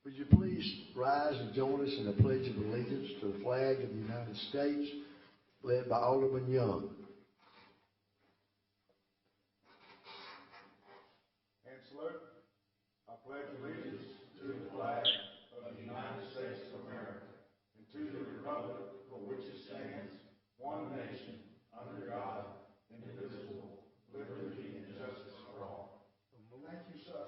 Would you please rise and join us in the Pledge of Allegiance to the flag of the United States, led by Alderman Young. And salute. I pledge allegiance to the flag of the United States of America and to the republic for which it stands, one nation, under God, indivisible, liberty and justice for all. Thank you, sir.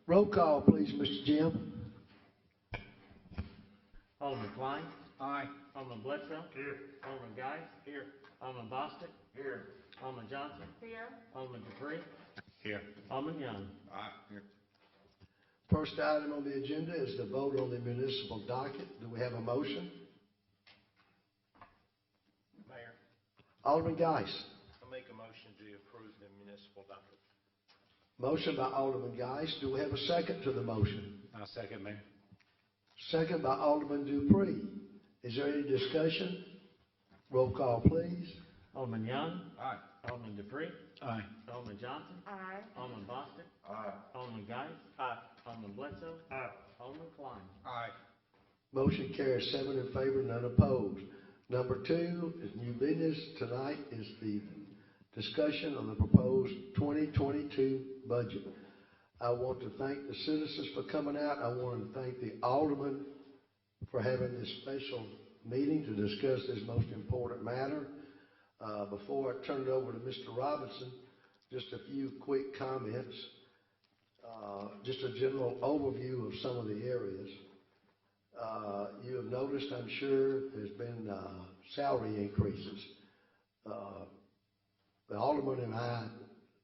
Roll call, please, Mr. Jim. Alderman Klein. Aye. Alderman Bledsoe. Here. Alderman Guy. Here. Alderman Bostic. Here. Alderman Johnson. Here. Alderman Dupree. Here. Alderman Young. Aye. Here. First item on the agenda is the vote on the municipal docket. Do we have a motion? Mayor, Alderman Geis. I make a motion to approve the municipal docket. Motion by Alderman Geis. Do we have a second to the motion? I'll second, Mayor. Second by Alderman Dupree. Is there any discussion? Roll call, please. Alderman Young. Aye. Alderman Dupree. Aye. Alderman Johnson. Aye. Alderman Bostic. Aye. Alderman Guy. Aye. Alderman Bledsoe. Aye. Alderman Klein. Aye. Motion carries 7 in favor, none opposed. Number 2 is new business. Tonight is the discussion on the proposed 2022 budget. I want to thank the citizens for coming out. I want to thank the aldermen for having this special meeting to discuss this most important matter. Before I turn it over to Mr. Robinson, just a few quick comments. Just a general overview of some of the areas. You have noticed, I'm sure, there's been salary increases. The alderman and I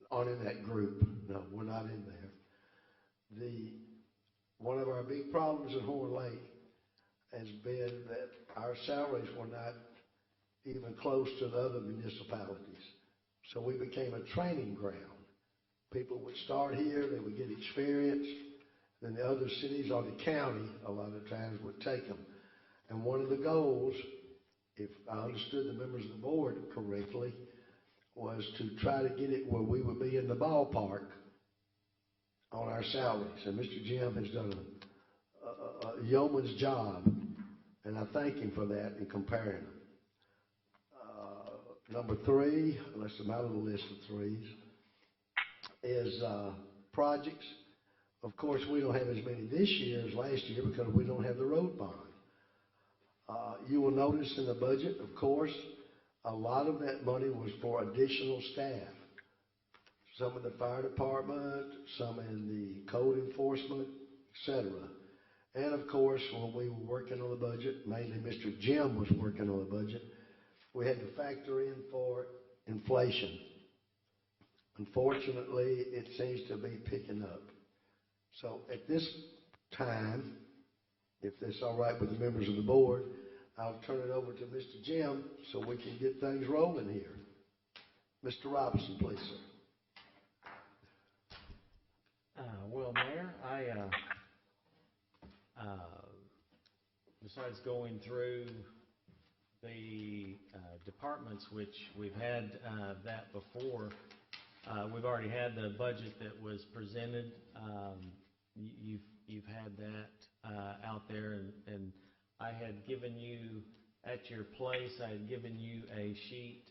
aren't in that group. No, we're not in there. One of our big problems in Horn Lake has been that our salaries were not even close to the other municipalities. So we became a training ground. People would start here, they would get experience, then the other cities or the county a lot of times would take them. And one of the goals, if I understood the members of the board correctly, was to try to get it where we would be in the ballpark on our salaries. And Mr. Jim has done a yeoman's job, and I thank him for that in comparing them. Number 3, unless I'm out of the list of 3s, is projects. Of course, we don't have as many this year as last year because we don't have the road bond. You will notice in the budget, of course, a lot of that money was for additional staff. Some in the fire department, some in the code enforcement, etc. And of course, when we were working on the budget, mainly Mr. Jim was working on the budget, we had to factor in for inflation. Unfortunately, it seems to be picking up. So at this time, if that's all right with the members of the board, I'll turn it over to Mr. Jim so we can get things rolling here. Mr. Robinson, please, sir. Well, Mayor, besides going through the departments, which we've had that before, we've already had the budget that was presented. You've had that out there, and I had given you, at your place, I had given you a sheet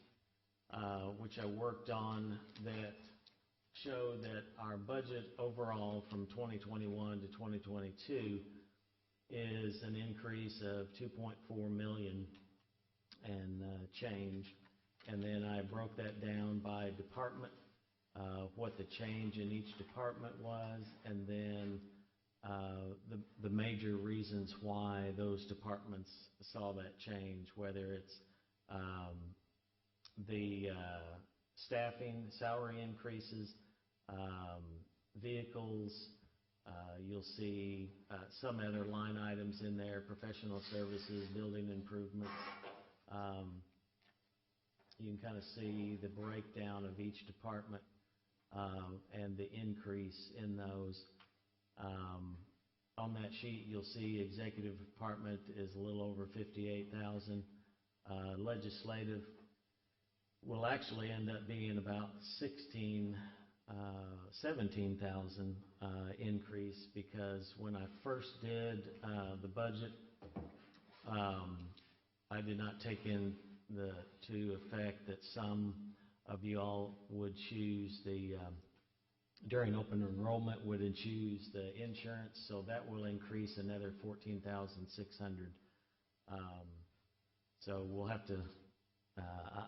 which I worked on that showed that our budget overall from 2021 to 2022 is an increase of $2.4 million and change. And then I broke that down by department, what the change in each department was, and then the major reasons why those departments saw that change, whether it's the staffing, salary increases, vehicles, you'll see some other line items in there, professional services, building improvements. You can kind of see the breakdown of each department and the increase in those. On that sheet, you'll see executive department is a little over $58,000. Legislative will actually end up being about $17,000 increase, because when I first did the budget, I did not take into effect that some of you all would choose during open enrollment would choose the insurance, so that will increase another $14,600. So we'll have to,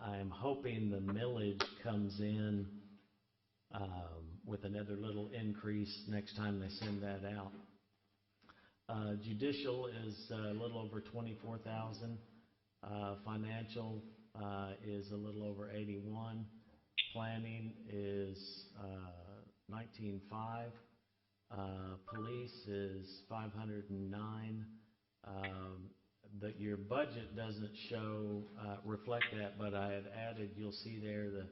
I am hoping the millage comes in with another little increase next time they send that out. Judicial is a little over $24,000. Financial is a little over $81,000. Planning is $19,500. Police is $509,000. Your budget doesn't reflect that, but I had added, you'll see there, the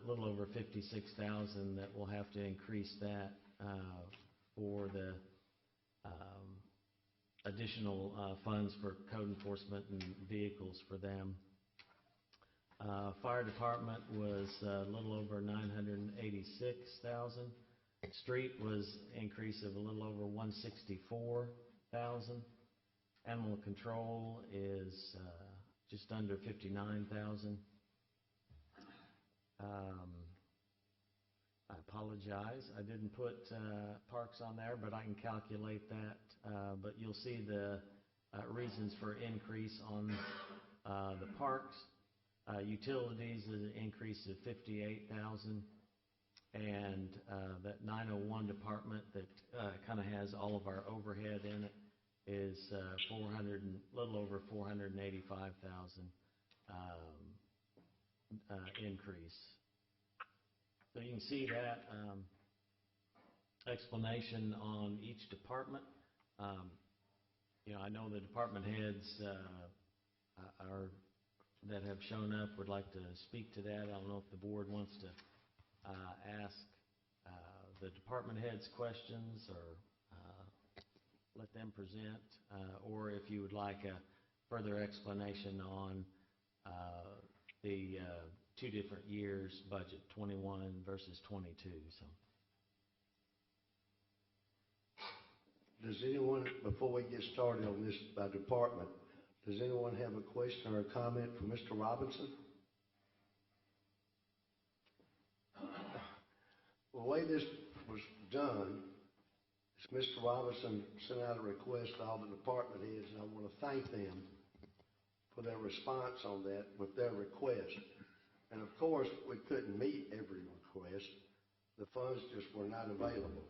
little over $56,000 that we'll have to increase that for the additional funds for code enforcement and vehicles for them. Fire department was a little over $986,000. Street was an increase of a little over $164,000. Animal control is just under $59,000. I apologize, I didn't put parks on there, but I can calculate that. But you'll see the reasons for increase on the parks. Utilities is an increase of $58,000, and that 901 department that kind of has all of our overhead in it is little over $485,000 increase. So you can see that explanation on each department. I know the department heads that have shown up would like to speak to that. I don't know if the board wants to ask the department heads questions or let them present, or if you would like a further explanation on the 2 different years budget, 21 versus 22. So, does anyone, before we get started on this by department, does anyone have a question or a comment for Mr. Robinson? The way this was done is Mr. Robinson sent out a request to all the department heads, and I want to thank them for their response on that with their request. And of course, we couldn't meet every request. The funds just were not available.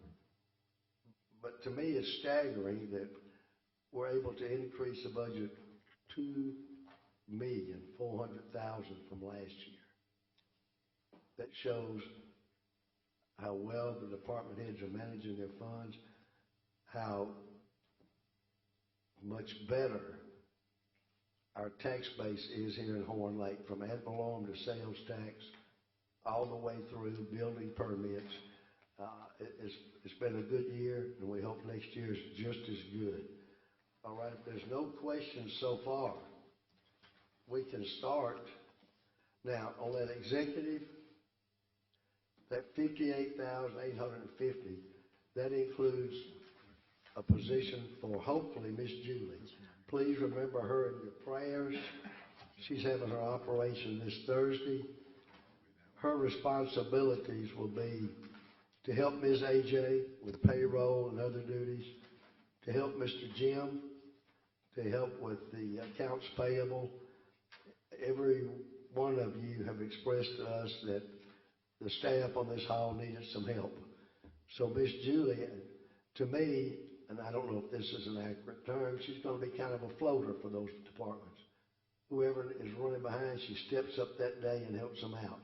But to me, it's staggering that we're able to increase the budget $2,400,000 from last year. That shows how well the department heads are managing their funds, how much better our tax base is here in Horn Lake, from ad valorem to sales tax, all the way through building permits. It's been a good year, and we hope next year is just as good. All right, if there's no questions so far, we can start. Now, on that executive, that $58,850, that includes a position for hopefully Miss Julie. Please remember her in your prayers. She's having her operation this Thursday. Her responsibilities will be to help Ms. AJ with payroll and other duties, to help Mr. Jim, to help with the accounts payable. Every one of you have expressed to us that the staff on this hall needed some help. So Miss Julie, to me, and I don't know if this is an accurate term, she's going to be kind of a floater for those departments. Whoever is running behind, she steps up that day and helps them out.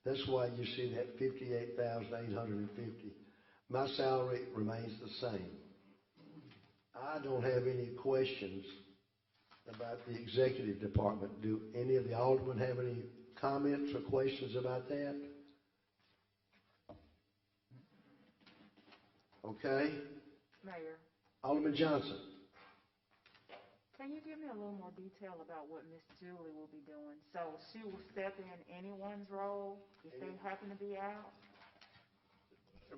That's why you see that $58,850. My salary remains the same. I don't have any questions about the executive department. Do any of the aldermen have any comments or questions about that? Okay. Mayor, Alderman Johnson. can you give me a little more detail about what Miss Julie will be doing? So she will step in anyone's role if they happen to be out?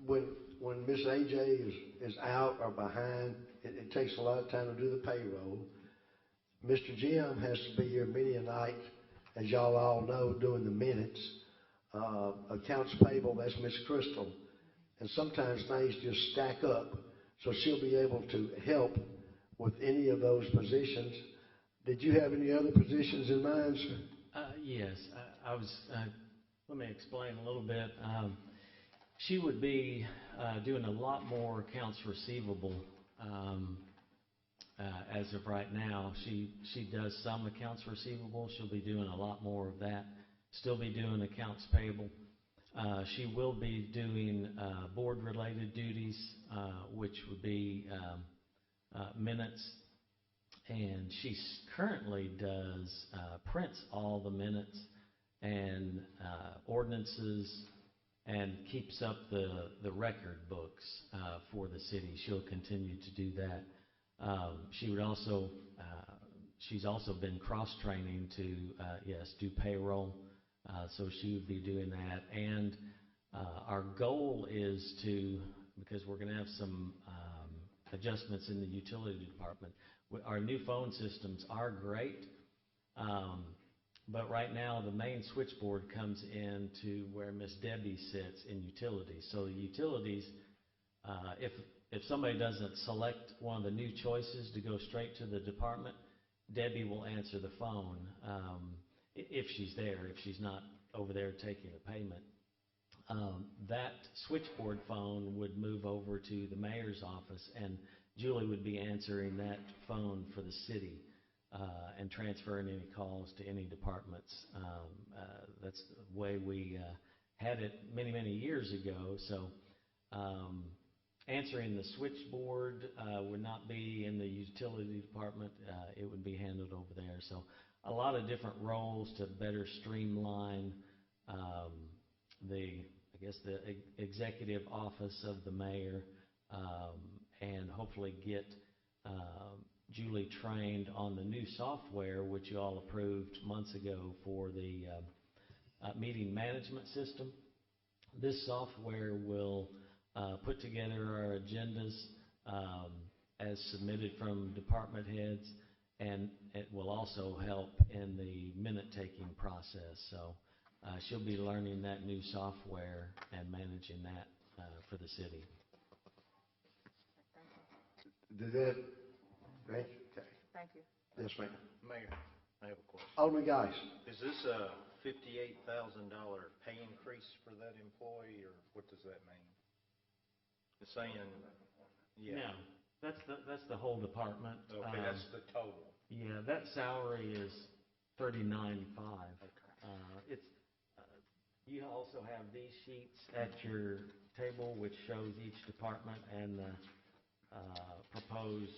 when Miss AJ is out or behind, it takes a lot of time to do the payroll. Mr. Jim has to be here many a night, as y'all all know, doing the minutes. Accounts payable, that's Miss Crystal. And sometimes things just stack up, so she'll be able to help with any of those positions. Did you have any other positions in mind, sir? Yes, I was, let me explain a little bit. She would be doing a lot more accounts receivable as of right now. She does some accounts receivable. She'll be doing a lot more of that. Still be doing accounts payable. She will be doing board-related duties, which would be minutes. And she currently does prints all the minutes and ordinances and keeps up the record books for the city. She'll continue to do that. She would also, she's also been cross-training to, do payroll. So she would be doing that. And our goal is to, because we're going to have some adjustments in the utility department. Our new phone systems are great, but right now the main switchboard comes into where Miss Debbie sits in utilities. So the utilities, if somebody doesn't select one of the new choices to go straight to the department, Debbie will answer the phone if she's there, if she's not over there taking a payment. That switchboard phone would move over to the mayor's office, and Julie would be answering that phone for the city and transferring any calls to any departments. That's the way we had it many, many years ago. So answering the switchboard would not be in the utility department. It would be handled over there. So a lot of different roles to better streamline the executive office of the mayor, and hopefully get Julie trained on the new software, which you all approved months ago for the meeting management system. This software will put together our agendas as submitted from department heads, and it will also help in the minute-taking process. So she'll be learning that new software and managing that for the city. Did that answer? Okay. Thank you. Yes, ma'am. Mayor, I have a question. Alderman Geis. Is this a $58,000 pay increase for that employee, or what does that mean? It's saying, No, that's the whole department. Okay, that's the total. Yeah, that salary is $39,500. It's you also have these sheets at your table, which shows each department and the proposed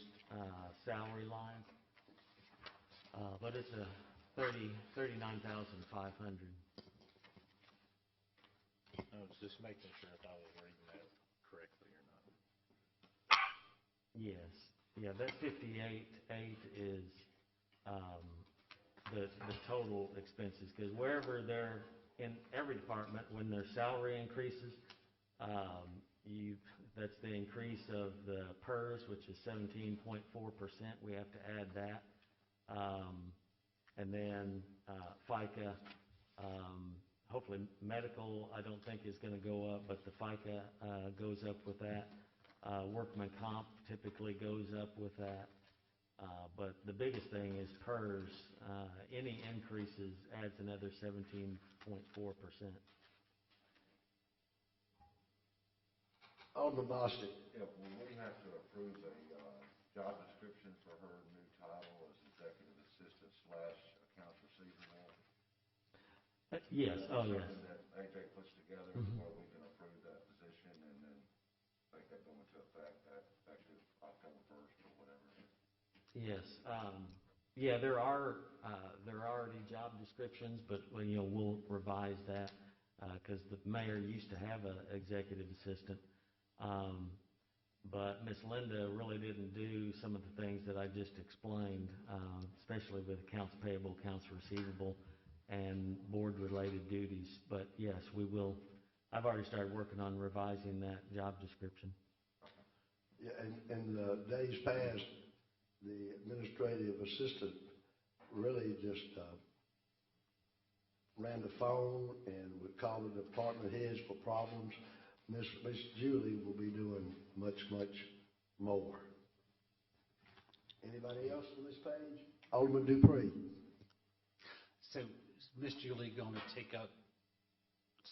salary line. But it's a $39,500. I was just making sure if I was reading that correctly or not. Yes. Yeah, that 58.8 is the total expenses, because wherever they're in every department, when their salary increases, that's the increase of the PERS, which is 17.4%. We have to add that. And then FICA, hopefully medical, I don't think is going to go up, but the FICA goes up with that. Workman comp typically goes up with that. But the biggest thing is PERS. Any increases adds another 17.4%. Alderman Bostic. Yeah, will we have to approve a job description for her new title as executive assistant / accounts receivable? Yes. Oh, yes. Something that AJ puts together where we can approve that position and then make that go into effect effective October 1st or whatever. Yes. Yeah, there are already job descriptions, but we'll revise that because the mayor used to have an executive assistant. But Miss Linda really didn't do some of the things that I just explained, especially with accounts payable, accounts receivable, and board-related duties. But yes, we will I've already started working on revising that job description. Yeah, and days past, the administrative assistant really just ran the phone and would call the department heads for problems. Miss Julie will be doing much more. Anybody else on this page? Alderman Dupree. So is Miss Julie going to take up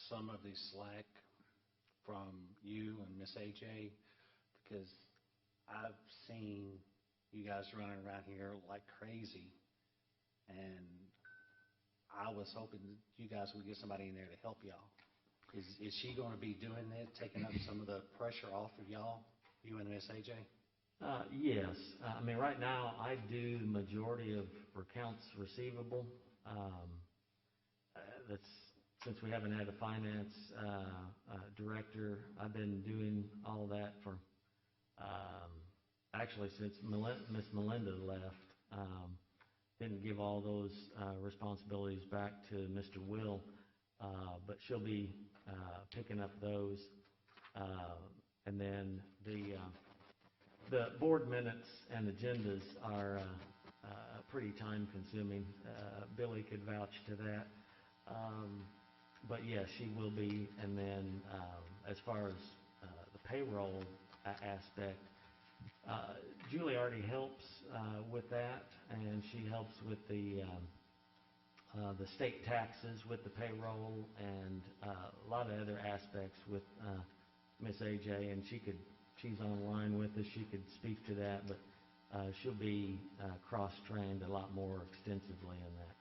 some of the slack from you and Miss AJ? Because I've seen you guys running around here like crazy, and I was hoping that you guys would get somebody in there to help y'all. Is she going to be doing that, taking up some of the pressure off of y'all, you and Miss AJ? Yes. I mean, right now, I do the majority of accounts receivable. That's since we haven't had a finance director, I've been doing all that for, actually, since Miss Melinda left. Didn't give all those responsibilities back to Mr. Will, but she'll be picking up those. And then the board minutes and agendas are pretty time-consuming. Billy could vouch to that. But yes, she will be. And then as far as the payroll aspect, Julie already helps with that, and she helps with the state taxes, with the payroll, and a lot of other aspects with Miss AJ. And she's online with us. She could speak to that, but she'll be cross-trained a lot more extensively in that.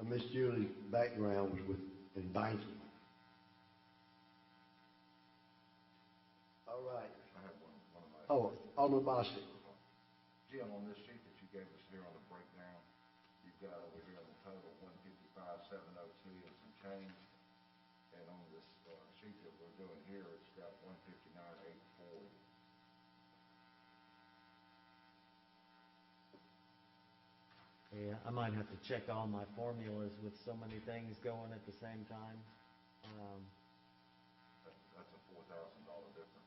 Miss Julie's background was in banking. All right. I have one of my. Oh, Alderman Bostic. Jim, on this sheet that you gave us here on the breakdown, you've got over here on the total 155,702 and some change. And on this sheet that we're doing here, it's got 159,840. Yeah, I might have to check all my formulas with so many things going at the same time. That's a $4,000 difference.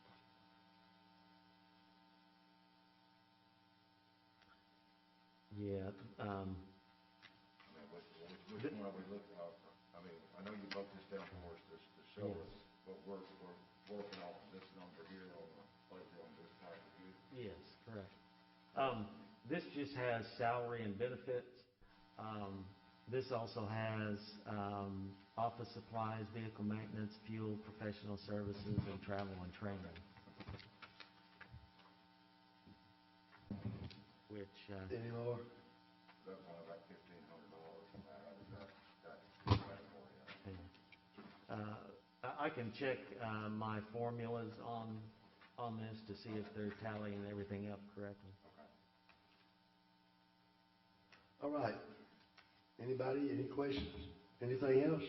Yeah. I mean, which one are we looking at? I mean, I know you broke this down for us to show Yes. us, but we're working off of this number here on this package here. Yes, correct. This just has salary and benefits. This also has office supplies, vehicle maintenance, fuel, professional services, and travel and training. Which Any more? That was only about $1,500 when I added that category up. I can check my formulas on this to see if they're tallying everything up correctly. Okay. All right. Anybody, any questions? Anything else?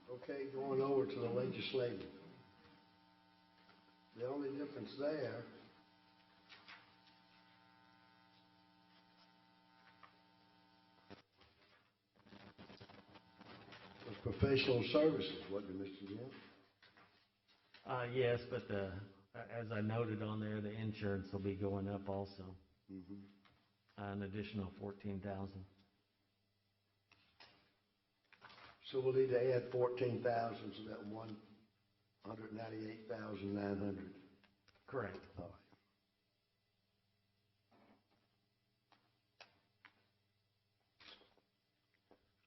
Okay, going over to the legislative. The only difference there was professional services, wasn't it, Mr. Jim? Yes, but as I noted on there, the insurance will be going up also, an additional $14,000. So we'll need to add 14,000 to that 198,900. Correct. All right.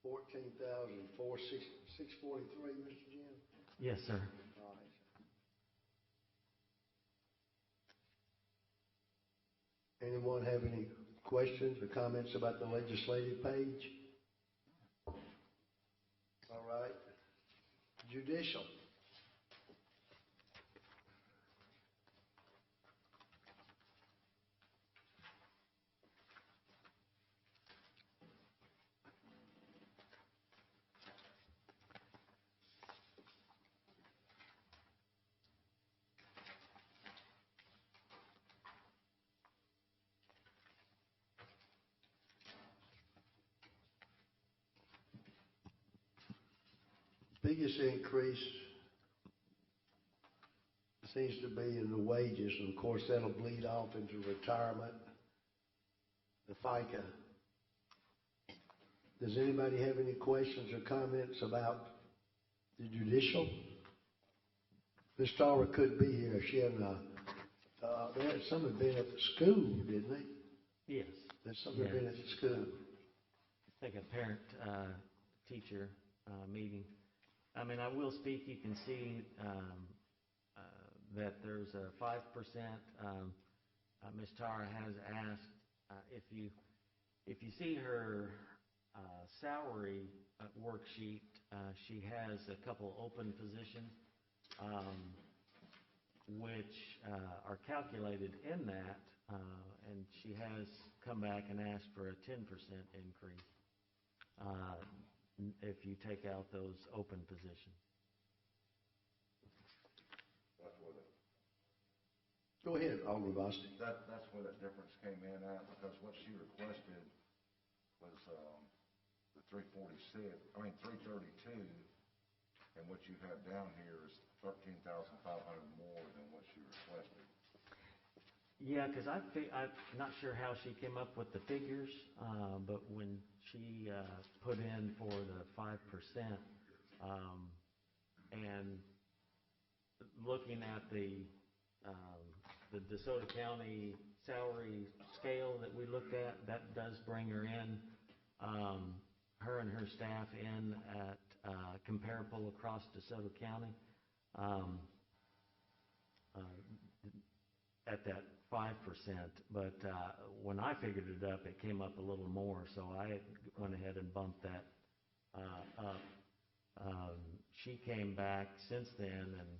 $14,643, Mr. Jim? Yes, sir. All right. Anyone have any questions or comments about the legislative page? All right. Judicial. biggest increase seems to be in the wages, and of course that'll bleed off into retirement, the FICA. Does anybody have any questions or comments about the judicial? Ms. Tarver couldn't be here. She had they had some been at the school, didn't they? Yes. There's something been at the school. It's like a parent-teacher meeting. I mean, I will speak. You can see that there's a 5%. Ms. Tara has asked if you see her salary worksheet, she has a couple open positions, which are calculated in that, and she has come back and asked for a 10% increase if you take out those open positions. That's where Go ahead, Alderman Bostic. that's where that difference came in at, because what she requested was, the 332, and what you have down here is 13,500 more than what she requested. Yeah, because I'm not sure how she came up with the figures, but when she put in for the 5%, and looking at the DeSoto County salary scale that we looked at, that does bring her in, her and her staff in at comparable across DeSoto County at that 5%. But when I figured it up, it came up a little more, so I went ahead and bumped that up. She came back since then, and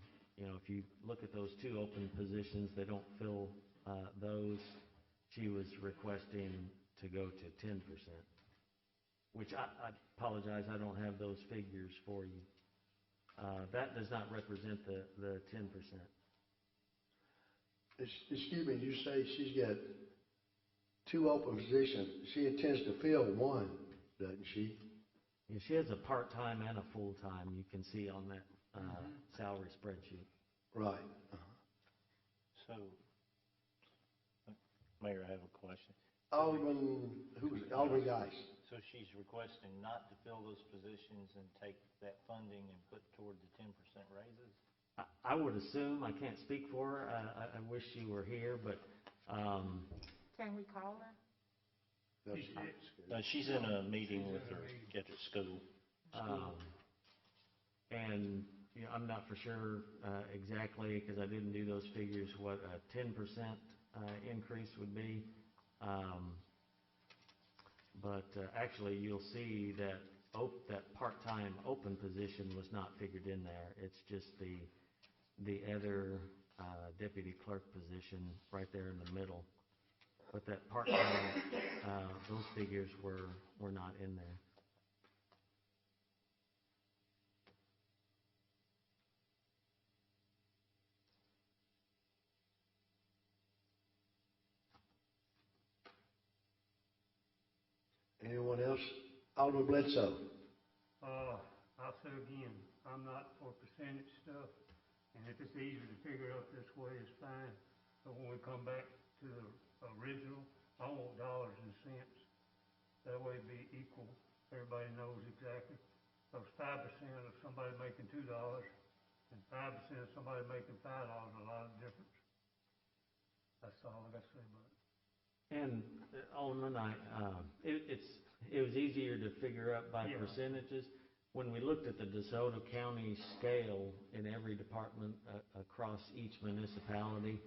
if you look at those two open positions, they don't fill those. She was requesting to go to 10%, which I apologize, I don't have those figures for you. That does not represent the 10%. Excuse me, you say she's got two open positions. She intends to fill one, doesn't she? Yeah, she has a part-time and a full-time, you can see on that salary spreadsheet. Right. So, Mayor, I have a question. Alderman Geis. So she's requesting not to fill those positions and take that funding and put toward the 10% raises? I would assume, I can't speak for her, I wish she were here, but... Can we call her? She's in a meeting with her at the school. And I'm not for sure exactly, because I didn't do those figures, what a 10% increase would be. But actually, you'll see that that part-time open position was not figured in there. It's just the other deputy clerk position right there in the middle. But that part-time, those figures were not in there. Anyone else? Alderman Bledsoe. I'll say again, I'm not for percentage stuff, and if it's easier to figure out this way, it's fine. But when we come back to the original, I want dollars and cents. That way it'd be equal. Everybody knows exactly. Because 5% of somebody making $2 and 5% of somebody making $5 is a lot of difference. That's all I got to say about it. And Alderman, it was easier to figure out by percentages. When we looked at the DeSoto County scale in every department across each municipality,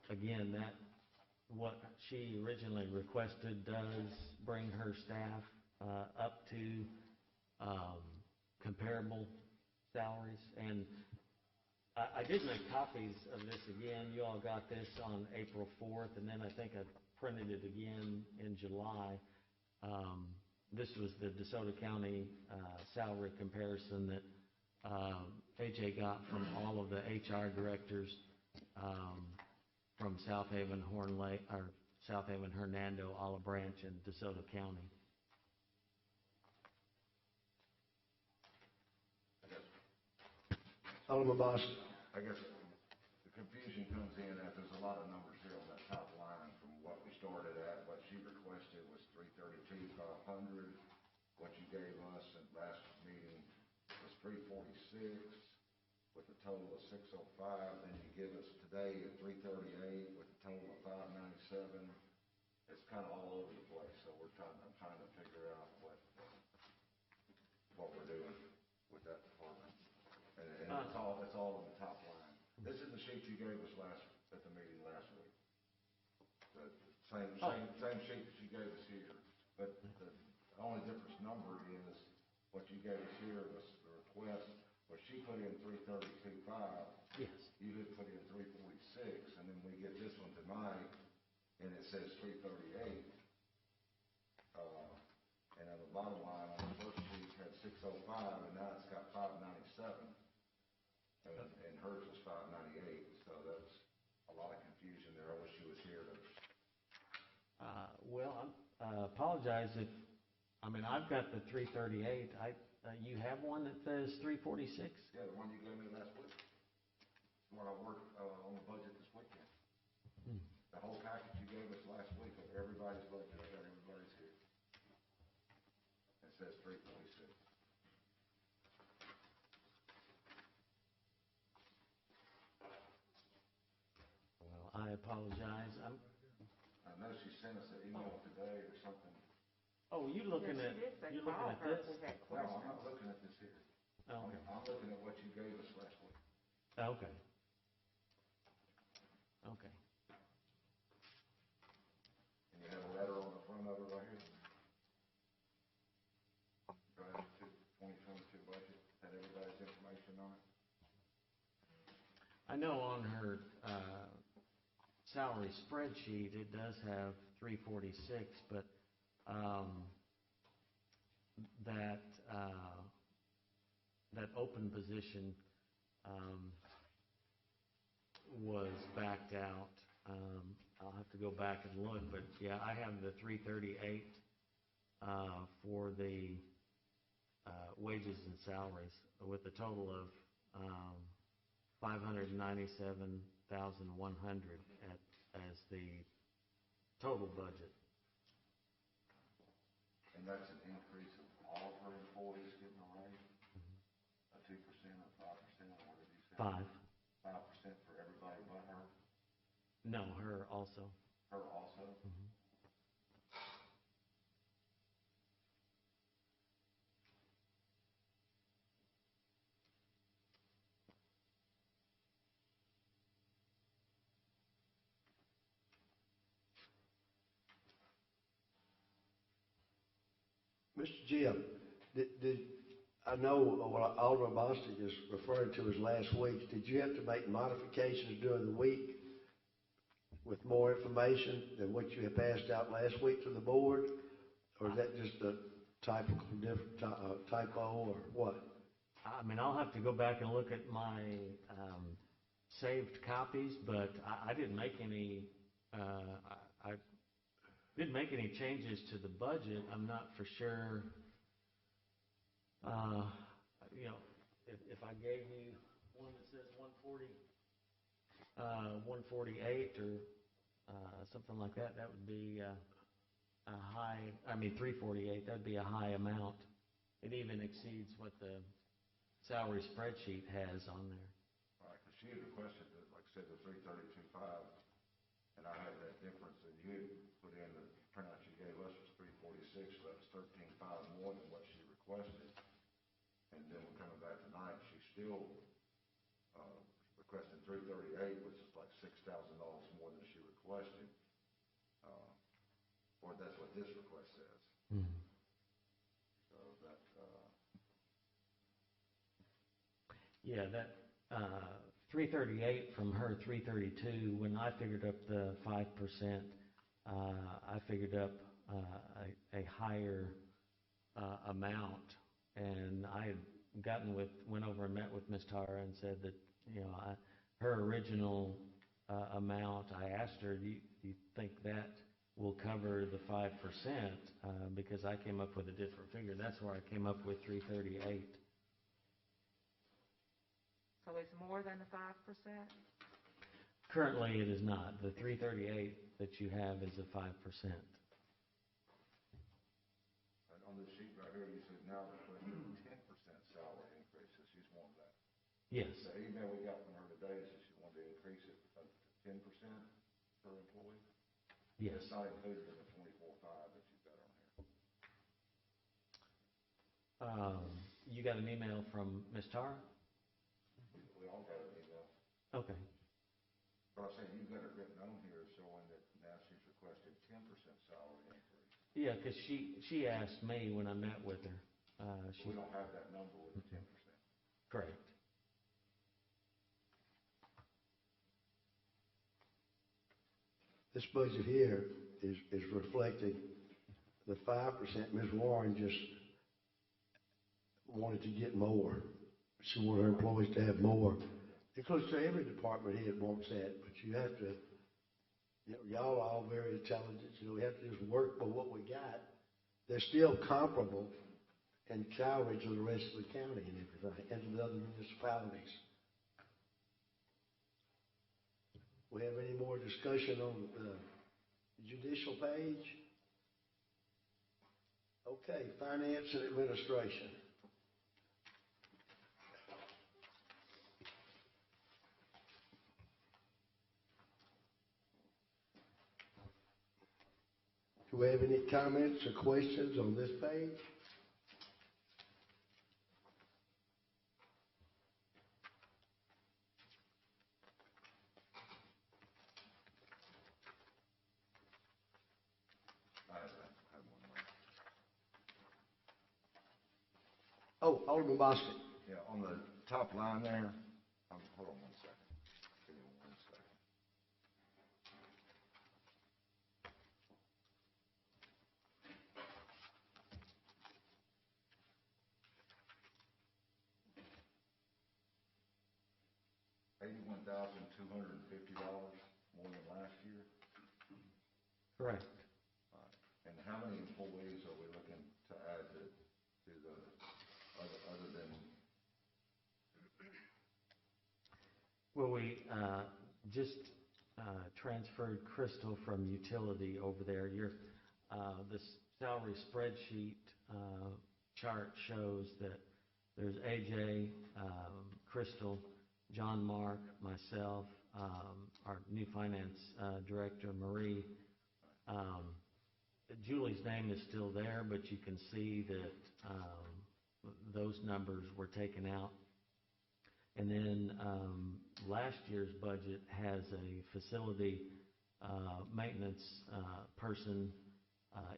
again, that what she originally requested does bring her staff up to comparable salaries. And I did make copies of this again. You all got this on April 4th, and then I think I printed it again in July. This was the DeSoto County salary comparison that AJ got from all of the HR directors from South Haven, South Haven, Hernando, Olive Branch, and DeSoto County. Alderman Boston. I guess the confusion comes in that there's a lot of numbers here on that top line from what we started at. What she requested was 332,500. What you gave us at last meeting was 346 with a total of 605. Then you give us today at 338 with a total of 597. It's kind of all over the place. So I'm trying to figure out what we're doing with that department. And it's all on the top line. This is the sheet you gave us at the meeting last week. The same sheet that you gave us here. But the only difference number is what you gave us here was the request. Well, she put in 332.5. Yes. You had put in 346, and then we get this one tonight, and it says 338. And on the bottom line on the first sheet had 605, and now it's got 597. And hers was 598, so that's a lot of confusion there. I wish she was here to. Well, I apologize if, I've got the 338. You have one that says 346? Yeah, the one you gave me last week. The one I worked on the budget this weekend. The whole package you gave us last week of everybody's budget, I got everybody's here. It says 346. Well, I apologize. I know she sent us an email today or something. Oh, you looking Yeah, at, she did say you're looking call at her this? if we had No, I'm questions. not looking at this here. Okay. I'm looking at what you gave us last week. Okay. Okay. And you have a letter on the front of it right here. Draft 2022 budget, had everybody's information on it. I know on her salary spreadsheet, it does have 346, but that open position was backed out. I'll have to go back and look, but yeah, I have the 338 for the wages and salaries with a total of 597,100 as the total budget. And that's an increase of all of her employees getting a raise? A 2% or 5% or whatever you said? 5. 5% for everybody but her? No, her also. Her also? Mr. Jim, I know what Alderman Bostic is referring to as last week. Did you have to make modifications during the week with more information than what you had passed out last week to the board? Or is that just a typo or what? I'll have to go back and look at my saved copies, but I didn't make any. I didn't make any changes to the budget. I'm not for sure. If I gave you one that says 148 or something like that, that would be a high. 348. That would be a high amount. It even exceeds what the salary spreadsheet has on there. Right, because she had requested, like I said, the 332.5, and I had that difference, and you had put in the printout you gave us was 346, so that was 13.5 more than what she requested. And then we're coming back tonight, she's still requesting 338, which is like $6,000 more than she requested, or that's what this request says. Mm-hmm. So that. Yeah, that 338 from her 332. When I figured up the 5%, I figured up a higher amount, and I had went over and met with Ms. Tara and said that her original amount. I asked her, do you think that will cover the 5%? Because I came up with a different figure. That's where I came up with 338. So it's more than the 5%? Currently, it is not. The 338 that you have is a 5%. And on this sheet right here, you said now they're putting 10% salary increases. She's wanting that. Yes, The email we got from her today says she wanted to increase it up to 10% per employee. yes. It's not included in the 24.5 that you've got on here. You got an email from Ms. Tara? We all got an email. Okay. But I'm saying you've got it written on here showing that now she's requested 10% salary increase. Yeah, because she asked me when I met with her. We don't have that number with the 10%. Correct. This budget here is reflecting the 5%. Ms. Warren just wanted to get more. She wanted her employees to have more. It goes to every department head wants that, but you have to, y'all are all very intelligent, we have to just work by what we got. They're still comparable in salary to the rest of the county and everything, and to the other municipalities. We have any more discussion on the judicial page? Okay, finance and administration. Do we have any comments or questions on this page? I have one more. Oh, Alderman Boston. Yeah, on the top line there, hold on one second. Give me 1 second. $81,250 more than last year. Correct. And how many employees are we looking to add to the other than? Well, we just transferred Crystal from utility over there. This salary spreadsheet chart shows that there's AJ, Crystal, John Mark, myself, our new finance director, Marie. Julie's name is still there, but you can see that those numbers were taken out. And then last year's budget has a facility maintenance person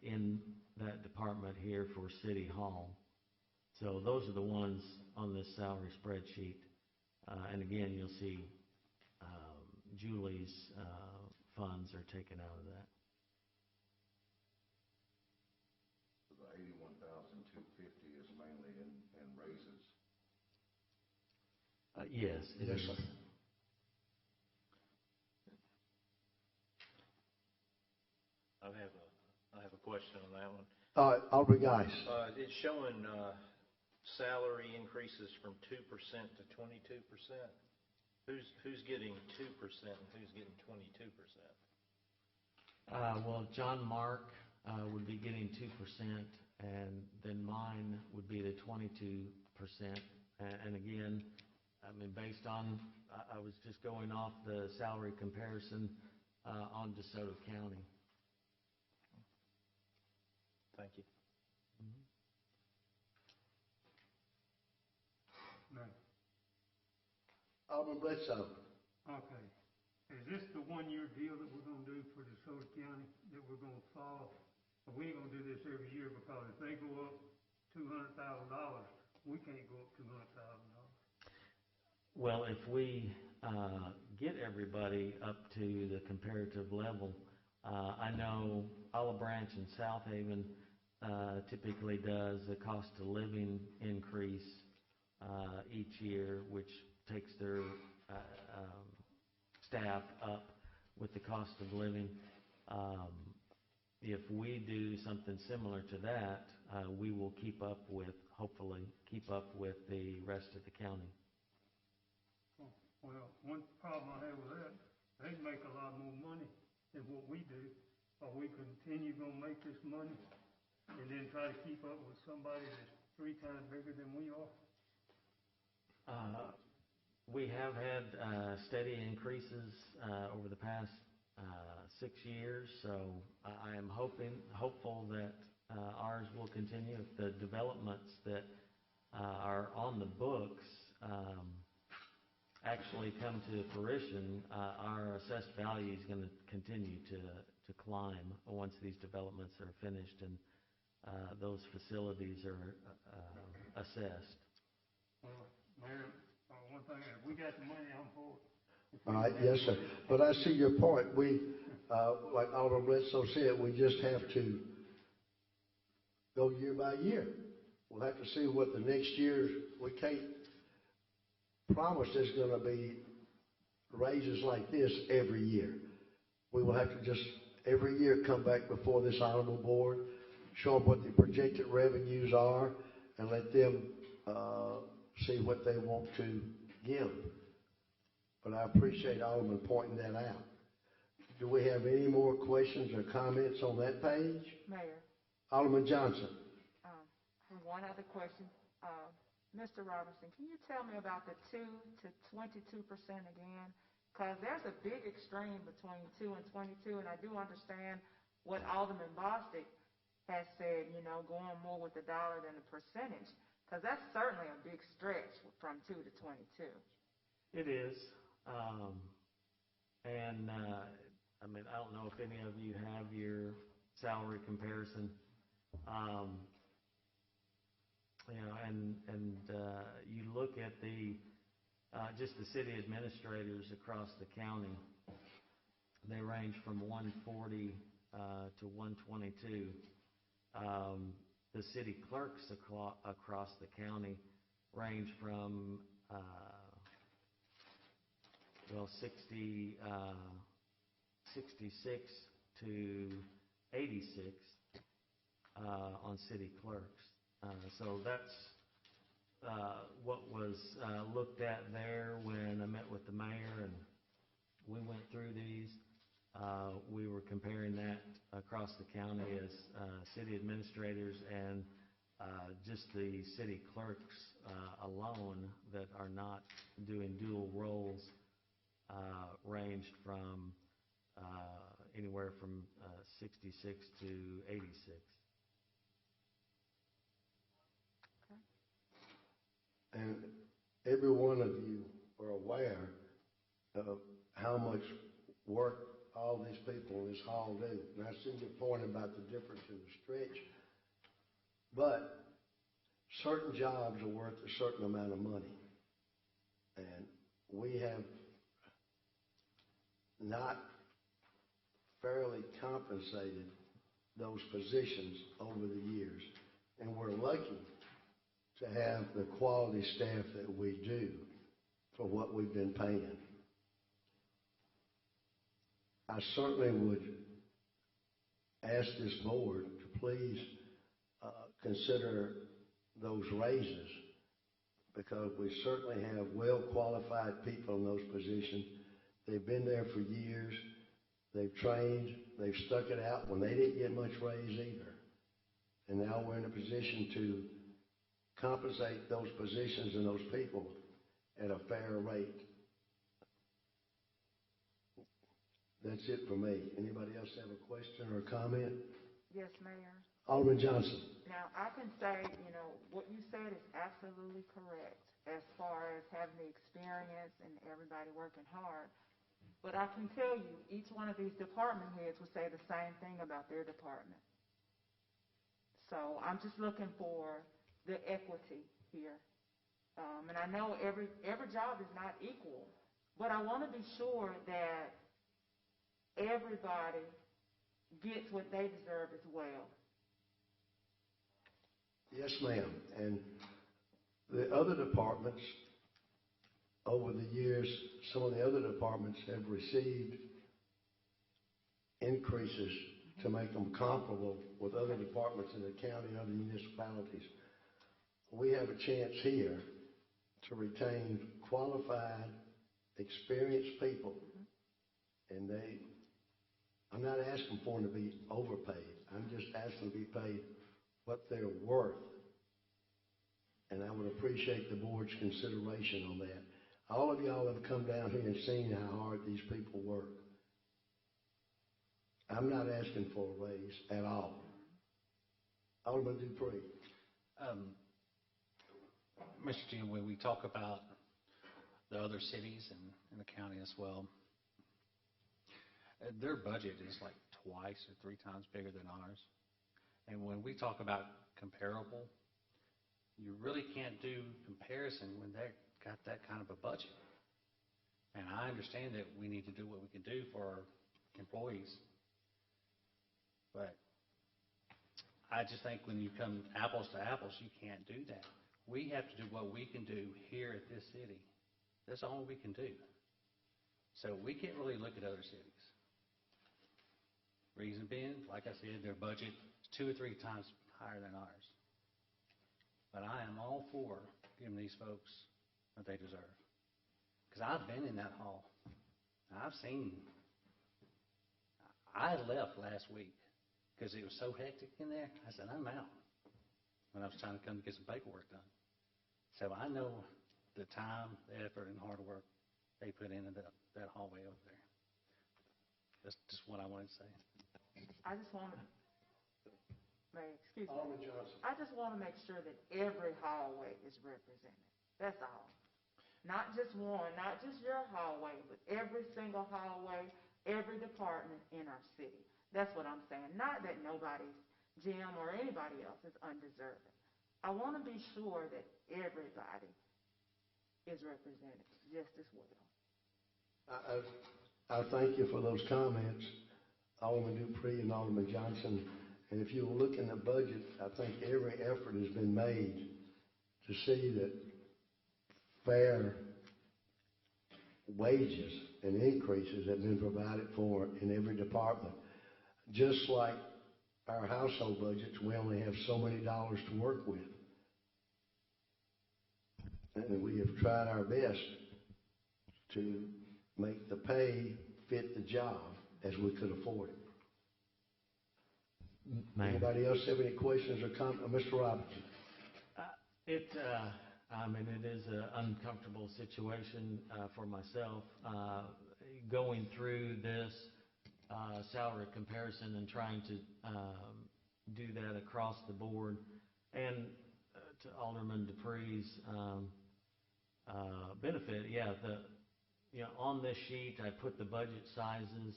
in that department here for City Hall. So those are the ones on this salary spreadsheet. And again, you'll see Julie's funds are taken out of that. So the $81,250 is mainly in raises. Yes. Yes, sir. I have a question on that one. Alderman Geis. It's showing salary increases from 2% to 22%. Who's getting 2% and who's getting 22%? Well, John Mark would be getting 2%, and then mine would be the 22%. And again, I mean, based on, I was just going off the salary comparison on DeSoto County. Thank you. No. Alderman Bledsoe. Okay. Is this the one-year deal that we're gonna do for DeSoto County, that we're gonna follow? We ain't gonna do this every year, because if they go up $200,000, we can't go up $200,000. Well, if we get everybody up to the comparative level, I know Olive Branch and South Haven typically does a cost of living increase each year, which takes their staff up with the cost of living. If we do something similar to that, we will hopefully keep up with the rest of the county. Well, one problem I have with that, they make a lot more money than what we do. Are we continue gonna make this money and then try to keep up with somebody that's 3 times bigger than we are? We have had steady increases over the past 6 years, so I am hopeful that ours will continue. If the developments that are on the books actually come to fruition, our assessed value is going to continue to climb once these developments are finished and those facilities are assessed. Well, Mayor, one thing, if we got the money, I'm for it. All right, yes, sir. But I see your point. We, like Alderman Bledsoe said, we just have to go year by year. We'll have to see what the next year, we can't promise there's going to be raises like this every year. We will have to just every year come back before this honorable board, show them what the projected revenues are, and let them see what they want to give. But I appreciate Alderman pointing that out. Do we have any more questions or comments on that page? Mayor, Alderman Johnson. I have one other question. Mr. Robinson, can you tell me about the 2 to 22% again? Because there's a big extreme between 2 and 22, and I do understand what Alderman Bostic has said, you know, going more with the dollar than the percentage, because that's certainly a big stretch from 2 to 22. It is. I mean, I don't know if any of you have your salary comparison. You know, and you look at the just the city administrators across the county. They range from 140 to 122. The city clerks across the county range from 66 to 86 on city clerks. So that's what was looked at there when I met with the mayor and we went through these. We were comparing that across the county as city administrators and just the city clerks alone that are not doing dual roles ranged from anywhere from 66 to 86. And every one of you are aware of how much work all these people in this hall do. And I see your point about the difference in the stretch. But certain jobs are worth a certain amount of money. And we have not fairly compensated those positions over the years. And we're lucky to have the quality staff that we do for what we've been paying. I certainly would ask this board to please consider those raises, because we certainly have well-qualified people in those positions. They've been there for years. They've trained. They've stuck it out when they didn't get much raise either. And now we're in a position to compensate those positions and those people at a fair rate. That's it for me. Anybody else have a question or a comment? Yes, Mayor. Alderman Johnson. Now, I can say, you know, what you said is absolutely correct as far as having the experience and everybody working hard. But I can tell you, each one of these department heads would say the same thing about their department. So I'm just looking for the equity here. And I know every job is not equal, but I want to be sure that everybody gets what they deserve as well. Yes, ma'am. And the other departments, over the years, some of the other departments have received increases to make them comparable with other departments in the county and other municipalities. We have a chance here to retain qualified experienced people, and I'm not asking for them to be overpaid. I'm just asking to be paid what they're worth. And I would appreciate the board's consideration on that. All of y'all have come down here and seen how hard these people work. I'm not asking for a raise at all. Alderman Dupree. Mr. Jim, when we talk about the other cities and the county as well, their budget is like twice or three times bigger than ours. And when we talk about comparable, you really can't do comparison when they've got that kind of a budget. And I understand that we need to do what we can do for our employees. But I just think when you come apples to apples, you can't do that. We have to do what we can do here at this city. That's all we can do. So we can't really look at other cities. Reason being, like I said, their budget is 2 or 3 times higher than ours. But I am all for giving these folks what they deserve. Because I've been in that hall. I've seen. I left last week because it was so hectic in there. I said, I'm out. When I was trying to come to get some paperwork done. So I know the time, the effort, and hard work they put into that hallway over there. That's just what I wanted to say. I just want to, excuse me. Alderman Johnson. I just want to make sure that every hallway is represented. That's all. Not just one, not just your hallway, but every single hallway, every department in our city. That's what I'm saying. Not that nobody's Jim or anybody else is undeserving. I want to be sure that everybody is represented just as well. I thank you for those comments, Alderman Dupree and Alderman Johnson. And if you look in the budget, I think every effort has been made to see that fair wages and increases have been provided for in every department. Just like our household budgets, we only have so many dollars to work with. And we have tried our best to make the pay fit the job as we could afford it. Anybody else have any questions or comments? Mr. Robinson. It is an uncomfortable situation for myself going through this salary comparison and trying to do that across the board. And to Alderman Dupree's benefit, on this sheet I put the budget sizes,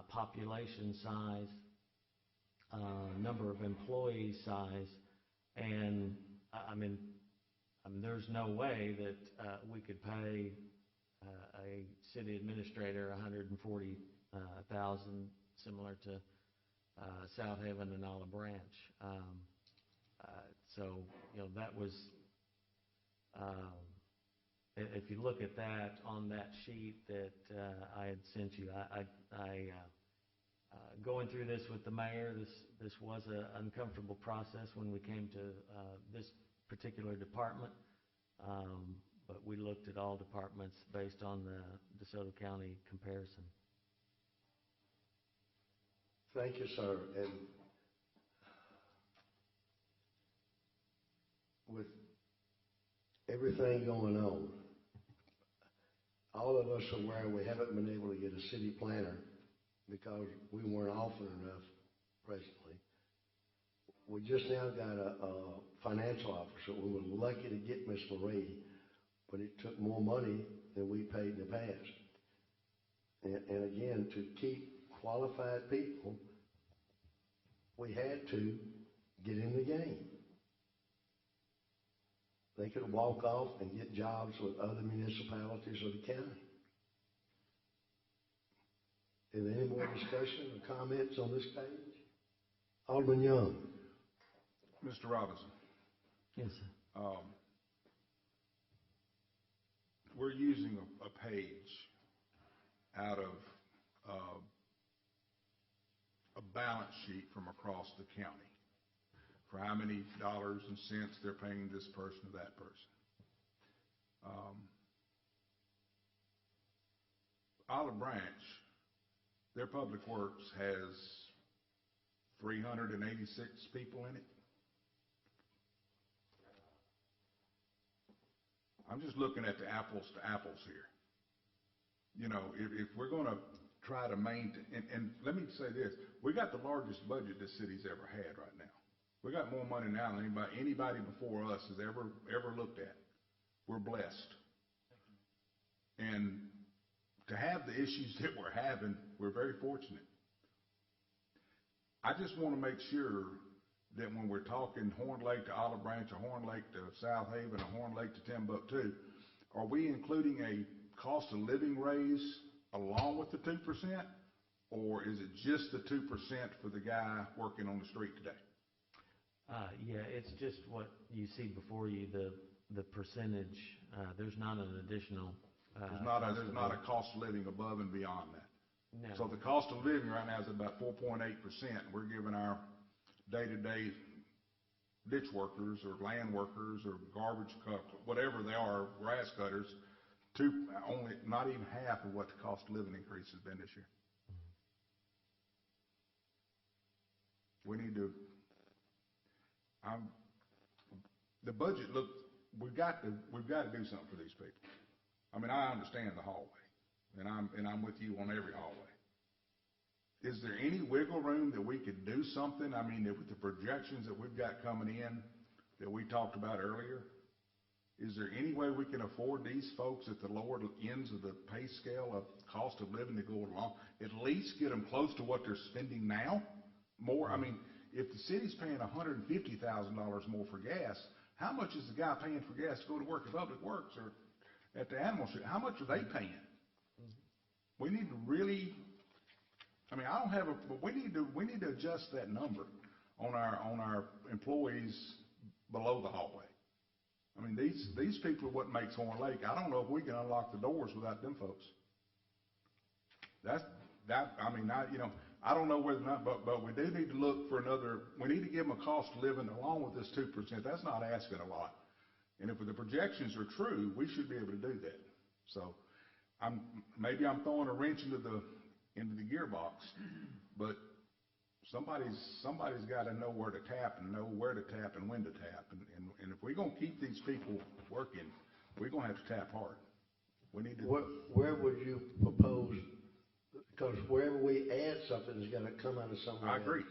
population size, number of employee size, and there's no way that we could pay a city administrator $140,000 similar to South Haven and Olive Branch. That was. If you look at that on that sheet that I had sent you, going through this with the mayor, this was an uncomfortable process when we came to this particular department, but we looked at all departments based on the DeSoto County comparison. Thank you, sir. And with everything going on, all of us are aware we haven't been able to get a city planner because we weren't often enough presently. We just now got a financial officer. We were lucky to get Miss Marie, but it took more money than we paid in the past. And again, to keep qualified people, we had to get in the game. They could walk off and get jobs with other municipalities or the county. Is there any more discussion or comments on this page? Alderman Young. Mr. Robinson. Yes, sir. We're using a page out of a balance sheet from across the county for how many dollars and cents they're paying this person or that person. Olive Branch, their public works has 386 people in it. I'm just looking at the apples to apples here. You know, if we're going to try to maintain, and let me say this, we got the largest budget this city's ever had right now. We got more money now than anybody before us has ever looked at. We're blessed. And to have the issues that we're having, we're very fortunate. I just want to make sure that when we're talking Horn Lake to Olive Branch, or Horn Lake to South Haven, or Horn Lake to Timbuktu, are we including a cost of living raise along with the 2%? Or is it just the 2% for the guy working on the street today? Yeah, it's just what you see before you, the percentage. There's not an additional. There's not a cost of living above and beyond that. No. So the cost of living right now is about 4.8%. We're giving our day-to-day ditch workers or land workers or garbage whatever they are, grass cutters, only not even half of what the cost of living increase has been this year. We need to. The budget we've got to do something for these people. I mean, I understand the hallway, and I'm with you on every hallway. Is there any wiggle room that we could do something? I mean, with the projections that we've got coming in that we talked about earlier, is there any way we can afford these folks at the lower ends of the pay scale of cost of living to go along? At least get them close to what they're spending now? More, I mean, if the city's paying $150,000 more for gas, how much is the guy paying for gas to go to work at Public Works or at the animal shelter? How much are they paying? We need to really, I mean, I don't have but we need to adjust that number on our employees below the hallway. I mean, these people are what makes Horn Lake. I don't know if we can unlock the doors without them folks. I don't know whether or not, but we do need to look for we need to give them a cost of living along with this 2%. That's not asking a lot. And if the projections are true, we should be able to do that. So maybe I'm throwing a wrench into the gearbox, but somebody's got to know where to tap and know where to tap and when to tap. And if we're going to keep these people working, we're going to have to tap hard. We need to. Where would you propose? Because wherever we add something, it's got to come out of somewhere. I agree.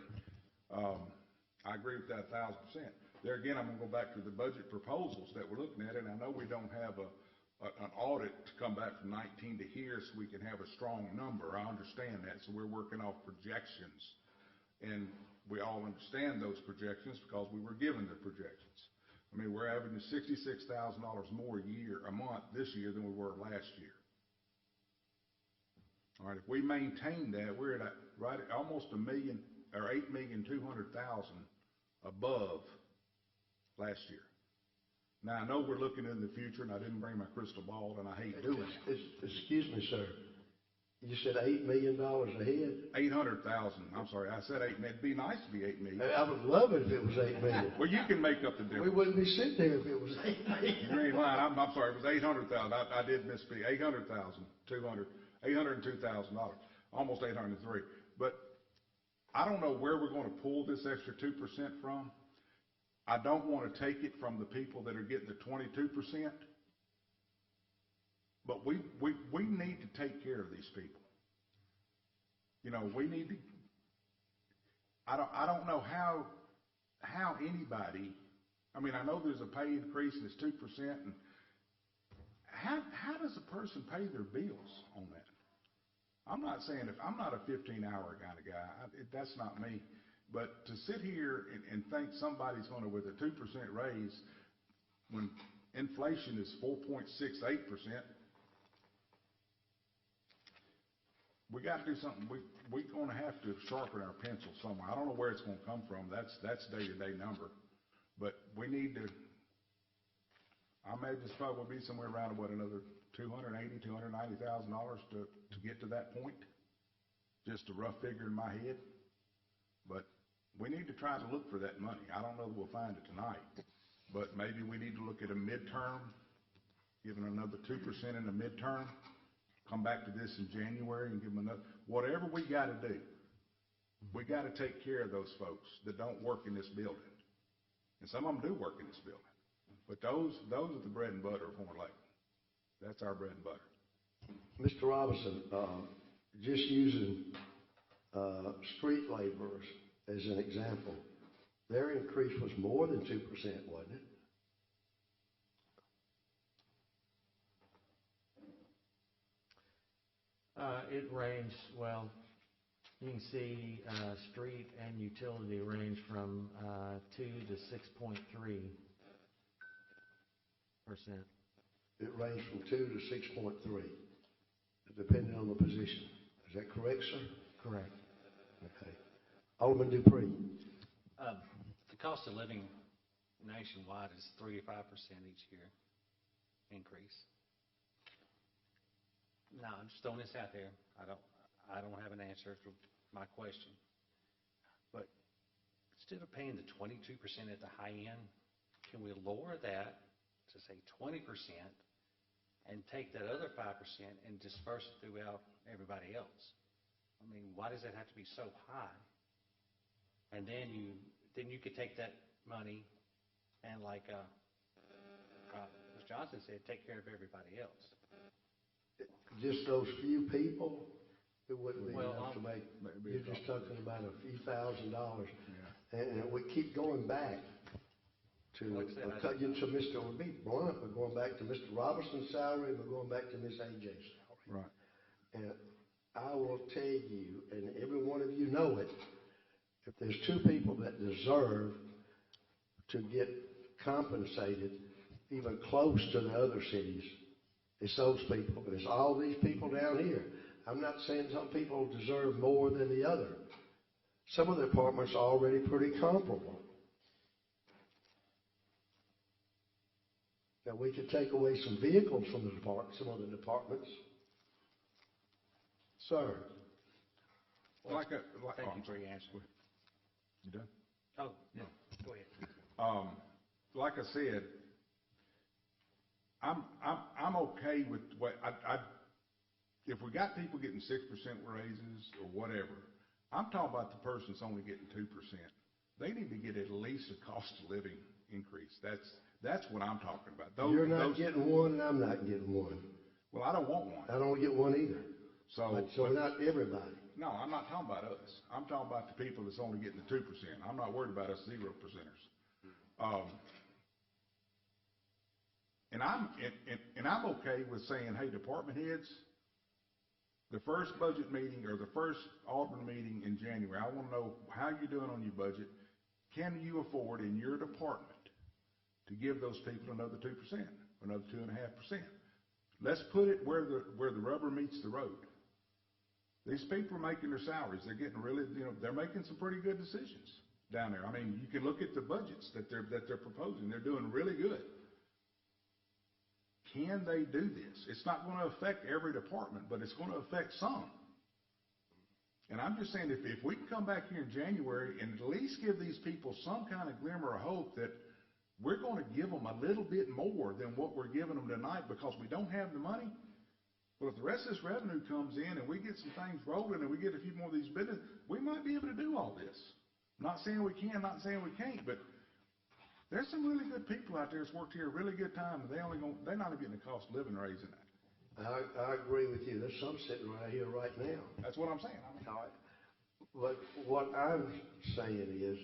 I agree with that 1,000%. There again, I'm going to go back to the budget proposals that we're looking at, and I know we don't have an audit to come back from 19 to here so we can have a strong number. I understand that. So we're working off projections, and we all understand those projections because we were given the projections. I mean, we're averaging $66,000 more a month this year than we were last year. All right, if we maintain that, we're at right at almost $1 million or $8,200,000 above last year. Now I know we're looking in the future, and I didn't bring my crystal ball, and I hate doing it. Excuse me, sir. You said $8 million ahead? 800,000. I'm sorry, I said 8 million. It'd be nice to be 8 million. I would love it if it was $8 million. Well, you can make up the difference. We wouldn't be sitting here if it was $8 million. You ain't lying. I'm sorry. It was 800,000. I did misspeak. 802,000, almost 803. But I don't know where we're going to pull this extra 2% from. I don't want to take it from the people that are getting the 22%. But we need to take care of these people. You know, we need to. I don't know how anybody. I mean, I know there's a pay increase and it's 2%. And how does a person pay their bills on that? I'm not saying I'm not a 15-hour kind of guy. That's not me. But to sit here and think somebody's going to, with a 2% raise, when inflation is 4.68%, we got to do something. We're going to have to sharpen our pencil somewhere. I don't know where it's going to come from. That's day-to-day number. But we need to. I imagine this probably will be somewhere around another $290,000 to get to that point. Just a rough figure in my head. But we need to try to look for that money. I don't know that we'll find it tonight, but maybe we need to look at a midterm, giving another 2% in a midterm come back to this in January and give them another, whatever we gotta do. We gotta take care of those folks that don't work in this building. And some of them do work in this building. But those are the bread and butter of Horn Lake. That's our bread and butter. Mr. Robinson, just using street laborers as an example, their increase was more than 2%, wasn't it? It ranged, well, you can see street and utility range from 2 to 6.3%. It ranged from 2 to 6.3, depending on the position. Is that correct, sir? Correct. Okay. Alderman Dupree. The cost of living nationwide is 3 to 5% each year increase. Now, I'm just throwing this out there. I don't have an answer to my question. But instead of paying the 22% at the high end, can we lower that to say 20% and take that other 5% and disperse it throughout everybody else? I mean, why does it have to be so high? And then you could take that money and, like Ms. Johnson said, take care of everybody else. Just those few people, it wouldn't be Well, enough to make. You're just talking about a few $1,000s, and we keep going back to. Like I said, So Mr. Would be blunt, we're going back to Mr. Robertson's salary, and we're going back to Miss AJ's salary. Right. And I will tell you, and every one of you know it, if there's two people that deserve to get compensated even close to the other cities, it's those people, and it's all these people down here. I'm not saying some people deserve more than the other. Some of the departments are already pretty comparable. Now, we could take away some vehicles from some of the departments. Sir. Well, thank you for your answer. You done? Oh, no. Go ahead. Like I said, I'm okay with what if we got people getting 6% raises or whatever. I'm talking about the person that's only getting 2%. They need to get at least a cost of living increase. That's what I'm talking about. You're not getting one, and I'm not getting one. Well, I don't want one. I don't get one either. So not everybody. No, I'm not talking about us. I'm talking about the people that's only getting the 2%. I'm not worried about us 0%ers. And I'm okay with saying, hey, department heads, the first budget meeting or the first Alderman meeting in January, I want to know how you're doing on your budget. Can you afford in your department to give those people another 2%, another 2.5%? Let's put it where the rubber meets the road. These people are making their salaries. They're getting really, they're making some pretty good decisions down there. I mean, you can look at the budgets that they're proposing. They're doing really good. Can they do this? It's not going to affect every department, but it's going to affect some. And I'm just saying, if we can come back here in January and at least give these people some kind of glimmer of hope that we're going to give them a little bit more than what we're giving them tonight because we don't have the money. Well, if the rest of this revenue comes in and we get some things rolling and we get a few more of these businesses, we might be able to do all this. Not saying we can, not saying we can't, but there's some really good people out there that's worked here a really good time, and they're not getting a cost of living raise in that. I agree with you. There's some sitting right here right now. That's what I'm saying. All right. But what I'm saying is,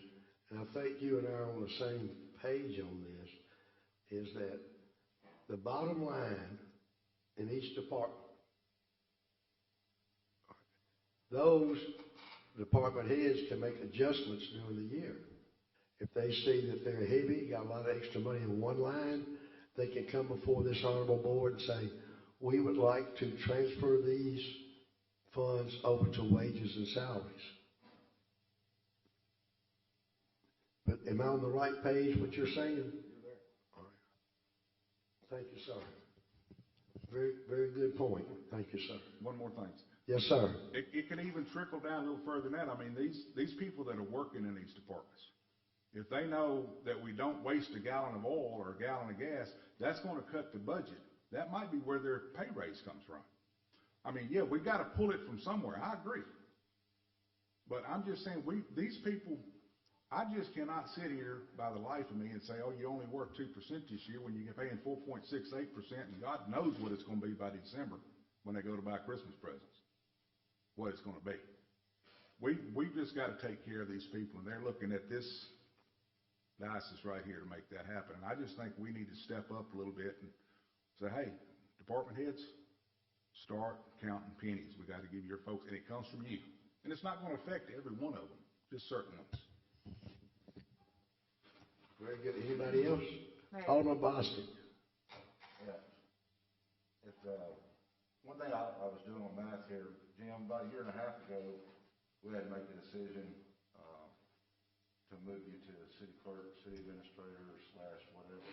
and I think you and I are on the same page on this, is that the bottom line in each department, those department heads can make adjustments during the year. If they see that they're heavy, got a lot of extra money in one line, they can come before this honorable board and say, we would like to transfer these funds over to wages and salaries. But am I on the right page, what you're saying? You're there. All right. Thank you, sir. Very, very good point. Thank you, sir. One more thing. Yes, sir. It can even trickle down a little further than that. I mean, these people that are working in these departments, if they know that we don't waste a gallon of oil or a gallon of gas, that's going to cut the budget. That might be where their pay raise comes from. I mean, yeah, we got to pull it from somewhere. I agree. But I'm just saying, these people, I just cannot sit here by the life of me and say, oh, you only work 2% this year when you're paying 4.68%, and God knows what it's going to be by December when they go to buy Christmas presents, what it's going to be. We've just got to take care of these people, and they're looking at this diocese right here to make that happen. And I just think we need to step up a little bit and say, hey, department heads, start counting pennies. We got to give your folks, and it comes from you. And it's not going to affect every one of them, just certain ones. Very good. Anybody else? Mayor. Alderman Boston. Yeah. It's, one thing I was doing on math here, Jim, about a year and a half ago, we had to make a decision to move you to city clerk, city administrator, / whatever.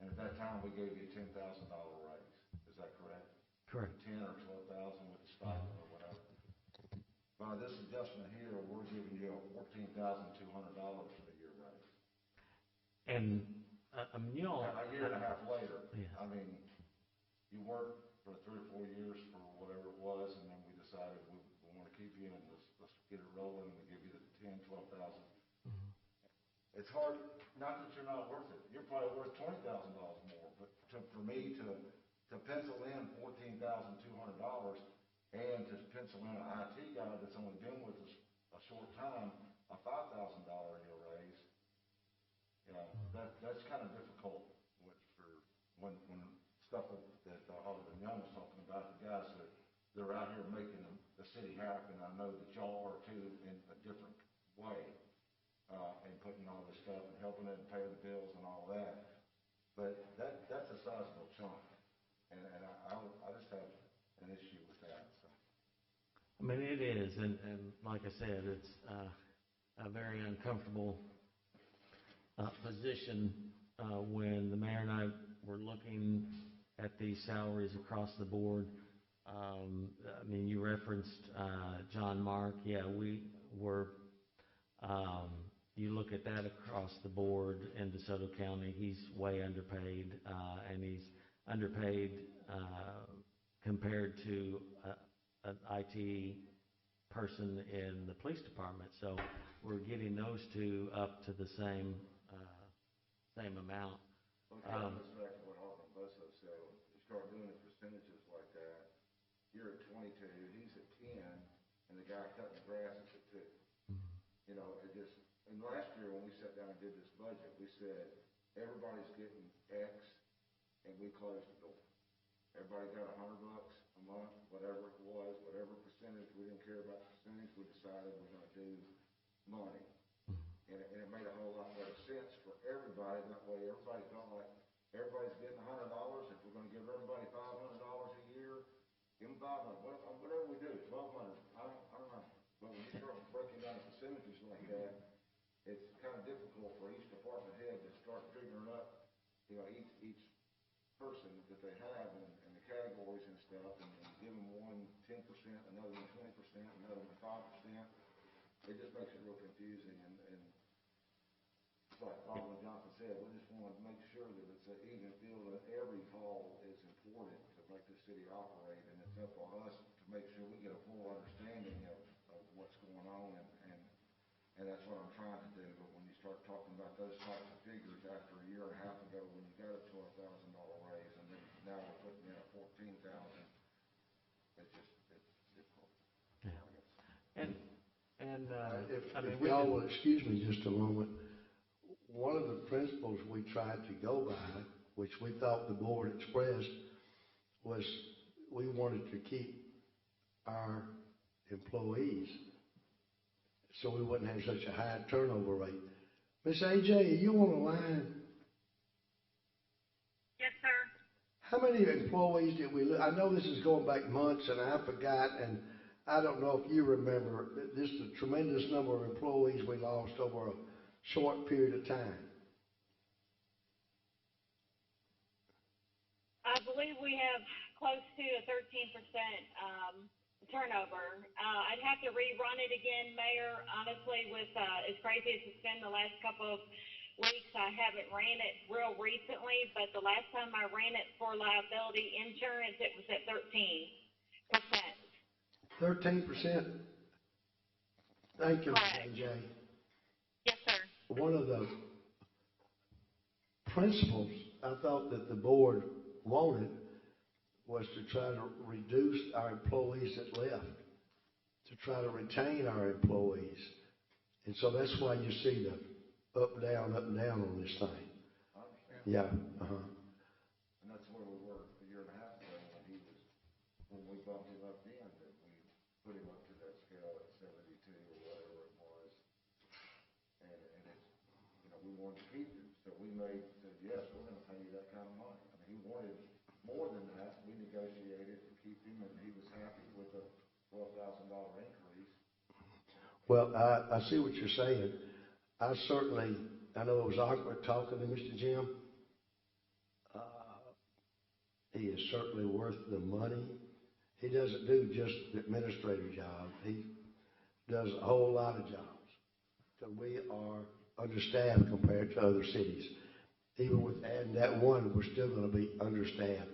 And at that time, we gave you a $10,000 raise. Is that correct? Correct. 10 or 12,000 with the stipend or whatever. By this adjustment here, we're giving you a $14,200 for the year raise. And you all, A year and a half later, yeah. I mean, you worked for 3 or 4 years for whatever it was, and then we decided we want to keep you, and let's get it rolling. We give you the 10, 12,000. Mm-hmm. It's hard, not that you're not worth it. You're probably worth $20,000 more, but for me to pencil in $14,200 and to pencil in an IT guy that's only been with us a short time, a $5,000 a year raise, you know, that's kind of difficult when stuff that Alderman Young was talking about, the guys that they're out here making the city happen. I know that y'all are too in a different way, and putting all this stuff and helping it and paying the bills and all that. But that's a sizable chunk, and I just have an issue with that. So. I mean, it is, and like I said, it's a very uncomfortable position when the mayor and I were looking at these salaries across the board. I mean, you referenced John Mark. Yeah, we were, you look at that across the board in DeSoto County, he's way underpaid, and he's underpaid compared to an IT person in the police department. So we're getting those two up to the same amount. Well, it kind of goes back to what Alderman Busso said. You start doing the percentages like that, you're at 22, he's at 10, and the guy cutting the grass is at 2. Mm-hmm. You know, it just, and last year when we sat down and did this budget, we said, everybody's getting X, and we closed the door. Everybody got $100 a month, whatever it was, whatever percentage. We didn't care about the percentage. We decided we're going to do money. And it made a whole lot more sense for everybody. That way everybody felt like everybody's getting $100. If we're going to give everybody $500 a year, give them $500. Whatever we do, $1,200. I don't know. But when you start breaking down percentages like that, it's kind of difficult for each department head to start figuring up, you know, each person that they have and the categories and stuff, and you give them one 10%, another one 20%, another one 5%. It just makes it real confusing, and like Alderman Johnson said, we just want to make sure that it's an even field, and every call is important to make the city operate, and it's up on us to make sure we get a full understanding of what's going on, and that's what I'm trying to do. But when you start talking about those types of figures after a year and a half ago, when you got a $12,000 raise, and then now we're putting in a $14,000, it's difficult. Yeah. And If I mean, y'all will excuse me just a moment, one of the principles we tried to go by, which we thought the board expressed, was we wanted to keep our employees so we wouldn't have such a high turnover rate. Miss AJ, are you on the line? Yes, sir. How many employees did we lose? I know this is going back months, and I forgot, and I don't know if you remember, this is a tremendous number of employees we lost over a short period of time. I believe we have close to a 13% turnover. I'd have to rerun it again, Mayor. Honestly, with as crazy as it's been the last couple of weeks, I haven't ran it real recently, but the last time I ran it for liability insurance, it was at 13%. 13%. Thank you, Correct. Jay. Yes, sir. One of the principles I thought that the board wanted was to try to reduce our employees that left, to try to retain our employees. And so that's why you see the up and down on this thing. I understand. Yeah, And that's where we were a year and a half ago when we bumped him up then, that we put him up to that scale at 72 or whatever it was. And it's, we wanted to keep him. So we said, yes, we're going to pay you that kind of money. I mean, he wanted more than that. We negotiated to keep him, and he was happy with a $12,000 increase. well, I see what you're saying. I know it was awkward talking to Mr. Jim. He is certainly worth the money. He doesn't do just the administrator job. He does a whole lot of jobs. So we are understaffed compared to other cities. Even with adding that one, we're still going to be understaffed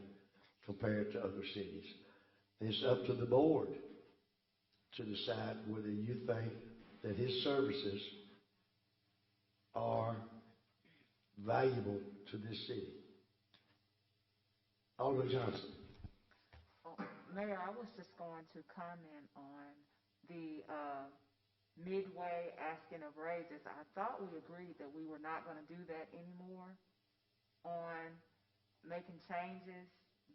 compared to other cities. It's up to the board to decide whether you think that his services are valuable to this city. Alderman Johnson. Oh, Mayor, I was just going to comment on the midway asking of raises. I thought we agreed that we were not going to do that anymore on making changes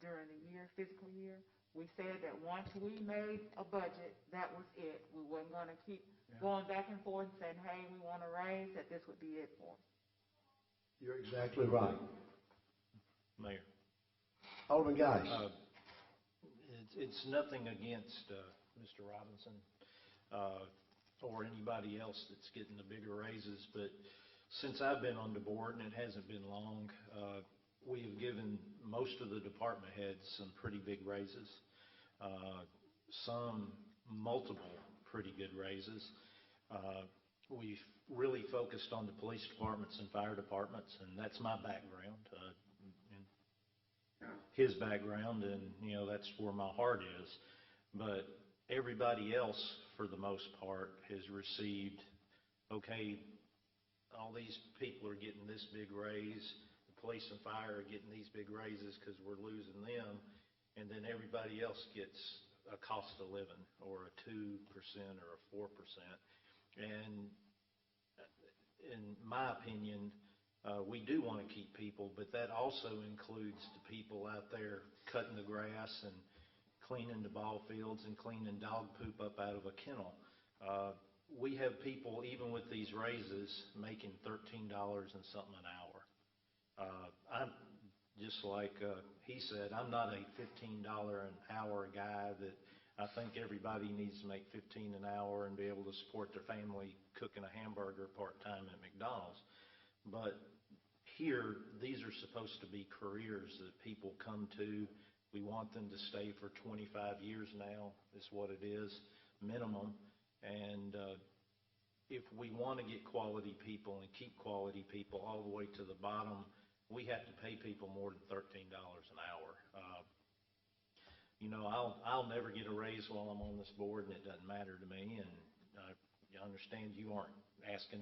during the fiscal year. We said that once we made a budget, that was it. We wasn't going to keep going back and forth and saying, hey, we want a raise, that this would be it for us. You're exactly right. Mayor. Alderman Geis. It's nothing against Mr. Robinson or anybody else that's getting the bigger raises, but since I've been on the board, and it hasn't been long, we have given most of the department heads some pretty big raises, some multiple pretty good raises. We've really focused on the police departments and fire departments, and that's my background. His background, and that's where my heart is. But everybody else, for the most part, has received, okay, all these people are getting this big raise, the police and fire are getting these big raises because we're losing them, and then everybody else gets a cost of living or a 2% or a 4%. And in my opinion, we do want to keep people, but that also includes the people out there cutting the grass and cleaning the ball fields and cleaning dog poop up out of a kennel. We have people, even with these raises, making $13 and something an hour. I'm just like he said, I'm not a $15 an hour guy that I think everybody needs to make $15 an hour and be able to support their family cooking a hamburger part-time at McDonald's. But here, these are supposed to be careers that people come to. We want them to stay for 25 years now, is what it is, minimum. And if we want to get quality people and keep quality people all the way to the bottom, we have to pay people more than $13 an hour. I'll never get a raise while I'm on this board, and it doesn't matter to me. And I understand you aren't asking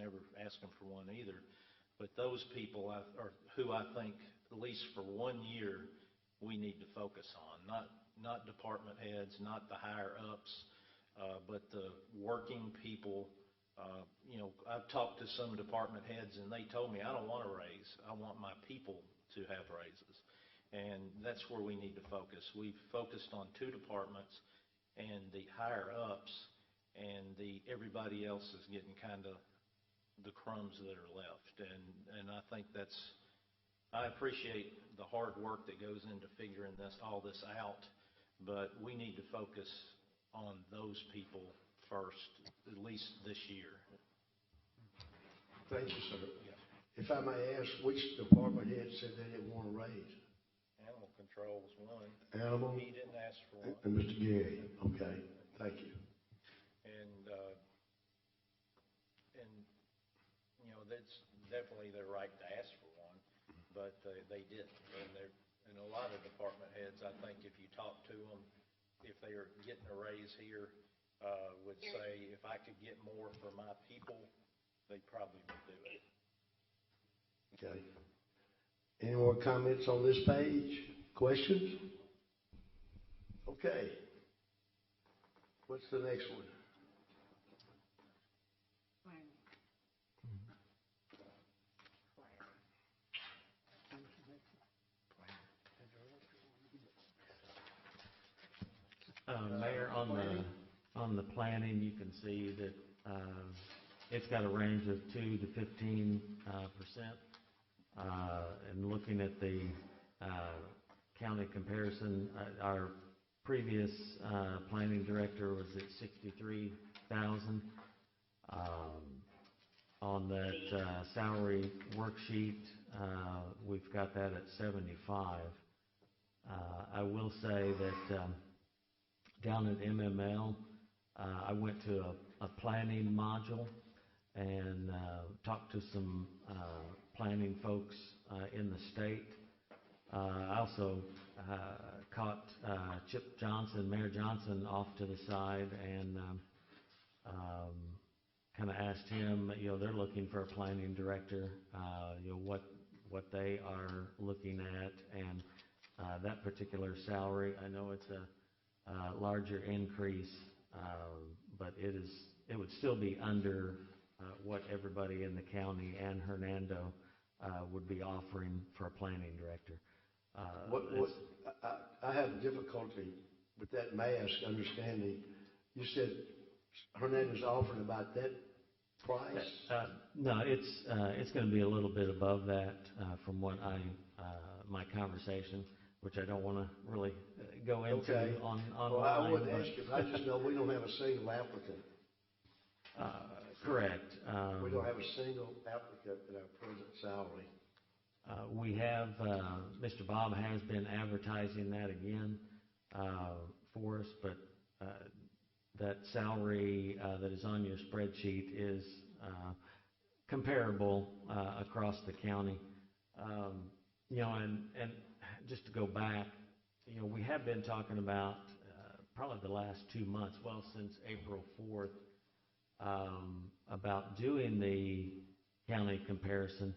for one either. But those people are who I think, at least for 1 year, we need to focus on. Not department heads, not the higher ups, but the working people. I've talked to some department heads, and they told me, I don't want a raise. I want my people to have raises. And that's where we need to focus. We've focused on 2 departments and the higher ups, and everybody else is getting kind of the crumbs that are left. And I think I appreciate the hard work that goes into figuring all this out, but we need to focus on those people first, at least this year. Thank you, sir. Yeah. If I may ask, which department head said they didn't want to raise? Animal control was one. Animal? He didn't ask for one. And Mr. Gary. Okay. Thank you. That's definitely their right to ask for one, but they didn't. And a lot of department heads, I think if you talk to them, if they are getting a raise here, would say if I could get more for my people, they probably would do it. Okay. Any more comments on this page? Questions? Okay. What's the next one? Mayor, on the planning, you can see that it's got a range of 2 to 15%. And looking at the county comparison, our previous planning director was at 63,000. On that salary worksheet, we've got that at 75. I will say that down at MML, I went to a planning module and talked to some planning folks in the state. I also caught Chip Johnson, Mayor Johnson, off to the side and kind of asked him, they're looking for a planning director, what they are looking at, and that particular salary. I know it's a larger increase, but it would still be under what everybody in the county and Hernando would be offering for a planning director. I have difficulty with that mask understanding. You said Hernando's offering about that price? No, it's going to be a little bit above that from what my conversation, which I don't want to really go into online. Well, I wouldn't ask you, but I just know we don't have a single applicant. Correct. We don't have a single applicant at our present salary. We have, Mr. Bob has been advertising that again for us, but that salary that is on your spreadsheet is comparable across the county. And just to go back, we have been talking about probably the last 2 months, well, since April 4th, about doing the county comparison.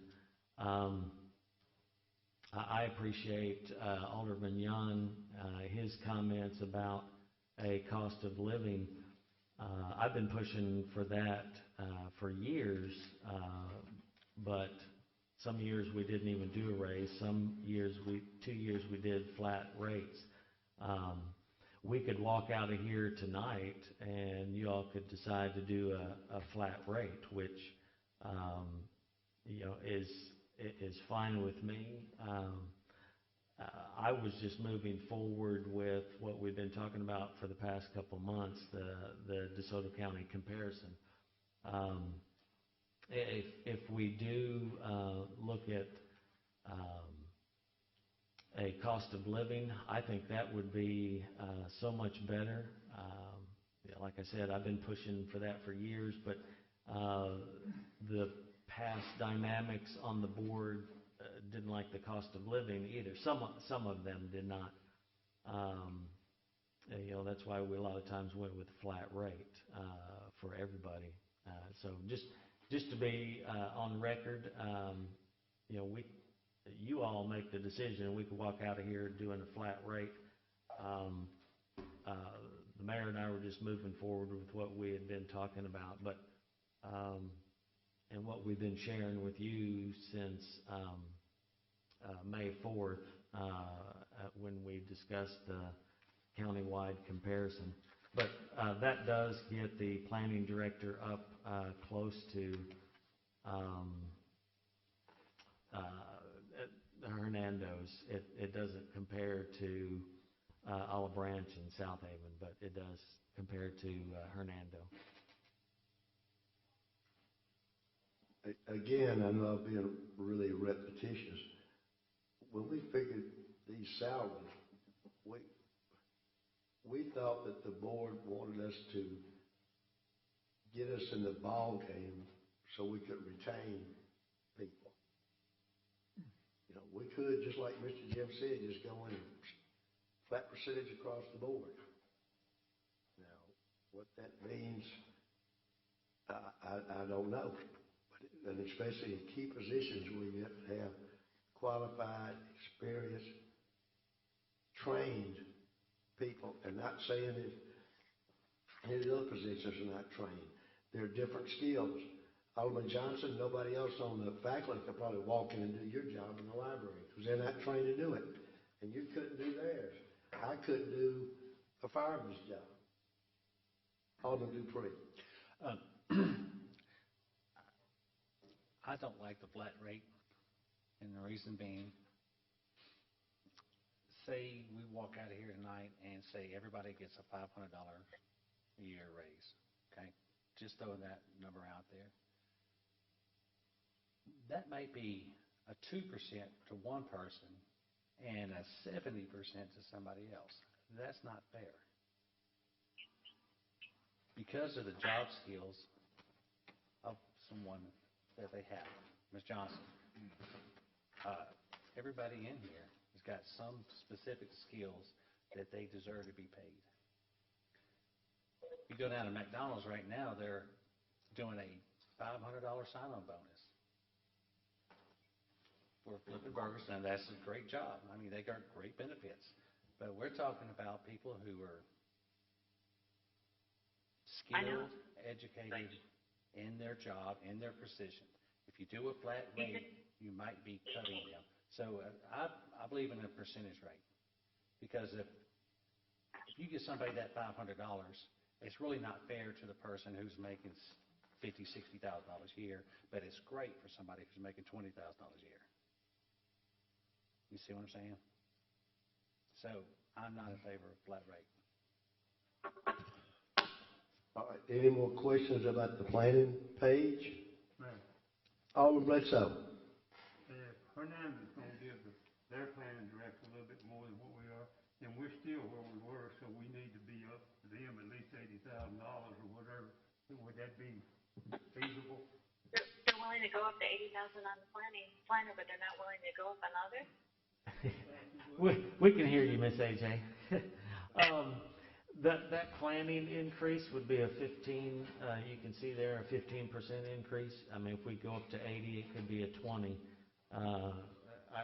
I appreciate Alderman Young, his comments about a cost of living. I've been pushing for that for years, but some years we didn't even do a raise. Some years, 2 years we did flat rates. We could walk out of here tonight and you all could decide to do a flat rate, which is fine with me. I was just moving forward with what we've been talking about for the past couple months, the DeSoto County comparison. If we do look at a cost of living, I think that would be so much better. Like I said, I've been pushing for that for years, but the past dynamics on the board didn't like the cost of living either. Some of them did not. That's why we a lot of times went with a flat rate for everybody. So just to be on record, you all make the decision, and we could walk out of here doing a flat rate. The mayor and I were just moving forward with what we had been talking about, but and what we've been sharing with you since May 4th when we discussed the countywide comparison. But that does get the planning director up close to Hernando's. It doesn't compare to Olive Branch and South Haven, but it does compare to Hernando. Again, I know I'm being really repetitious. When we figured these salaries, we thought that the board wanted us to get us in the ball game so we could retain people. We could, just like Mr. Jim said, just go in flat percentage across the board. What that means, I don't know. But, and especially in key positions where you have to have qualified, experienced, trained people, and not saying that any of the other positions are not trained. They're different skills. Alderman Johnson, nobody else on the faculty could probably walk in and do your job in the library because they're not trained to do it. And you couldn't do theirs. I couldn't do a fireman's job. Alderman Dupree. I don't like the flat rate, and the reason being, say we walk out of here tonight and say everybody gets a $500 a year raise, okay? Just throwing that number out there. That might be a 2% to one person and a 70% to somebody else. That's not fair. Because of the job skills of someone that they have. Ms. Johnson, everybody in here has got some specific skills that they deserve to be paid. You go down to McDonald's right now, they're doing a $500 sign-on bonus for flipping burgers, and that's a great job. I mean, they got great benefits. But we're talking about people who are skilled, educated in their job, in their position. If you do a flat rate, you might be cutting them. So I believe in a percentage rate, because if you get somebody that $500, it's really not fair to the person who's making $50,000, $60,000 a year, but it's great for somebody who's making $20,000 a year. You see what I'm saying? So I'm not in favor of flat rate. All right, any more questions about the planning page? Mayor, Alderman Bledsoe. Hernandez is gonna give their planning director a little bit more than what we are, and we're still where we were, so we need to be up to them at least $80,000 or whatever. Would that be feasible? They're willing to go up to 80,000 on the planner, but they're not willing to go up on others? We can hear you, Miss AJ. That planning increase would be a 15. You can see there a 15% increase. I mean, if we go up to 80, it could be a 20. I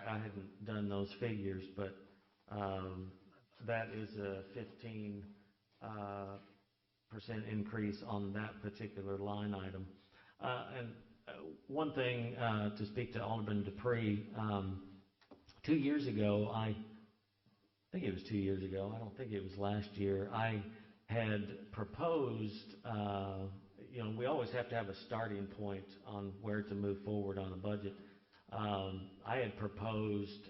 hadn't done those figures, but that is a 15% increase on that particular line item. And one thing to speak to Alderman Dupree. 2 years ago, I think it was 2 years ago, I don't think it was last year, I had proposed, we always have to have a starting point on where to move forward on a budget. I had proposed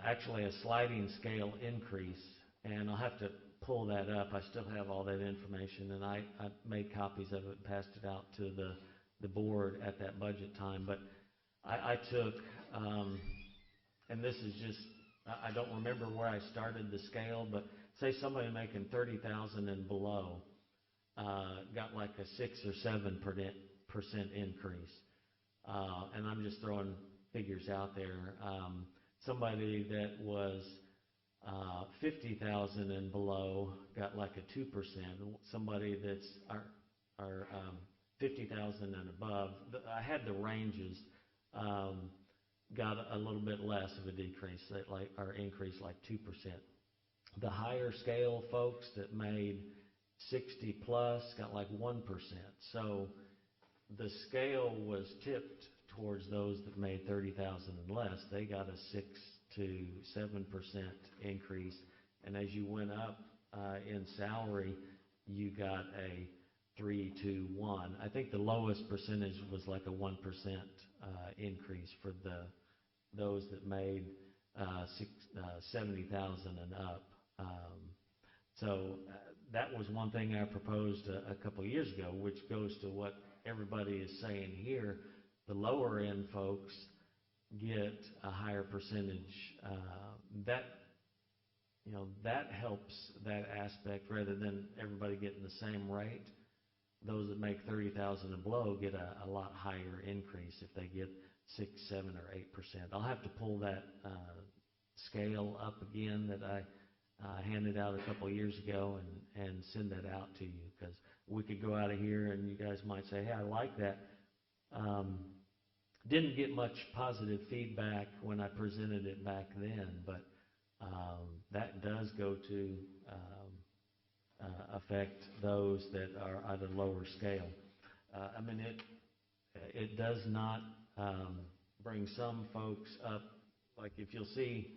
actually a sliding scale increase, and I'll have to pull that up. I still have all that information, and I made copies of it and passed it out to the board at that budget time. But I took... and this is just, I don't remember where I started the scale, but say somebody making $30,000 and below got like a 6 or 7% increase. And I'm just throwing figures out there. Somebody that was 50,000 and below got like a 2%. Somebody that's 50,000 and above, I had the ranges. Got a little bit less of a decrease, or increase, like 2%. The higher scale folks that made 60 plus got like 1%. So the scale was tipped towards those that made 30,000 and less. They got a 6 to 7% increase, and as you went up in salary, you got a 3 to 1. I think the lowest percentage was like a 1% increase for those that made 70,000 and up. So that was one thing I proposed a couple of years ago, which goes to what everybody is saying here. The lower end folks get a higher percentage. That helps that aspect rather than everybody getting the same rate. Those that make 30,000 and below get a lot higher increase if they get 6, 7, or 8%. I'll have to pull that scale up again that handed out a couple of years ago and send that out to you, because we could go out of here and you guys might say, hey, I like that. Didn't get much positive feedback when I presented it back then, but that does go to affect those that are at a lower scale. I mean, it does not bring some folks up. Like if you'll see,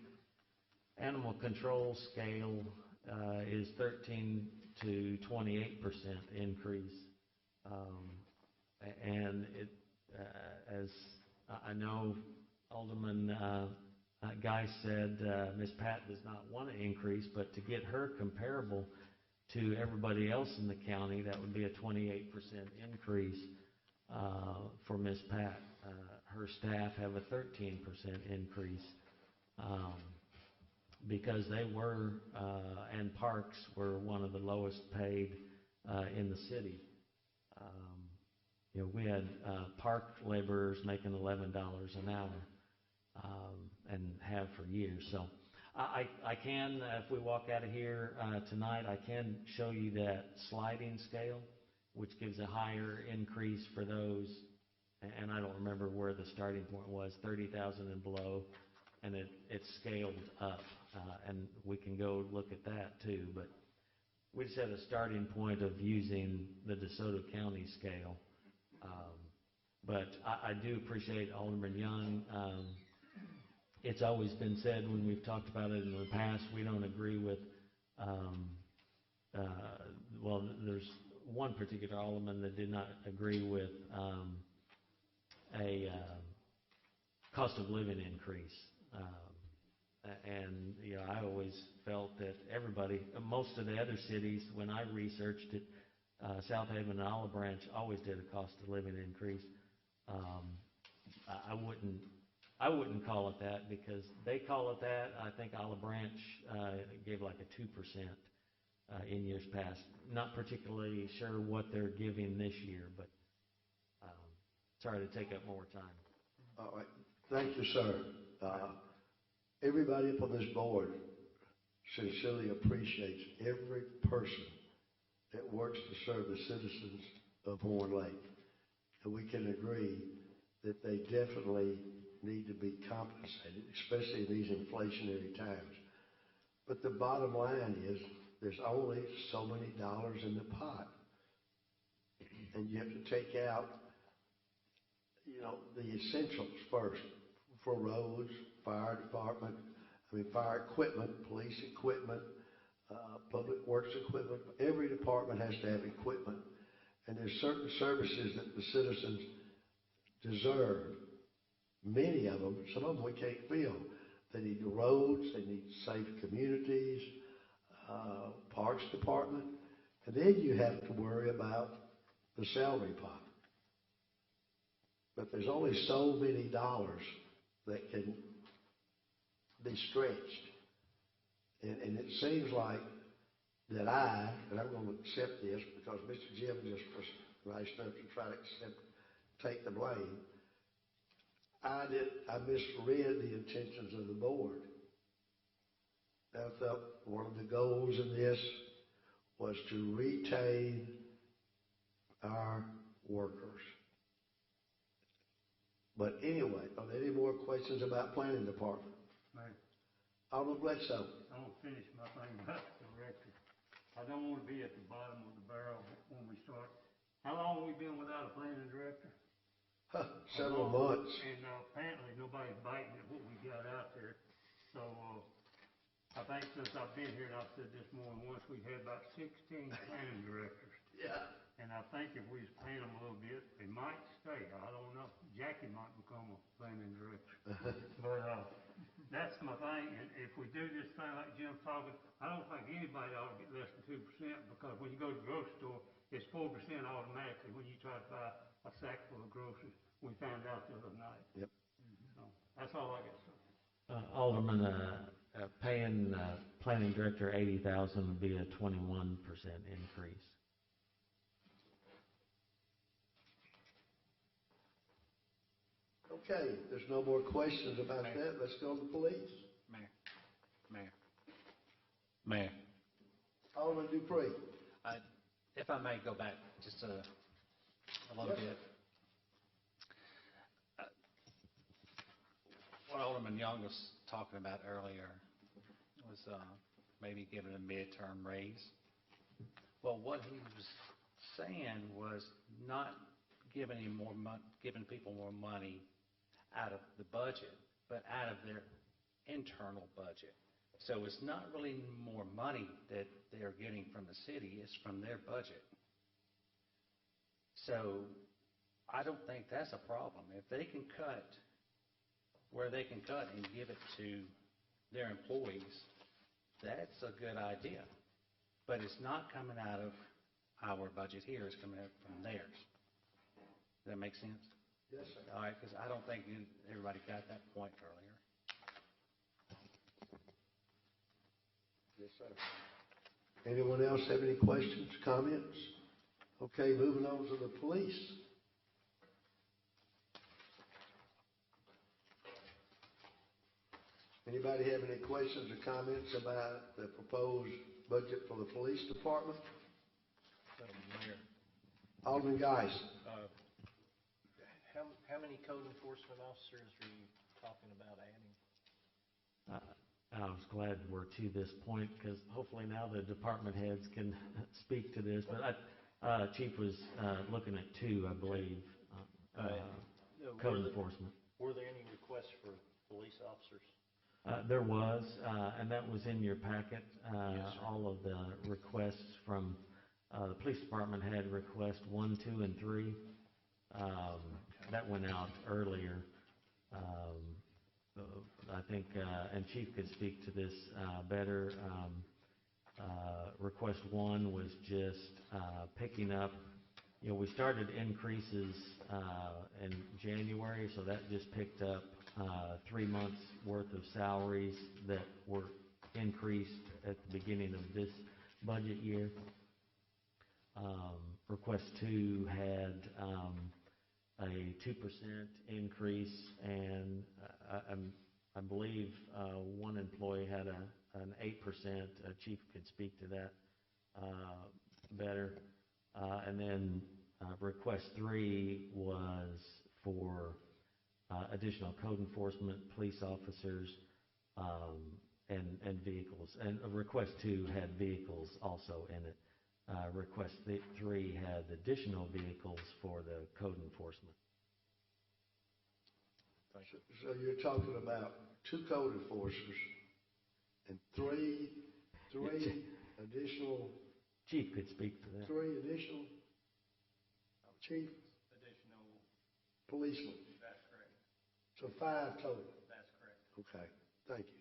animal control scale is 13 to 28% increase, and it, as I know, Alderman Guy said, Ms. Pat does not want to increase, but to get her comparable to everybody else in the county, that would be a 28% increase for Ms. Pat. Her staff have a 13% increase because they were, and parks were one of the lowest paid in the city. You know, we had park laborers making $11 an hour, and have for years. So I can, if we walk out of here tonight, I can show you that sliding scale, which gives a higher increase for those, and I don't remember where the starting point was, 30,000 and below, and it's scaled up, and we can go look at that too. But we just had a starting point of using the DeSoto County scale. But I do appreciate Alderman Young. It's always been said when we've talked about it in the past, we don't agree with, well, there's one particular alderman that did not agree with a cost of living increase. And, you know, I always felt that everybody, most of the other cities, when I researched it, South Haven and Olive Branch always did a cost of living increase. I wouldn't call it that, because they call it that. I think Olive Branch gave like a 2% in years past. Not particularly sure what they're giving this year, but sorry to take up more time. All right. Thank you, sir. Everybody up on this board sincerely appreciates every person that works to serve the citizens of Horn Lake. And we can agree that they definitely need to be compensated, especially in these inflationary times. But the bottom line is there's only so many dollars in the pot. And you have to take out, you know, the essentials first for roads, fire department, fire equipment, police equipment, public works equipment. Every department has to have equipment. And there's certain services that the citizens deserve. Many of them, some of them we can't fill. They need the roads, they need safe communities, parks department. And then you have to worry about the salary pot. But there's only so many dollars that can be stretched. And it seems like that and I'm going to accept this because Mr. Jim just was nice enough to try to take the blame. I misread the intentions of the board. I thought one of the goals in this was to retain our workers. But anyway, are there any more questions about planning department? Mayor, Alderman Bledsoe. I won't finish my thing about the director. I don't want to be at the bottom of the barrel when we start. How long have we been without a planning director? Several months. And apparently nobody's biting at what we got out there. So I think since I've been here, and I've said this more than once, we've had about 16 planning directors. Yeah. And I think if we was paying them a little bit, they might stay. I don't know. Jackie might become a planning director. But that's my thing. And if we do this thing like Jim's talking, I don't think anybody ought to get less than 2%, because when you go to the grocery store, it's 4% automatically when you try to buy a sack full of groceries. We found out the other night. Yep. So that's all I got to say. Alderman, paying planning director $80,000 would be a 21% increase. Okay, there's no more questions about that. Let's go to the police. Mayor, Alderman Dupree. if I may go back just a little Yes, bit. What Alderman Young was talking about earlier was maybe giving a midterm raise. Well, what he was saying was not giving giving people more money out of the budget, but out of their internal budget. So it's not really more money that they're getting from the city, it's from their budget. So I don't think that's a problem. If they can cut where they can cut and give it to their employees, that's a good idea. But it's not coming out of our budget here, it's coming out from theirs. Does that make sense? Yes, sir. All right, because I don't think everybody got that point earlier. Yes, sir. Anyone else have any questions, comments? Okay, moving on to the police. Anybody have any questions or comments about the proposed budget for the police department? Mayor, Alderman Geis. how many code enforcement officers are you talking about adding? I was glad we're to this point because hopefully now the department heads can speak to this. But Chief was looking at 2, I believe, code enforcement. Were there any requests for police officers? There was, and that was in your packet. Yes, sir. All of the requests from the police department had request 1, 2, and 3. That went out earlier. I think, and Chief could speak to this better. Request 1 was just picking up. We started increases in January, so that just picked up 3 months worth of salaries that were increased at the beginning of this budget year. Request 2 had a 2% increase, and I believe one employee had an 8%. Chief could speak to that better. And then request 3 was for additional code enforcement, police officers, and vehicles. And request 2 had vehicles also in it. Request 3 had additional vehicles for the code enforcement. So you're talking about 2 code enforcers and 3 additional. Chief could speak to that. 3 additional. Chief. Additional, Policemen. that's correct. So 5 total. That's correct. Okay. Thank you.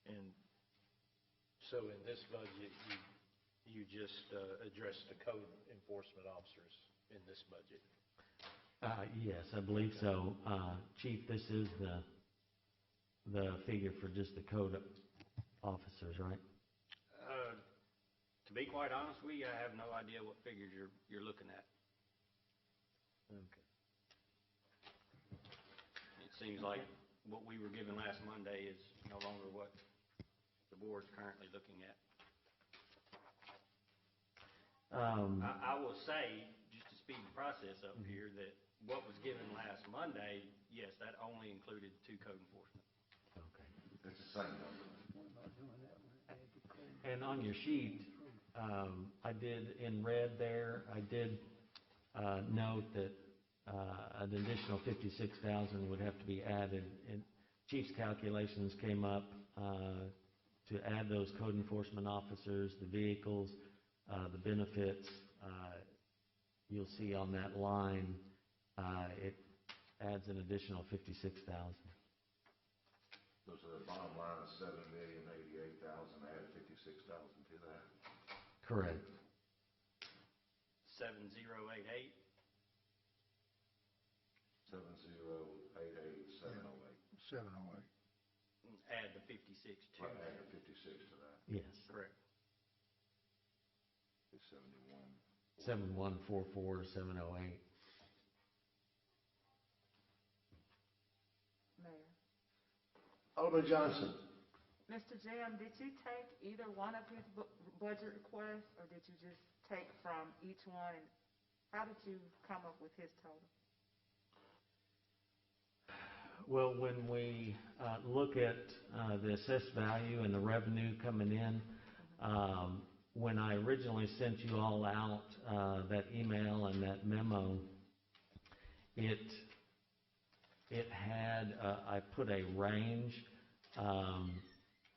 And so in this budget, you just addressed the code enforcement officers in this budget? Yes, I believe so. Chief, this is the figure for just the code officers, right? To be quite honest with you, I have no idea what figures you're looking at. Okay. It seems like what we were given last Monday is no longer what the board's currently looking at. I will say, just to speed the process up here, that what was given last Monday, yes, that only included 2 code enforcement. Okay. It's the same number. And on your sheet, I did, in red there, I did note that an additional $56,000 would have to be added. And Chief's calculations came up to add those code enforcement officers, the vehicles, the benefits. You'll see on that line, it adds an additional $56,000. So the bottom line is $7,088,000, add 56,000 to that. Correct. 7088. 7088708. 708. Add the 56 to Right, that. add the 56 to that. Yes. Correct. It's 71. 7144708. Alderman Johnson. Mr. Jim, did you take either one of his budget requests, or did you just take from each one? And how did you come up with his total? Well, when we look at the assessed value and the revenue coming in, when I originally sent you all out that email and that memo, it had, I put a range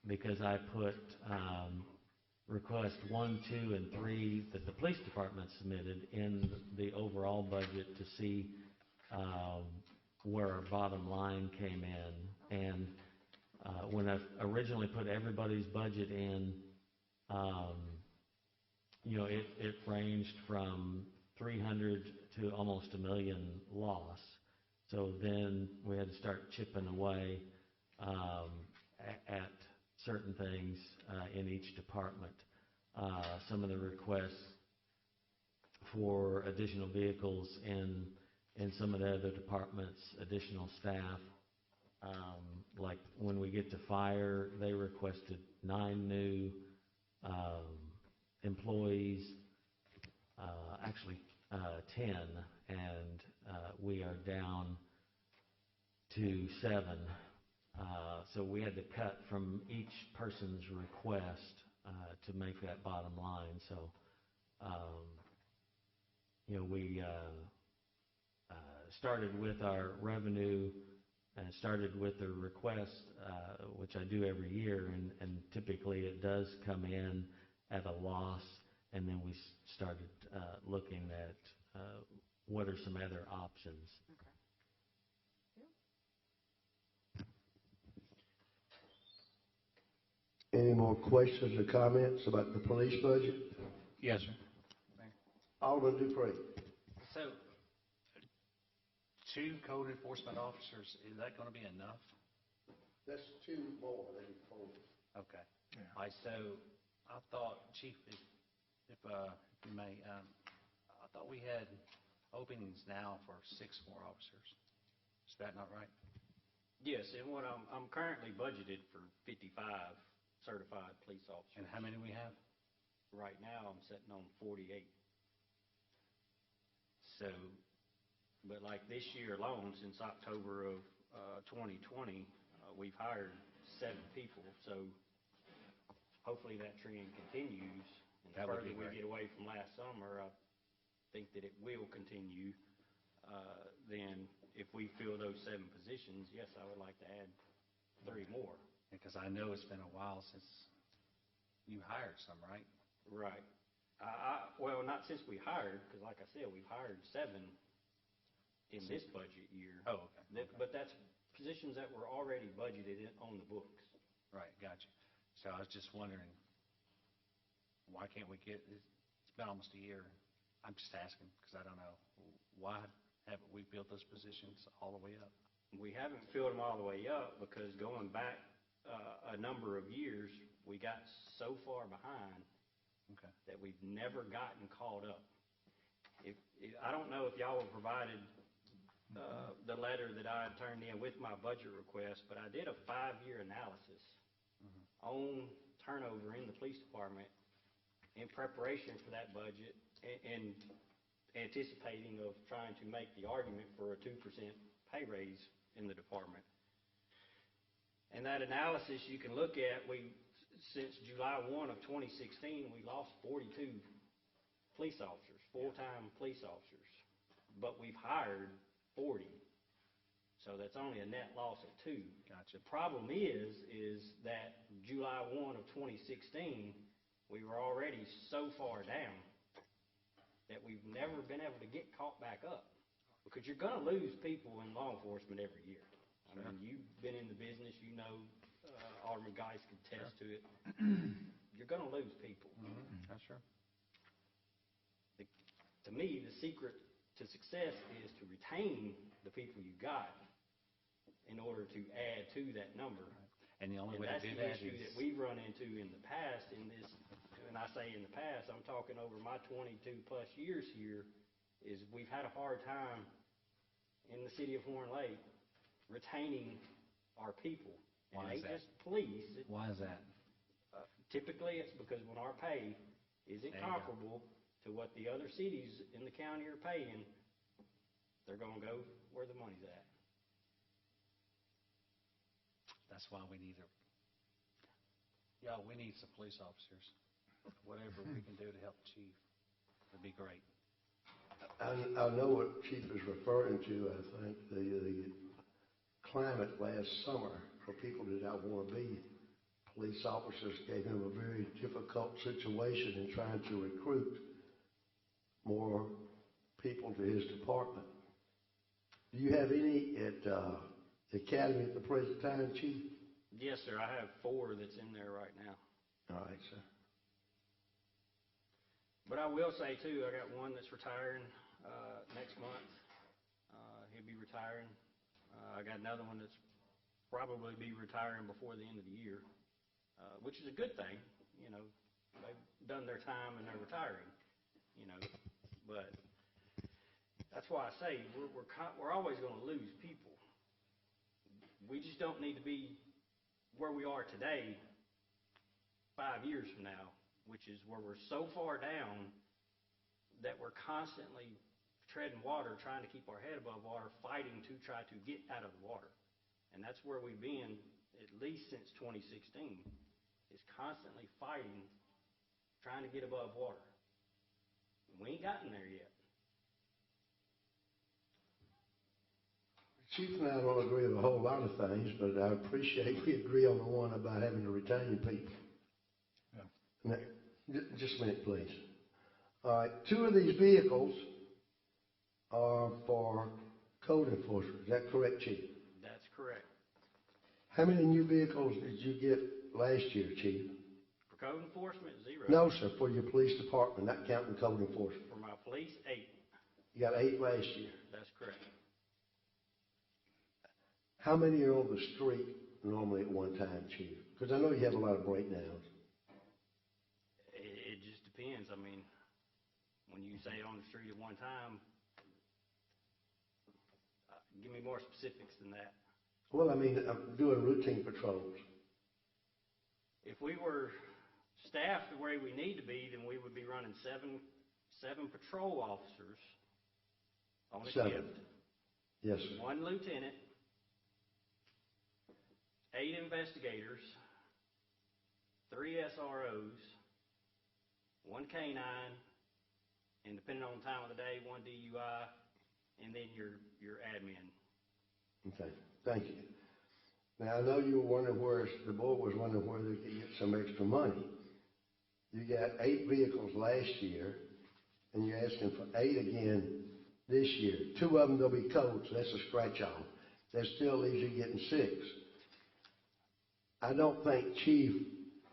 because I put request 1, 2, and 3 that the police department submitted in the overall budget to see where our bottom line came in. And when I originally put everybody's budget in, it ranged from 300 to almost $1 million loss. So then we had to start chipping away at certain things in each department. Some of the requests for additional vehicles in some of the other departments, additional staff. Like when we get to fire, they requested 9 new employees, actually 10, and we are down to 7. So we had to cut from each person's request to make that bottom line. So, we started with our revenue and started with the request, which I do every year, and typically it does come in at a loss, and then we started looking at what are some other options. Any more questions or comments about the police budget? Yes, sir. Alderman Dupree. So, 2 code enforcement officers, is that going to be enough? That's 2 more than 4. Okay. All right, so I thought, Chief, if you may, I thought we had openings now for 6 more officers. Is that not right? Yes, and what I'm currently budgeted for 55 certified police officers. And how many we have? Right now, I'm sitting on 48. So, but like this year alone, since October of 2020, we've hired 7 people. So hopefully that trend continues. And the further we get away from last summer, I think that it will continue. Then if we fill those 7 positions, yes, I would like to add 3 more. Because I know it's been a while since you hired some, right? Right. Well, not since we hired, because like I said, we've hired 7 in this budget year. Oh, okay. But that's positions that were already budgeted on the books. Right, gotcha. So I was just wondering, why can't we get, it's been almost a year. I'm just asking, because I don't know. Why haven't we built those positions all the way up? We haven't filled them all the way up because going back a number of years, we got so far behind that we've never gotten caught up. I don't know if y'all were provided the letter that I had turned in with my budget request, but I did a 5-year analysis on turnover in the police department in preparation for that budget and anticipating of trying to make the argument for a 2% pay raise in the department. And that analysis you can look at, since July 1 of 2016, we lost 42 police officers, full-time police officers, but we've hired 40. So that's only a net loss of 2. Gotcha. The problem is that July 1 of 2016, we were already so far down that we've never been able to get caught back up, because you're going to lose people in law enforcement every year. I mean, you've been in the business, you know, Alderman Geis can attest to it. You're going to lose people. That's sure. To me, the secret to success is to retain the people you got in order to add to that number. And the only way to do that is... That's the issue that we've run into in the past in this, and I say in the past, I'm talking over my 22-plus years here, is we've had a hard time in the city of Horn Lake retaining our people. And Why it is ain't that? just police. Why is that? Typically, it's because when our pay isn't There you go. comparable to what the other cities in the county are paying, they're gonna go where the money's at. That's why we need we need some police officers. Whatever we can do to help the chief would be great. I know what Chief is referring to. I think the climate last summer for people that don't want to be police officers gave him a very difficult situation in trying to recruit more people to his department. Do you have any at the academy at the present time, Chief? Yes, sir, I have 4 that's in there right now. All right, sir. But I will say too, I got one that's retiring next month. He'll be retiring. I got another one that's probably be retiring before the end of the year, which is a good thing. You know, they've done their time and they're retiring. You know, but that's why I say we're always going to lose people. We just don't need to be where we are today 5 years from now, which is where we're so far down that we're constantly treading water, trying to keep our head above water, fighting to try to get out of the water. And that's where we've been at least since 2016, is constantly fighting, trying to get above water. We ain't gotten there yet. Chief and I don't agree with a whole lot of things, but I appreciate we agree on the one about having to retain people. Yeah. Now, just a minute, please. All right, 2 of these vehicles are for code enforcement. Is that correct, Chief? That's correct. How many new vehicles did you get last year, Chief? For code enforcement, 0. No, sir, for your police department, not counting code enforcement. For my police, 8. You got 8 last year. That's correct. How many are on the street normally at one time, Chief? Because I know you have a lot of breakdowns. It just depends. I mean, when you say on the street at one time, give me more specifics than that. Well, I mean, I'm doing routine patrols. If we were staffed the way we need to be, then we would be running seven patrol officers on a 7. shift. Yes, sir. 1 lieutenant, 8 investigators, 3 SROs, 1 K-9, and depending on the time of the day, 1 DUI, and then your admin. Okay, thank you. Now, I know you were wondering where, the board was wondering where they could get some extra money. You got 8 vehicles last year, and you're asking for 8 again this year. 2 of them, they'll be codes, so that's a scratch-off. That still leaves you getting 6. I don't think Chief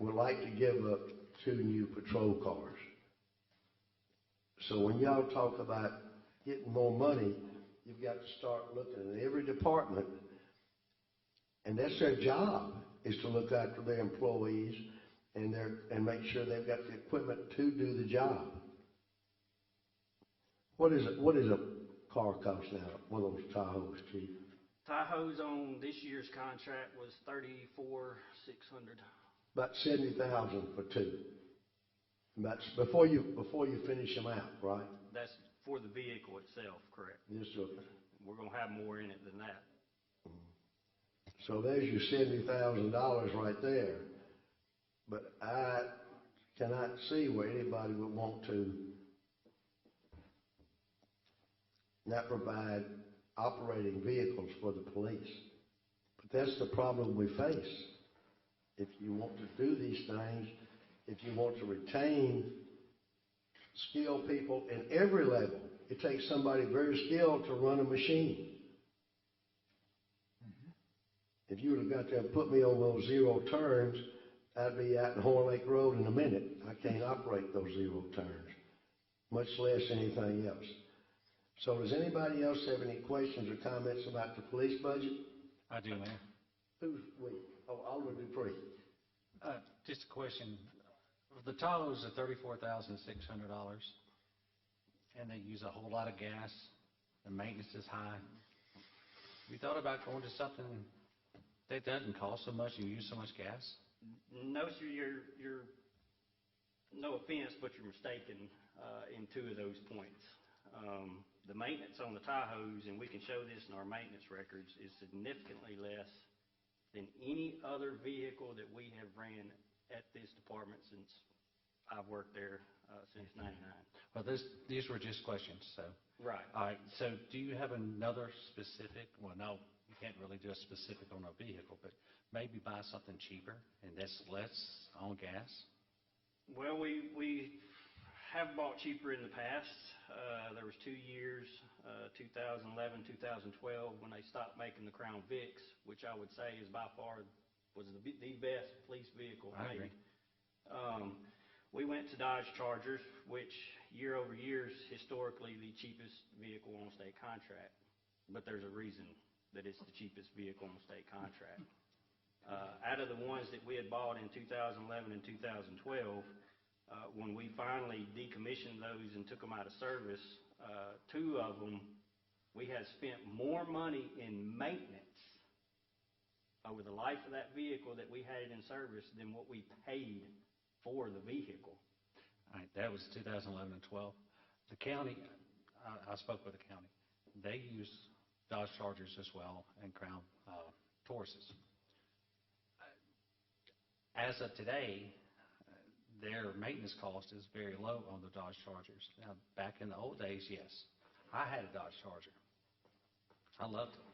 would like to give up 2 new patrol cars. So when y'all talk about getting more money, you've got to start looking at every department, and that's their job, is to look after their employees and make sure they've got the equipment to do the job. What is a car cost now? One of those Tahoes, Chief? Tahoe's on this year's contract was $34,600. About $70,000 for 2. That's before you finish them out, right? That's for the vehicle itself, correct? Yes, sir. We're gonna have more in it than that. So there's your $70,000 right there. But I cannot see where anybody would want to not provide operating vehicles for the police. But that's the problem we face. If you want to do these things, if you want to retain skilled people in every level, it takes somebody very skilled to run a machine. If you would have got there and put me on those 0 turns, I'd be out in Horn Lake Road in a minute. I can't operate those 0 turns, much less anything else. So does anybody else have any questions or comments about the police budget? I do, Mayor. Who's we? Oh, Alderman Dupree. Just a question. The Tahoes are $34,600, and they use a whole lot of gas. The maintenance is high. We thought about going to something That doesn't cost so much and you use so much gas? No, sir, you're, no offense, but you're mistaken in two of those points. The maintenance on the Tahoes, and we can show this in our maintenance records, is significantly less than any other vehicle that we have ran at this department since I've worked there since '99. Well, these were just questions, so. Right. All right, so do you have another specific, well, no, you can't really do a specific on a vehicle, but maybe buy something cheaper and that's less on gas? Well, we have bought cheaper in the past. There was 2 years, 2011, 2012, when they stopped making the Crown Vics, which I would say is by far was the best police vehicle I made. agree. We went to Dodge Chargers, which year over year is historically the cheapest vehicle on state contract. But there's a reason that it's the cheapest vehicle on state contract. Out of the ones that we had bought in 2011 and 2012, when we finally decommissioned those and took them out of service, 2 of them, we had spent more money in maintenance over the life of that vehicle that we had it in service than what we paid for the vehicle. All right, that was 2011 and 12. The county, I spoke with the county. They use Dodge Chargers as well and Crown Tauruses. As of today, their maintenance cost is very low on the Dodge Chargers. Now, back in the old days, yes, I had a Dodge Charger. I loved it.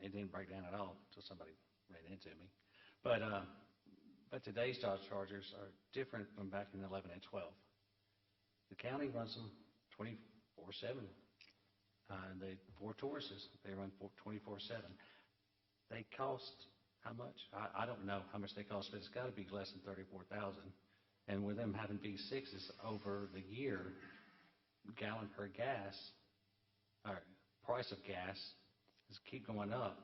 It didn't break down at all until somebody ran into me. But today's Dodge Chargers are different from back in 11 and 12. The county runs them 24/7. The 4 Tauruses, they run 24/7. They cost how much? I don't know how much they cost, but it's got to be less than $34,000. And with them having V6s over the year, gallon per gas, or price of gas, is keep going up.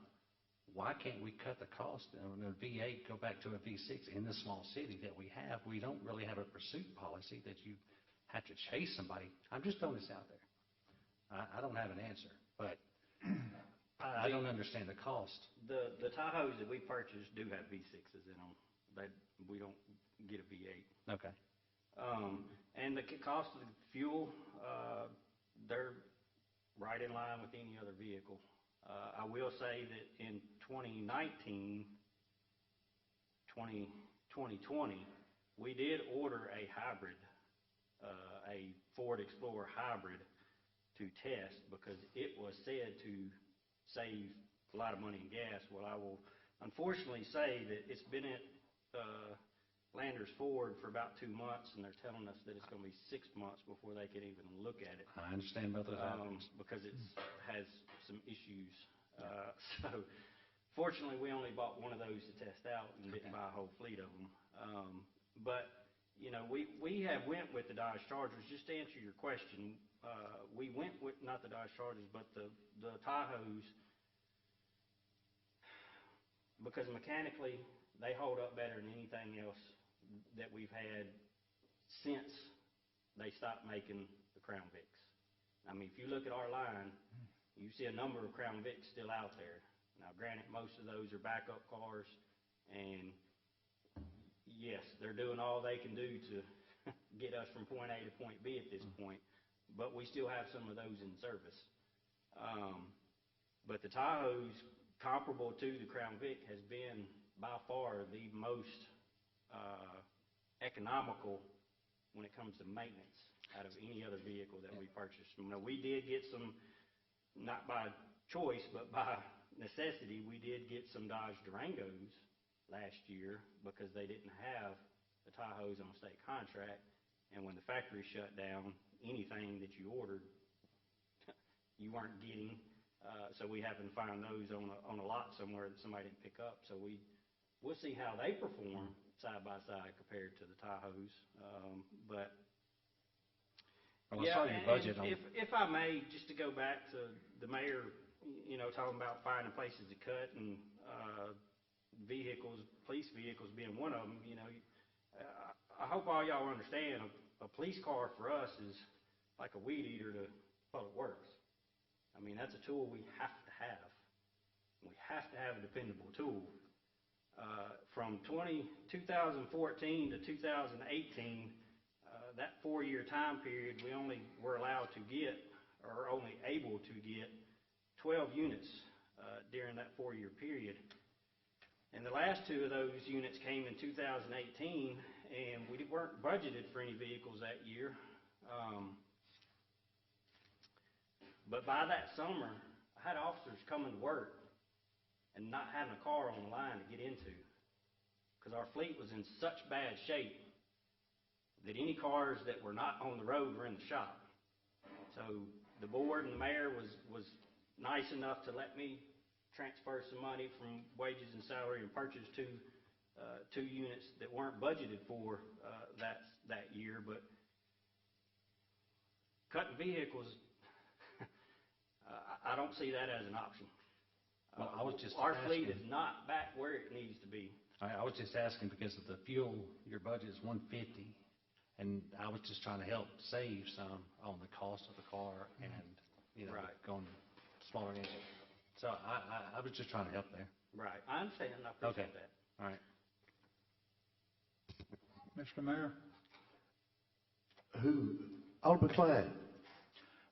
Why can't we cut the cost of a V8, go back to a V6 in the small city that we have? We don't really have a pursuit policy that you have to chase somebody. I'm just throwing this out there. I don't have an answer, but I don't understand the cost. The Tahoes that we purchased do have V6s in them. We don't get a V8. Okay. And the cost of the fuel, they're right in line with any other vehicle. I will say that in 2020, we did order a hybrid, a Ford Explorer hybrid to test because it was said to save a lot of money in gas. Well, I will unfortunately say that it's been at Landers Ford for about 2 months, and they're telling us that it's going to be 6 months before they can even look at it. I understand about those hybrids. Because it has some issues. So fortunately, we only bought one of those to test out and didn't buy a whole fleet of them. But, you know, we have went with the Dodge Chargers. Just to answer your question, we went with, not the Dodge Chargers, but the Tahoes, because mechanically they hold up better than anything else that we've had since they stopped making the Crown Vics. I mean, if you look at our line, you see a number of Crown Vics still out there. Now, granted, most of those are backup cars, and yes, they're doing all they can do to get us from point A to point B at this point, but we still have some of those in service. But the Tahoe's comparable to the Crown Vic has been by far the most economical when it comes to maintenance out of any other vehicle that we purchased. You know, we did get some, not by choice, but by necessity, we did get some Dodge Durangos last year because they didn't have the Tahoes on state contract. And when the factory shut down, anything that you ordered, you weren't getting. So we happened to find those on a lot somewhere that somebody didn't pick up. So we'll see how they perform side by side compared to the Tahoes. But yeah, budget if I may, just to go back to the mayor, you know, talking about finding places to cut and vehicles, police vehicles being one of them. You know, I hope all y'all understand a police car for us is like a weed eater to Public Works. I mean, that's a tool we have to have. We have to have a dependable tool. From 2014 to 2018, that 4-year time period, we only were allowed to get, or only able to get, 12 units during that 4-year period. And the last 2 of those units came in 2018, and we weren't budgeted for any vehicles that year. But by that summer, I had officers coming to work and not having a car on the line to get into, because our fleet was in such bad shape that any cars that were not on the road were in the shop. So the board and the mayor was nice enough to let me transfer some money from wages and salary and purchase 2 units that weren't budgeted for that year. But cutting vehicles, I don't see that as an option. Well, I was just our asking. fleet is not back where it needs to be. I was just asking because of the fuel, your budget is $150, and I was just trying to help save some on the cost of the car and, Right. going smaller engine. So I was just trying to help there. Right. I understand. I appreciate Okay. that. All right. Mr. Mayor? Alderman Klein.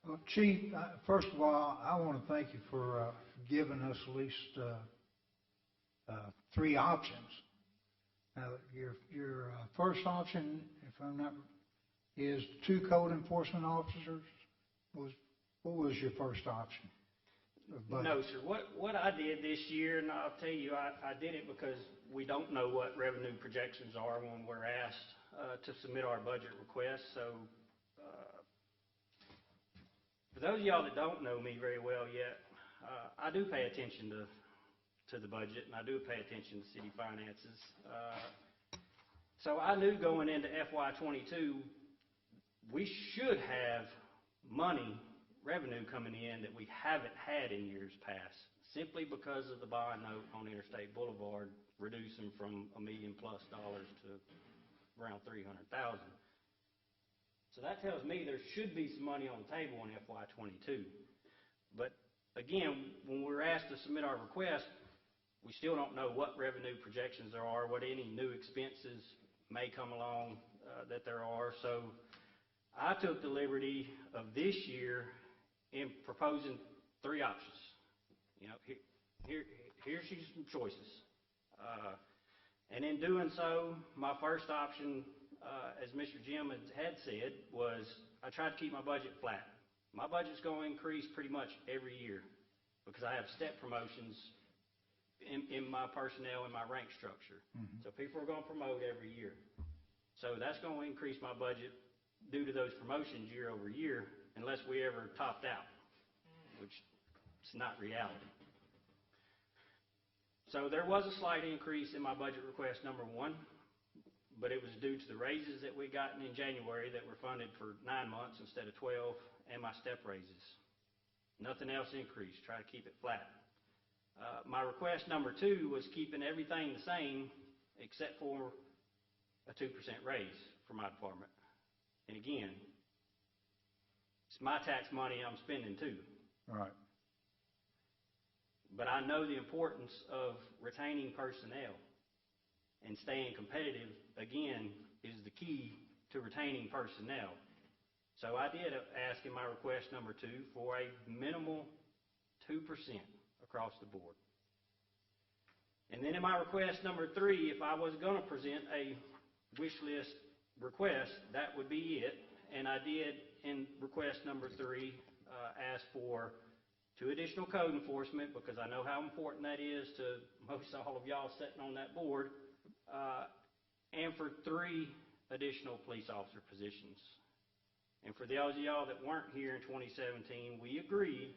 Well, Chief, first of all, I want to thank you for giving us at least 3 options. Now, your first option, if I'm not, is 2 code enforcement officers. What was your first option? No, sir. What I did this year, and I'll tell you, I did it because we don't know what revenue projections are when we're asked to submit our budget request. So for those of y'all that don't know me very well yet, I do pay attention to the budget, and I do pay attention to city finances. So I knew going into FY22, we should have revenue coming in that we haven't had in years past, simply because of the bond note on Interstate Boulevard reducing from $1 million+ to around $300,000. So that tells me there should be some money on the table in FY22. But again, when we're asked to submit our request, we still don't know what revenue projections there are, what any new expenses may come along that there are. So I took the liberty of this year in proposing 3 options. Here's some choices. And in doing so, my first option, as Mr. Jim had said, was I tried to keep my budget flat. My budget's going to increase pretty much every year because I have step promotions in my personnel and my rank structure. Mm-hmm. So people are going to promote every year. So that's going to increase my budget due to those promotions year over year, unless we ever topped out, which is not reality. So there was a slight increase in my budget request, number 1, but it was due to the raises that we gotten in January that were funded for 9 months instead of 12, and my step raises. Nothing else increased. Try to keep it flat. My request number 2 was keeping everything the same except for a 2% raise for my department. And again, it's my tax money I'm spending too. Right. But I know the importance of retaining personnel, and staying competitive, again, is the key to retaining personnel. So I did ask in my request number 2 for a minimal 2% across the board. And then in my request number 3, if I was going to present a wish list request, that would be it. And I did, in request number 3, ask for 2 additional code enforcement, because I know how important that is to most all of y'all sitting on that board, and for 3 additional police officer positions. And for those of y'all that weren't here in 2017, we agreed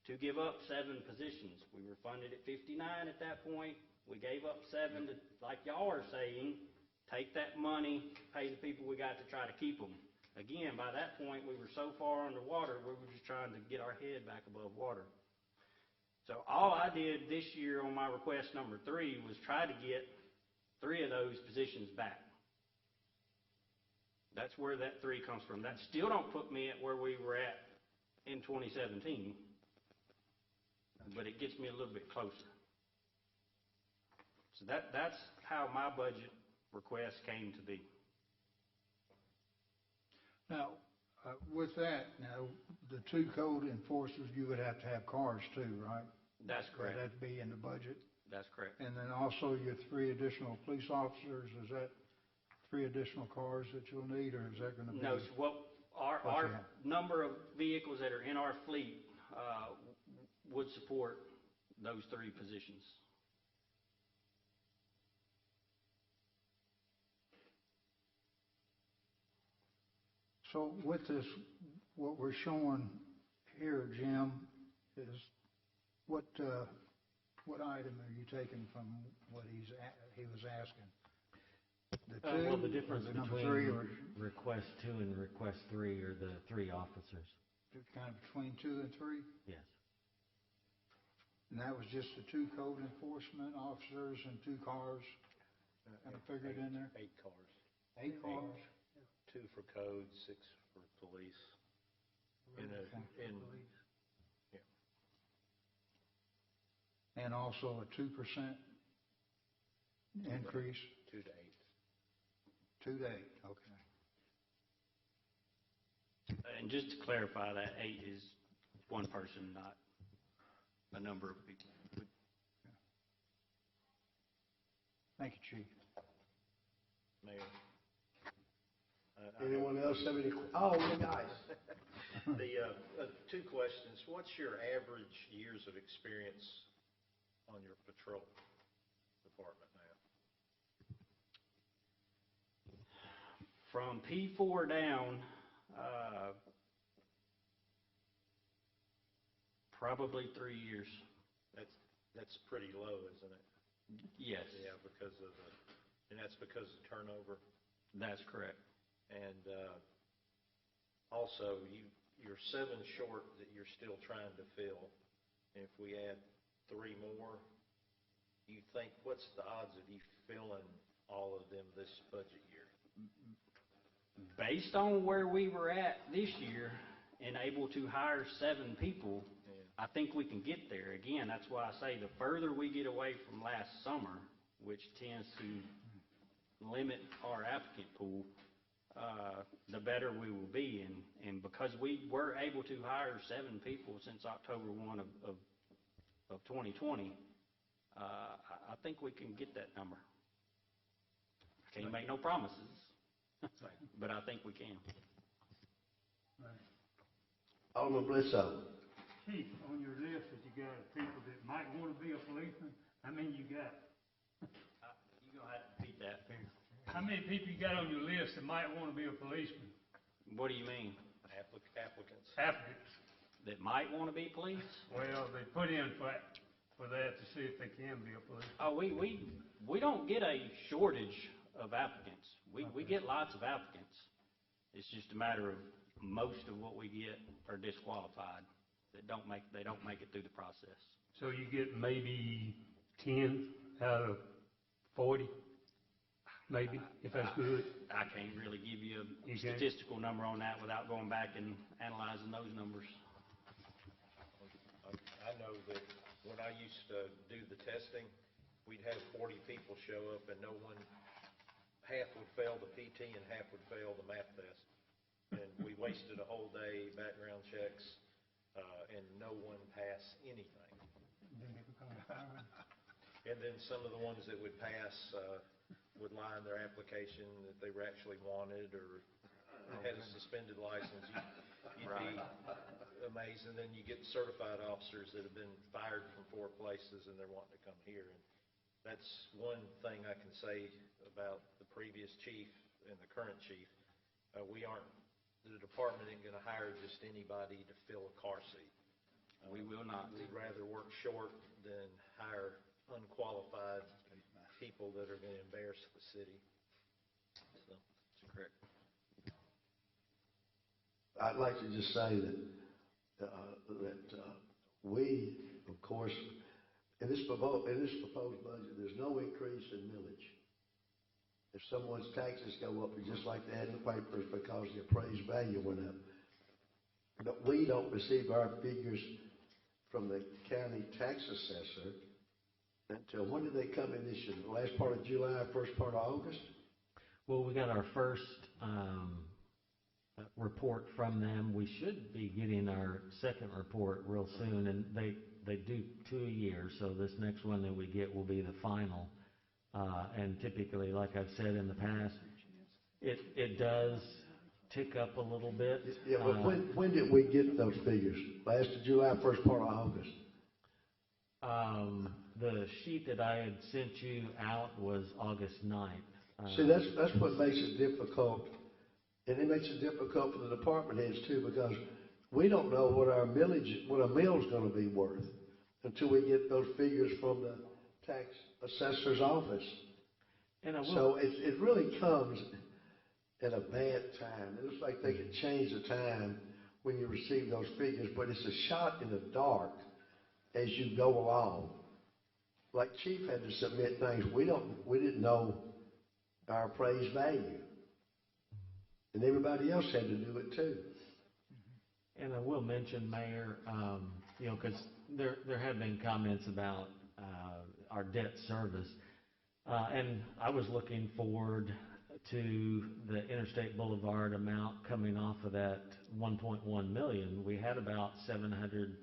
to give up 7 positions. We were funded at 59 at that point. We gave up 7 to, like y'all are saying, take that money, pay the people we got to try to keep them. Again, by that point, we were so far underwater, we were just trying to get our head back above water. So all I did this year on my request number 3 was try to get 3 of those positions back. That's where that 3 comes from. That still don't put me at where we were at in 2017, but it gets me a little bit closer. So that's how my budget request came to be. Now, with that, now, the 2 code enforcers, you would have to have cars too, right? That's correct. That'd be in the budget? That's correct. And then also your 3 additional police officers, is that 3 additional cars that you'll need, or is that gonna be? No, so what our number of vehicles that are in our fleet would support those 3 positions. So with this, what we're showing here, Jim, is what item are you taking from what he was asking? The 2, Well, the difference or the number between 3, or request 2 and request 3 are the 3 officers. kind of between 2 and 3? Yes. And that was just the 2 code enforcement officers and 2 cars kind of figured in there? 8 cars. 8 cars? 2 for code, 6 for police. And also a 2% increase? 2 to 8. 2 to 8, okay. And just to clarify, that 8 is one person, not a number of people. Thank you, Chief. Mayor. Anyone else have any, oh, you guys. The 2 questions. What's your average years of experience on your patrol department now? From P4 down, probably 3 years. That's pretty low, isn't it? Yes. Yeah, and that's because of turnover. That's correct. And also, you're 7 short that you're still trying to fill. And if we add 3 more, you think, what's the odds of you filling all of them this budget year? Based on where we were at this year and able to hire 7 people, I think we can get there. Again, that's why I say the further we get away from last summer, which tends to limit our applicant pool, the better we will be. And because we were able to hire 7 people since October 1 of 2020, I think we can get that number. I can't make no promises, but I think we can. Alderman Bledsoe. Chief, on your list that you got of people that might want to be a policeman, how many you got? You're going to have to repeat that. How many people you got on your list that might want to be a policeman? What do you mean? Applicants. Applicants. That might want to be police? Well, they put in for that to see if they can be a policeman. Oh, we don't get a shortage of applicants. We get lots of applicants. It's just a matter of most of what we get are disqualified. They don't make it through the process. So you get maybe 10 out of 40, maybe, if that's good? I can't really give you a statistical number on that without going back and analyzing those numbers. I know that when I used to do the testing, we'd have 40 people show up and half would fail the PT and half would fail the math test. And we wasted a whole day, background checks, and no one passed anything. And then some of the ones that would pass would lie in their application that they were actually wanted or had a suspended license. You'd be amazed. And then you get certified officers that have been fired from 4 places and they're wanting to come here. And that's one thing I can say about the previous chief and the current chief. The department ain't going to hire just anybody to fill a car seat. We will not. We'd rather work short than hire unqualified people that are going to embarrass the city. So, that's correct. I'd like to just say that we, of course, in this proposed budget, there's no increase in millage. If someone's taxes go up, it's just like they had in the papers because the appraised value went up. But we don't receive our figures from the county tax assessor Until when did they come in this year? The last part of July, first part of August? Well, we got our first report from them. We should be getting our second report real soon, and they do 2 a year, so this next one that we get will be the final. And typically, like I've said in the past, it does tick up a little bit. Yeah, but when did we get those figures? Last of July, first part of August? The sheet that I had sent you out was August 9th. See, that's what makes it difficult, and it makes it difficult for the department heads too, because we don't know what our mill's going to be worth until we get those figures from the tax assessor's office. And so it really comes at a bad time. It looks like they could change the time when you receive those figures, but it's a shot in the dark as you go along. Like Chief had to submit things we didn't know our appraised value, and everybody else had to do it too. And I will mention, Mayor, because there have been comments about our debt service, and I was looking forward to the Interstate Boulevard amount coming off of that 1.1 million. We had about 700,000+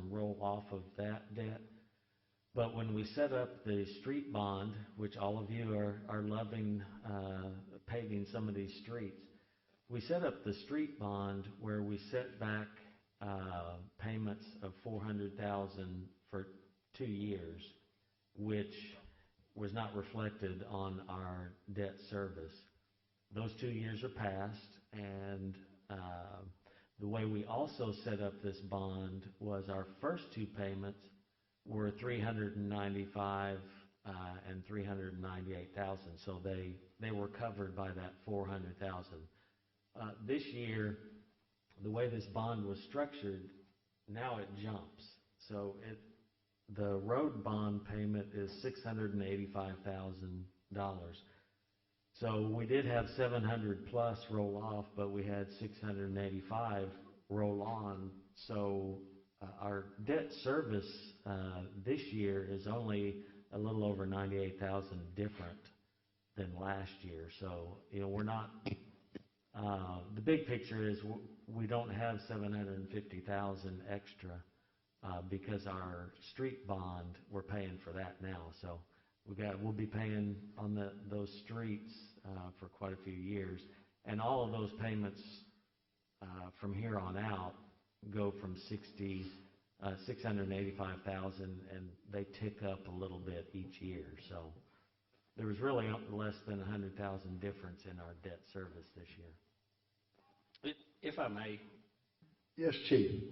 roll off of that debt. But when we set up the street bond, which all of you are loving paving some of these streets, we set up the street bond where we set back payments of $400,000 for 2 years, which was not reflected on our debt service. Those 2 years are past, and the way we also set up this bond was our first 2 payments were $395,000 and $398,000, so they were covered by that $400,000. This year, the way this bond was structured, now it jumps. So the road bond payment is $685,000. So we did have 700+ roll off, but we had 685 roll on. So our debt service this year is only a little over $98,000 different than last year. So we're not. The big picture is we don't have $750,000 extra because our street bond, we're paying for that now. So we'll be paying on those streets for quite a few years, and all of those payments from here on out go from $685,000, and they tick up a little bit each year. So there was really less than $100,000 difference in our debt service this year. If I may. Yes, Chief.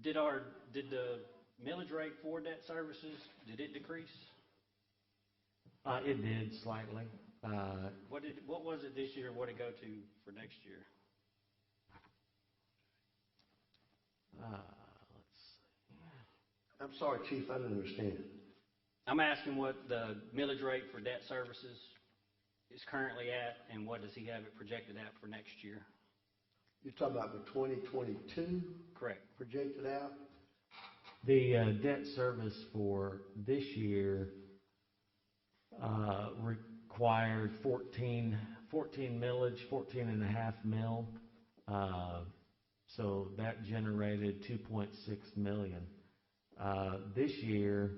Did the millage rate for debt services, did it decrease? It did slightly. What was it this year? What did it go to for next year? Let's see. I'm sorry, Chief, I didn't understand. I'm asking what the millage rate for debt services is currently at, and what does he have it projected at for next year? You're talking about the 2022? Correct. Projected out? The debt service for this year required 14 millage, 14.5 mil. So that generated 2.6 million. This year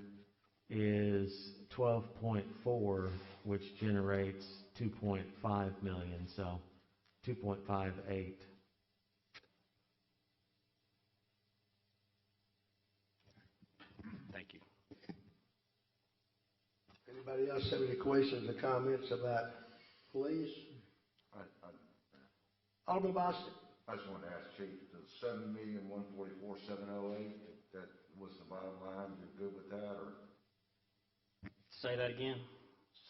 is 12.4, which generates 2.5 million. So 2.58. Thank you. Anybody else have any questions or comments about police? Alderman Boston. I just wanted to ask Chief, the $7,144,708, that was the bottom line, you're good with that, or? Say that again.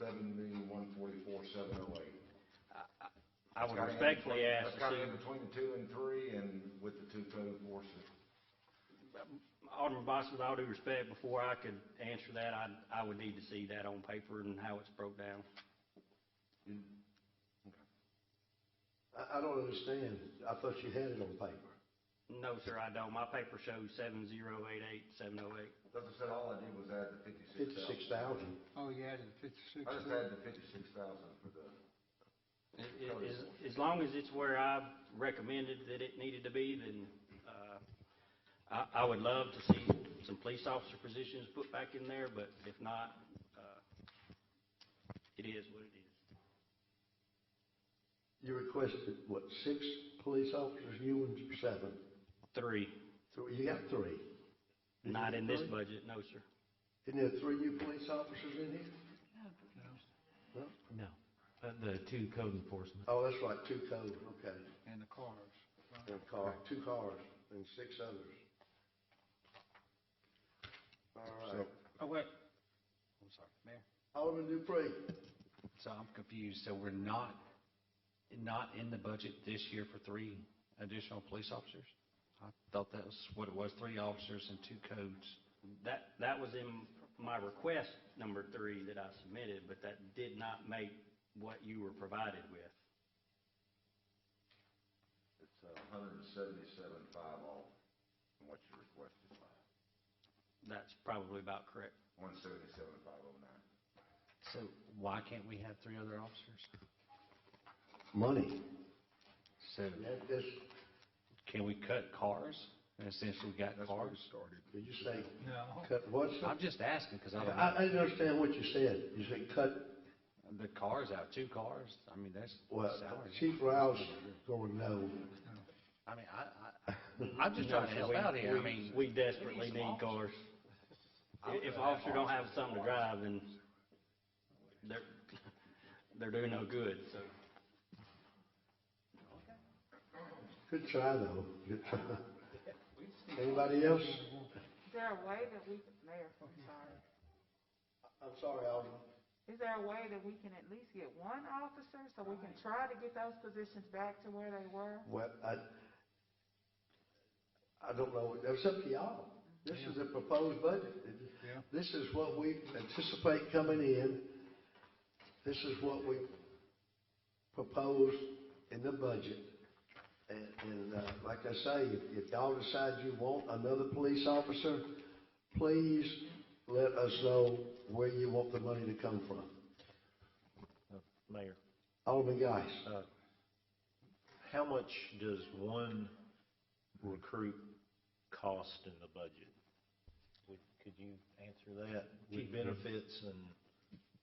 $7,144,708. I would respectfully ask to see. In between the 2 and 3, and with the 2 code enforcement. Alderman Boston, with all due respect, before I could answer that, I would need to see that on paper and how it's broke down. I don't understand. I thought you had it on paper. No, sir, I don't. My paper shows 7088708. As I said, all I did was add the 56,000. Oh, you added 56. I just added the 56,000 for the. As long as it's where I recommended that it needed to be, then I would love to see some police officer positions put back in there, but if not, it is what it is. You requested, what, 6 police officers, new ones, 7? 3. You got 3. Did Not you in get this 3? budget, no, sir. Isn't there 3 new police officers in here? No? No, the 2 code enforcement. Oh, that's right, 2 code, okay. And the cars. And 2 cars and 6 others. All right. Oh, wait. I'm sorry, Mayor. Alderman Dupree. So I'm confused. So we're not in the budget this year for 3 additional police officers? I thought that was what it was, 3 officers and 2 codes. That was in my request number 3 that I submitted, but that did not make what you were provided with. It's 177.5 off from what you requested. That's probably about correct. 177,509. So why can't we have 3 other officers? Money. So This, can we cut cars? And essentially we got cars. Started. did you say No. cut what? sir? I'm just asking because I don't know. I didn't understand what you said. You said cut, The cars out, 2 cars. I mean, that's well, salary. Chief Rouse going no. I mean, I'm just trying to help out here. I mean, We desperately need cars. If officers don't have something to drive, then they're doing no good, so. Good try, though. Good try. Anybody else? Is there a way that we, Mayor, I'm sorry. I'm sorry, Alderman. Is there a way that we can at least get 1 officer so we can try to get those positions back to where they were? Well, I don't know. It's up to y'all. This is a proposed budget. Yeah. This is what we anticipate coming in. This is what we propose in the budget. And like I say, if y'all decide you want another police officer, please let us know where you want the money to come from. Mayor, Alderman Geis. how much does one recruit cost in the budget? Could you answer that? With benefits and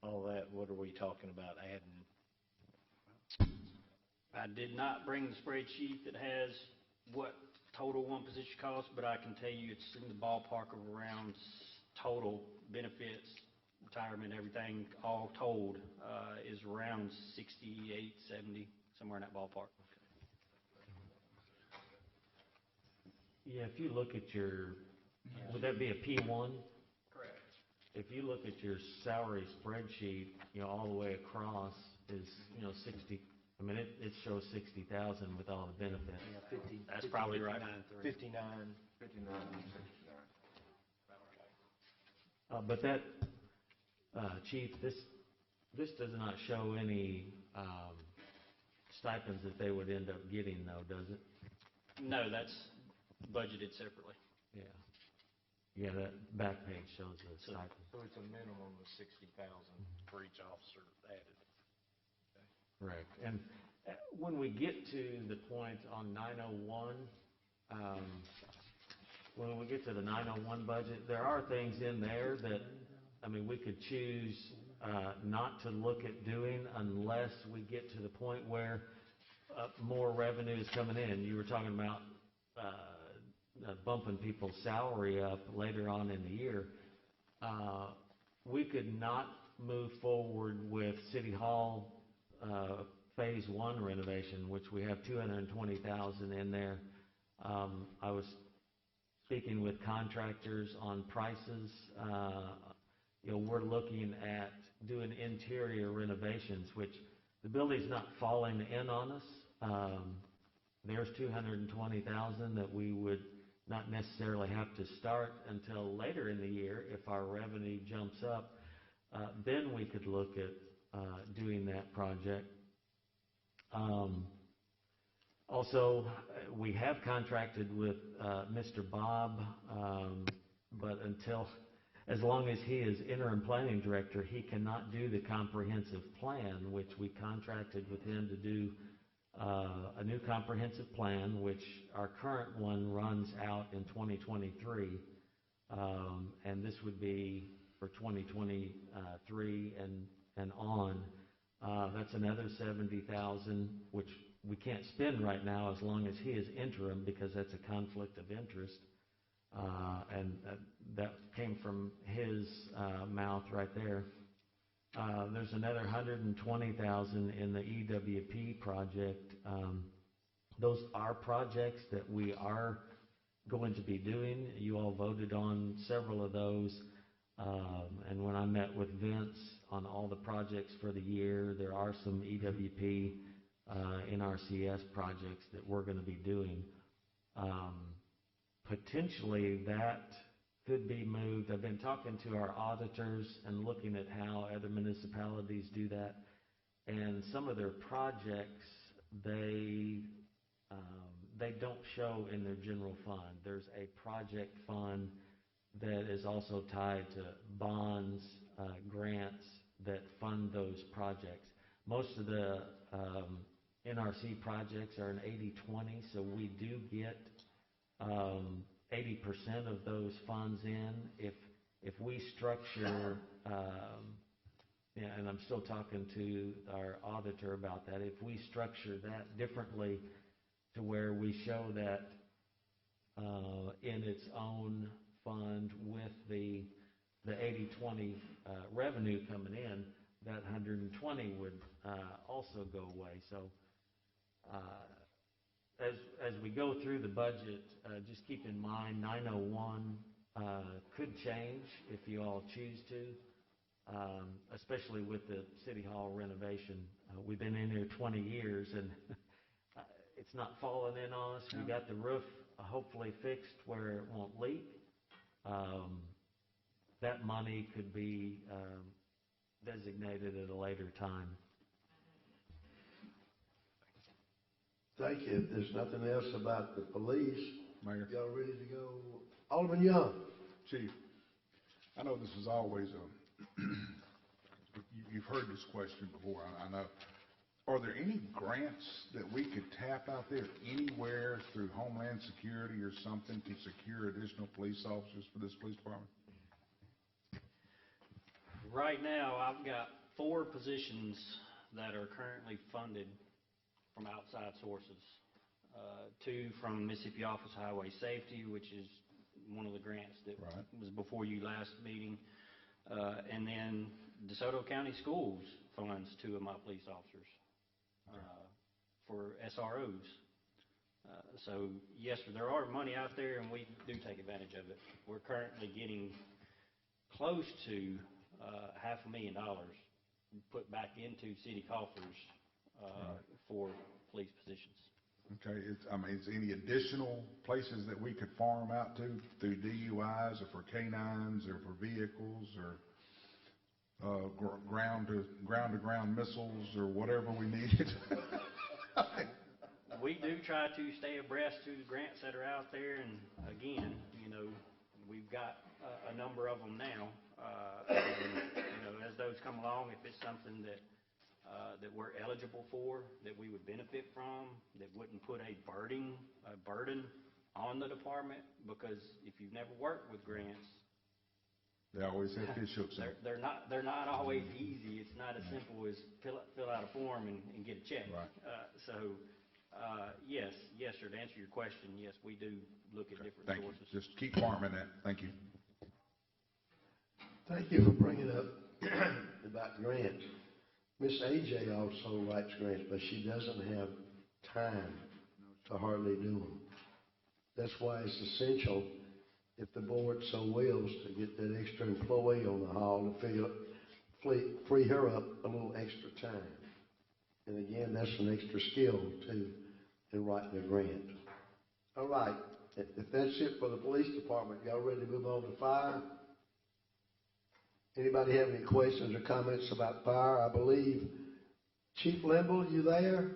all that, what are we talking about adding? I did not bring the spreadsheet that has what total one position costs, but I can tell you it's in the ballpark of around total benefits, retirement, everything, all told, is around 68, 70, somewhere in that ballpark. Yeah, if you look at your, would that be a P1? Correct. If you look at your salary spreadsheet, all the way across is, 60, I mean, it shows 60,000 with all the benefits. Yeah, 50. That's probably right. 59. 59 and 69. But that, Chief, this does not show any stipends that they would end up getting, though, does it? No, that's budgeted separately. Yeah. Yeah, that back page shows the stipend. So it's a minimum of 60,000 for each officer added. Correct. And when we get to the point on 901, when we get to the 901 budget, there are things in there that, I mean, we could choose not to look at doing unless we get to the point where more revenue is coming in. You were talking about bumping people's salary up later on in the year. We could not move forward with City Hall Phase 1 renovation, which we have $220,000 in there. I was speaking with contractors on prices. We're looking at doing interior renovations, which the building's not falling in on us. There's $220,000 that we would not necessarily have to start until later in the year. If our revenue jumps up, then we could look at doing that project. Also, we have contracted with Mr. Bob, but as long as he is interim planning director, he cannot do the comprehensive plan, which we contracted with him to do a new comprehensive plan, which our current one runs out in 2023, and this would be for 2023 and on. That's another $70,000, which we can't spend right now as long as he is interim, because that's a conflict of interest. And that came from his mouth right there. There's another $120,000 in the EWP project. Those are projects that we are going to be doing. You all voted on several of those. And when I met with Vince on all the projects for the year, there are some EWP NRCS projects that we're going to be doing. Potentially that could be moved. I've been talking to our auditors and looking at how other municipalities do that. And some of their projects, they don't show in their general fund. There's a project fund that is also tied to bonds, grants that fund those projects. Most of the NRC projects are an 80-20, so we do get 80% of those funds in. If we structure, and I'm still talking to our auditor about that, if we structure that differently to where we show that in its own fund with the 80-20 revenue coming in, that 120 would also go away. So as we go through the budget, just keep in mind 901 could change if you all choose to, especially with the City Hall renovation. We've been in here 20 years and it's not falling in on us. We got the roof hopefully fixed where it won't leak. That money could be designated at a later time. Thank you. If there's nothing else about the police, Mayor. y'all ready to go? Alderman Young. Chief, I know this is always you've heard this question before, I know. Are there any grants that we could tap out there anywhere through Homeland Security or something to secure additional police officers for this police department? Right now, I've got 4 positions that are currently funded from outside sources. 2 from Mississippi Office of Highway Safety, which is one of the grants that was before you last meeting. And then DeSoto County Schools funds 2 of my police officers for SROs. So, yes, there are money out there, and we do take advantage of it. We're currently getting close to $500,000 put back into city coffers for police positions. Okay, is any additional places that we could farm out to through DUIs or for canines or for vehicles or ground-to-ground missiles or whatever we needed? We do try to stay abreast to the grants that are out there, and again, we've got a number of them now. And, as those come along, if it's something that we're eligible for, that we would benefit from, that wouldn't put a burden on the department, because if you've never worked with grants, they always have fish hooks. They're not always easy. It's not as simple as fill out a form and get a check. Right. Yes, sir. To answer your question, yes, we do look at different sources. You. Just keep farming that. Thank you. Thank you for bringing up about grants. Miss AJ also writes grants, but she doesn't have time to hardly do them. That's why it's essential, if the board so wills, to get that extra employee on the hall to free her up a little extra time. And again, that's an extra skill too in writing a grant. All right, if that's it for the police department, y'all ready to move on to fire? Anybody have any questions or comments about fire? I believe Chief Limble, you there?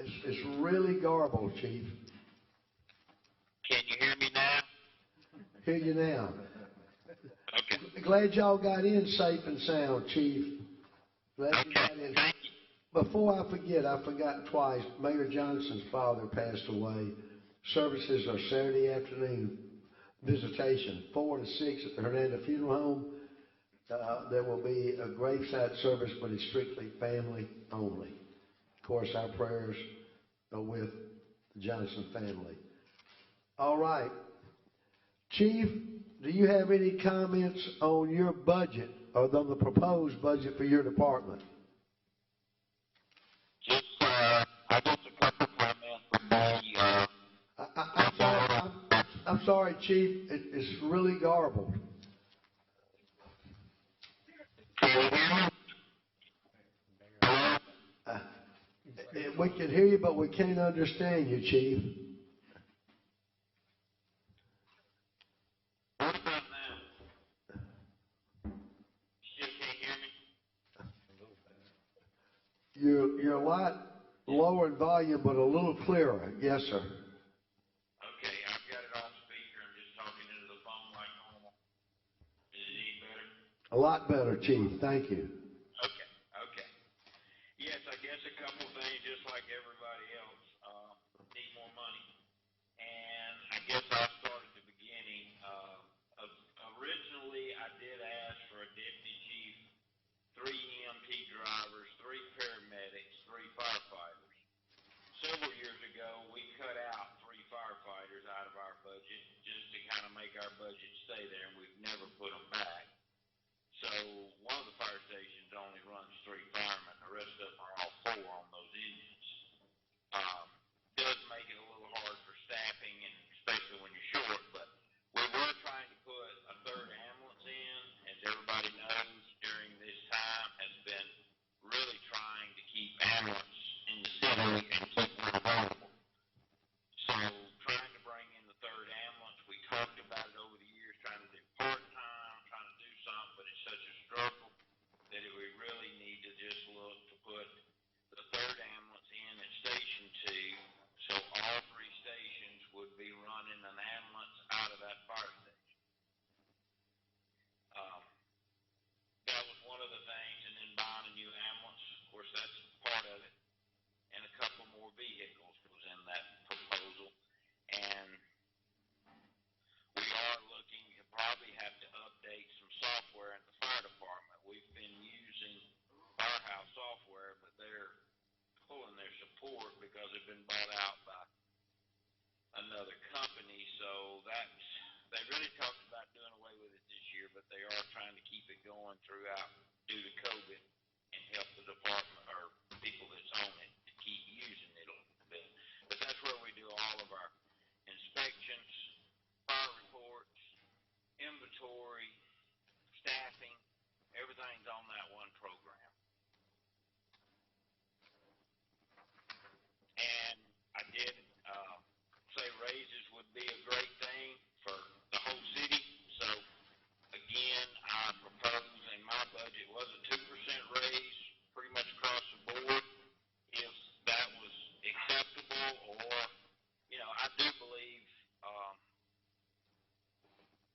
It's really garbled, Chief. Can you hear me now? Hear you now. Okay. Glad y'all got in safe and sound, Chief. Glad you got in. Thank you. Before I forget, I forgot twice, Mayor Johnson's father passed away. Services are Saturday afternoon visitation, 4 to 6 at the Hernando Funeral Home. There will be a graveside service, but it's strictly family only. Of course, our prayers are with the Johnson family. All right. Chief, do you have any comments on your budget or on the proposed budget for your department? Just, I just a couple comments from me. I'm sorry, Chief. It's really garbled. We can hear you, but we can't understand you, Chief. What about now? Still can't hear me? You're a lot lower in volume, but a little clearer. Yes, sir. Okay, I've got it on speaker. I'm just talking into the phone like normal. Is it any better? A lot better, Chief. Thank you. Okay. Yes, I guess a couple of things, just like everybody else, need more money. And I guess I'll start at the beginning. Originally, I did ask for a deputy chief, 3 EMT drivers, 3 paramedics, 3 firefighters. Several years ago, we cut out 3 firefighters out of our budget just to kind of make our budget stay there, and we've never put them back. So one of the fire stations only runs 3 firemen. The rest of them are all 4 on those engines. Does make it a little hard for staffing, and especially when you're short, but we were trying to put a 3rd ambulance in. As everybody knows, during this time has been really trying to keep ambulance in the city and keep one available. So trying to bring in the 3rd ambulance, we talked about it over the years, trying to do part-time, trying to do something, but it's such a struggle that we really need to just look to put the 3rd ambulance in at Station 2, so all 3 stations would be running an ambulance out of that fire station. That was one of the things, and then buying a new ambulance, of course, that's part of it, and a couple more vehicles was in that proposal. And we are looking to probably have to update some software in the fire department. We've been using Firehouse software, but they're pulling their support because they've been bought out by another company. So they really talked about doing away with it this year, but they are trying to keep it going throughout due to COVID and help the department or people that's on it to keep using it a little bit. But that's where we do all of our inspections, fire reports, inventory, staffing, everything's on that one program. And I did say raises would be a great thing for the whole city. So again, I propose in my budget was a 2% raise pretty much across the board. If that was acceptable, or, I do believe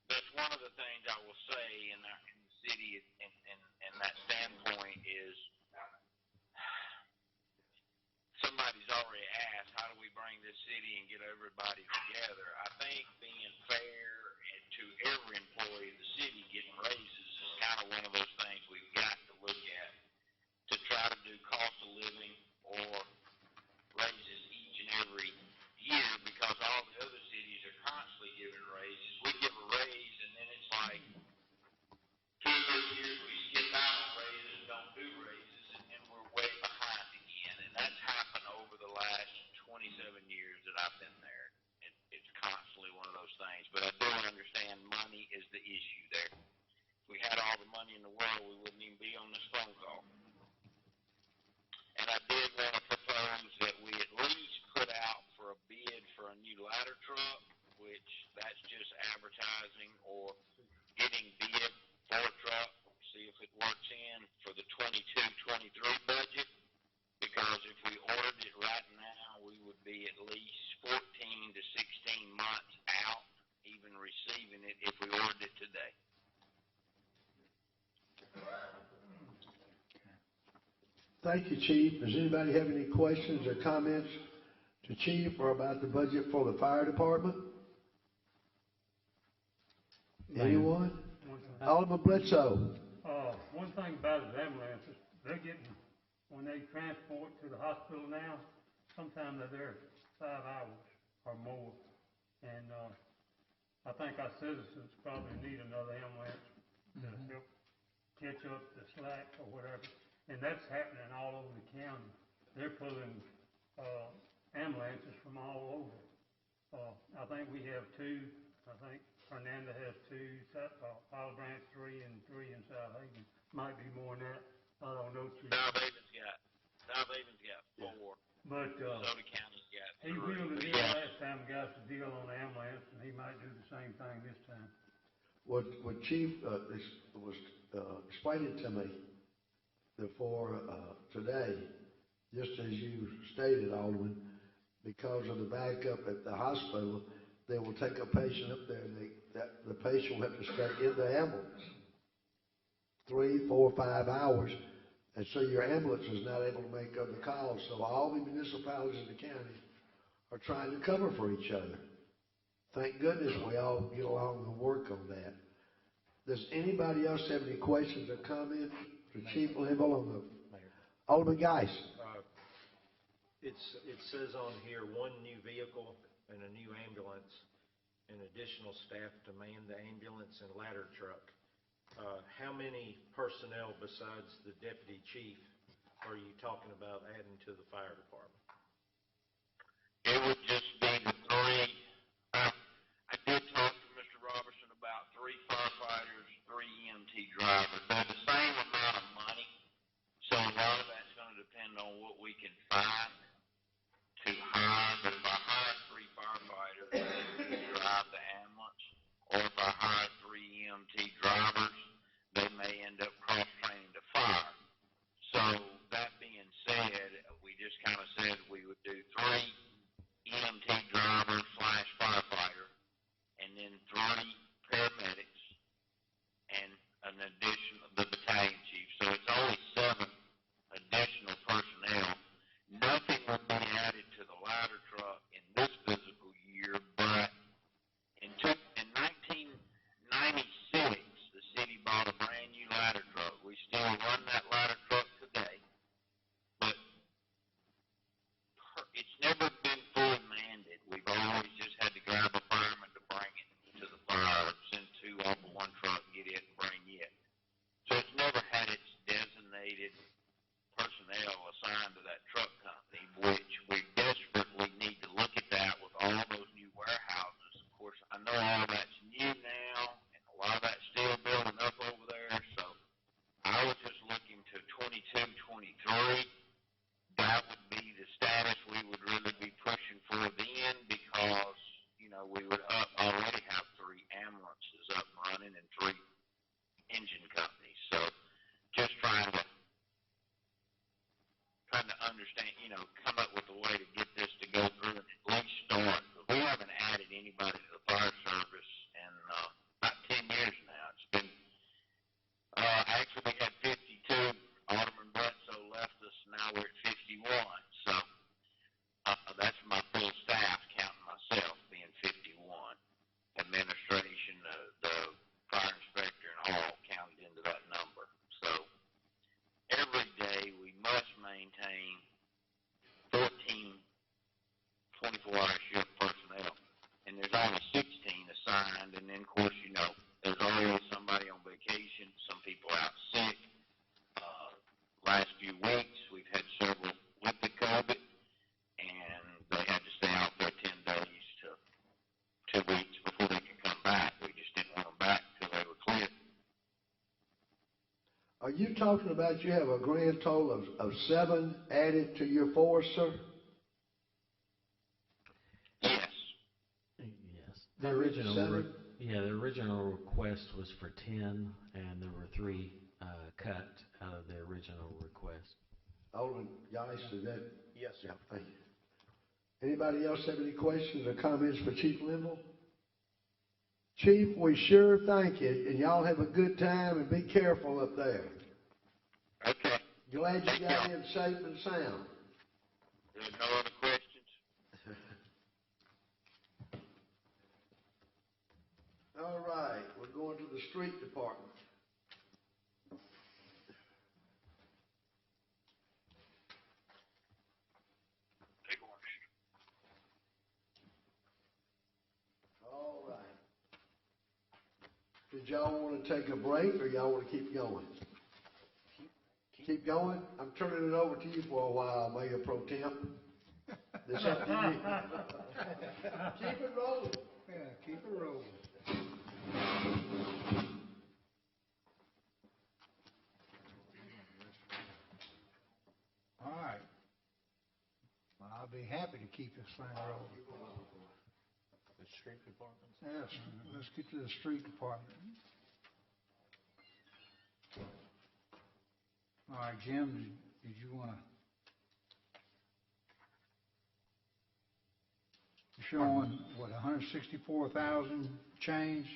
that's one of the things I will say in the city and that standpoint is somebody's already asked, how do we bring this city and get everybody together? I think being fair to every employee of the city getting raises is kind of one of those things we've got to look at to try to do cost of living or raises each and every year, because all the other cities are constantly giving raises. We give a raise, and then it's like 2 or 3 years we skip out on raises, don't do raises, and then we're way behind again. And that's happened over the last 27 years that I've been there. It's constantly one of those things. But I do understand money is the issue there. If we had all the money in the world, we wouldn't even be on this phone call. And I did want to propose that we at least put out for a bid for a new ladder truck, which that's just advertising or getting bid for a truck, see if it works in for the 22-23 budget, because if we ordered it right now, we would be at least 14 to 16 months out, even receiving it if we ordered it today. Thank you, Chief. Does anybody have any questions or comments to Chief or about the budget for the fire department? Anyone? Alderman Bledsoe. One thing about his ambulances, they're getting, when they transport to the hospital now, sometimes they're there 5 hours or more. And, I think our citizens probably need another ambulance to help catch up the slack or whatever. And that's happening all over the county. They're pulling, ambulances from all over. I think we have 2. I think Fernanda has 2, Olive Branch 3, and 3 in South Haven. Might be more than that. I don't know. South Haven's got 4. But, Soda County's got 3. he wheeled the deal last time, got the deal on the ambulance, and he might do the same thing this time. What Chief was explaining to me before today, just as you stated, Alderman, because of the backup at the hospital, they will take a patient up there, and the patient will have to stay in the ambulance 3, 4, 5 hours, and so your ambulance is not able to make other calls. So all the municipalities in the county are trying to cover for each other. Thank goodness we all get along and work on that. Does anybody else have any questions or comments for Chief Linville on the Alderman Geis? It says on here 1 new vehicle and a new ambulance and additional staff to man the ambulance and ladder truck. How many personnel besides the deputy chief are you talking about adding to the fire department? It would just be the 3. I did talk to Mr. Robertson about 3 firefighters, 3 EMT drivers. They're the same amount of money, so a lot of that's going to depend on what we can find to hire. But if I hire 3 firefighters to drive the ambulance, or if I hire 3 EMT drivers, they may end up cross-training to fire. So that being said, we just kind of said we would do 3 EMT drivers / firefighter, and then 3 paramedics, and an additional, the battalion chief. So it's only 7 additional personnel. Nothing will be added to the ladder truck in this physical year, but in 1996, the city bought a brand new ladder truck. We still run that ladder truck today, but it's never been fully manned. We've always just had to grab a fireman to bring it to the fire, send 2 off of 1 truck, get it, and bring it. So it's never had its designated personnel assigned to that truck company, which we desperately need to look at that with all those new warehouses. Of course, I know all of that's new now, and a lot of that's still building up over there, so I was just looking to 22, 23. That would be the status we would really be pushing for then, because, we would already have 3 ambulances up and running and 3 engine companies. So just trying to understand, come up with a way to get this to go through and at least start. Because we haven't added anybody to the fire service in about 10 years now. It's been, actually we had 52. Alderman Bledsoe left us, now we're at 51. So that's my full staff, counting myself, being 51. Administration, the fire inspector, and all counted into that number. So every day we must maintain 14 24-hour shift personnel, and there's only 16 assigned, and then of course, there's always somebody on vacation, some people out sick. Last few weeks we've had several with the COVID, and they had to stay out there 10 days to 2 weeks before they could come back. We just didn't want them back until they were clear. Are you talking about you have a grand total of 7 added to your force, sir? Yes. Yes. The original request was for 10, and there were 3 cut out of the original request. Alderman Geist, is that? Yes, sir. Yeah, thank you. Anybody else have any questions or comments for Chief Linville? Chief, we sure thank you, and y'all have a good time and be careful up there. Okay. Glad you got in safe and sound. There's no other questions? All right, we're going to the street department. Take one. All right. Did y'all want to take a break, or y'all want to keep going? Keep going? I'm turning it over to you for a while, Mayor Pro Temp. This up to you. Keep it rolling. Yeah, keep it rolling. All right. Well, I'll be happy to keep this thing rolling. The street departments? Yes, let's get to the street department. All right, Jim, did you want to? You're showing, what, 164,000 change?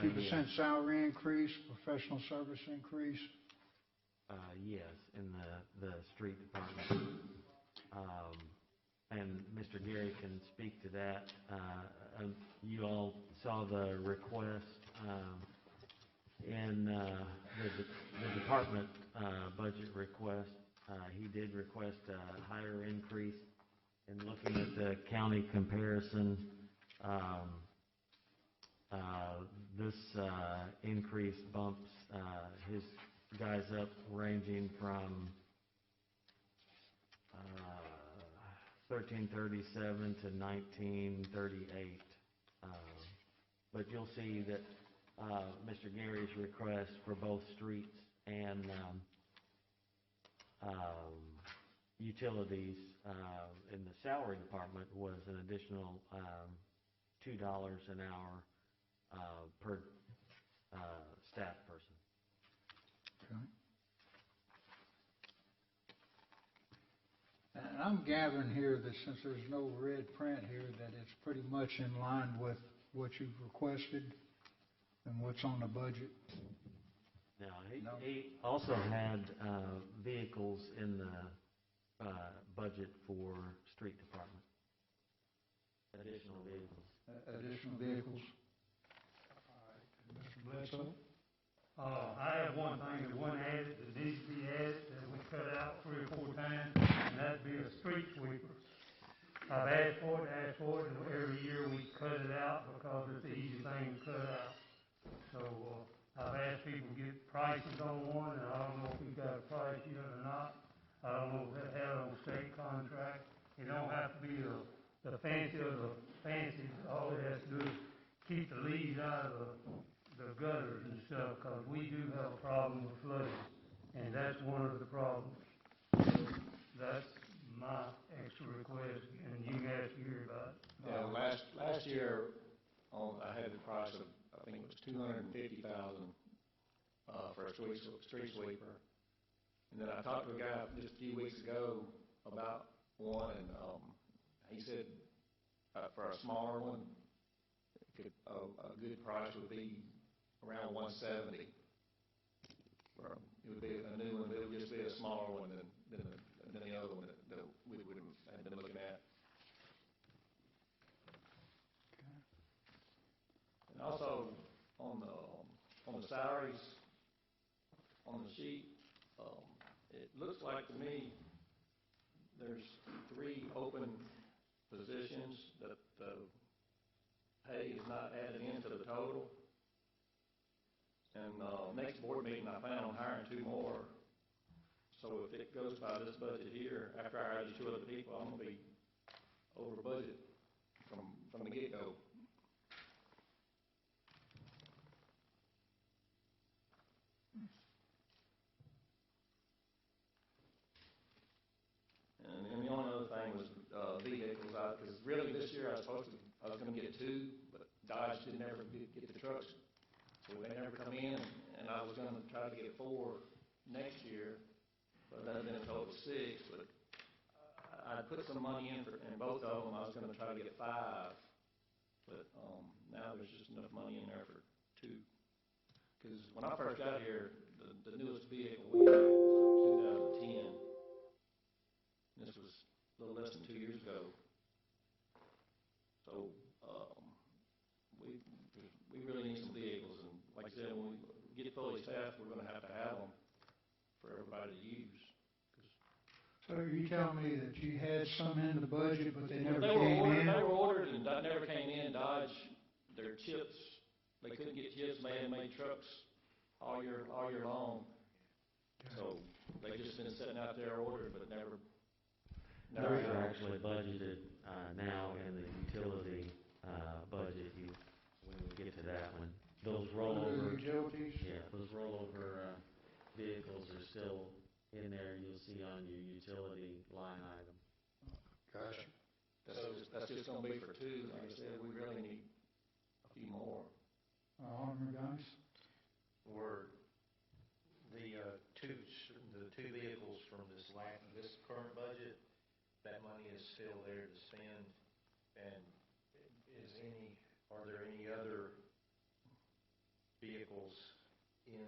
2% salary increase, professional service increase? Yes, in the street department. And Mr. Gary can speak to that. You all saw the request in the department budget request. He did request a higher increase. In looking at the county comparison, this increase bumps his guys up ranging from 1337 to 1938. But you'll see that Mr. Gary's request for both streets and utilities in the salary department was an additional $2 an hour per staff person. Okay. And I'm gathering here that since there's no red print here, that it's pretty much in line with what you've requested and what's on the budget. Now, he also had vehicles in the budget for street department. Additional vehicles. Additional vehicles. All right. Mr. Bledsoe? I have one thing that wasn't added, that needs to be added, that we cut out 3 or 4 times, and that'd be a street sweeper. I've asked for it, and every year we cut it out because it's the easy thing to cut out. So, I've asked people to get prices on one, and I don't know if we've got a price yet or not. I don't know if they have it on state contract. It don't have to be the fancy of the fancies. All it has to do is keep the leaves out of the gutters and stuff, because we do have a problem with flooding, and that's one of the problems. That's my extra request, and you can ask Gary about it. Yeah, last year, I had the price of, I think it was $250,000 for a street sweeper. And then I talked to a guy just a few weeks ago about one, and he said for a smaller one, a good price would be around $170. It would be a new one. It would just be a smaller one than the other one that we would have been looking at. And also on the salaries on the sheet, it looks like to me there's 3 open positions that the pay is not added into the total. And next board meeting, I plan on hiring 2 more. So if it goes by this budget here, after I hire these 2 other people, I'm going to be over budget from the get-go. And the only other thing was vehicles, because really this year I was going to get 2, but Dodge didn't ever get the trucks. So they never come in, and I was going to try to get 4 next year. but that then total 6, but I'd put some money in both of them. I was gonna try to get 5, but, now there's just enough money in there for 2. Because when I first got here, the newest vehicle we had was a 2010. This was a little less than 2 years ago. So, we really need some vehicles, and like I said, when we get fully staffed, we're gonna have to have them for everybody to use. So you tell me that you had some in the budget, but they never They came in? They were ordered and never came in. Dodge, their chips, they couldn't get chips. They had made trucks all year long. So they just been sitting out there ordered, but never. Those are actually budgeted now in the utility budget. When we get to that one, those rollover utilities. Yeah, those rollover vehicles are still in there. You'll see on your utility line item. Gotcha. That's just going to be for 2. Like I said, we really need a few more. Alderman guys? Were the two vehicles from this current budget, that money is still there to spend, and are there any other vehicles in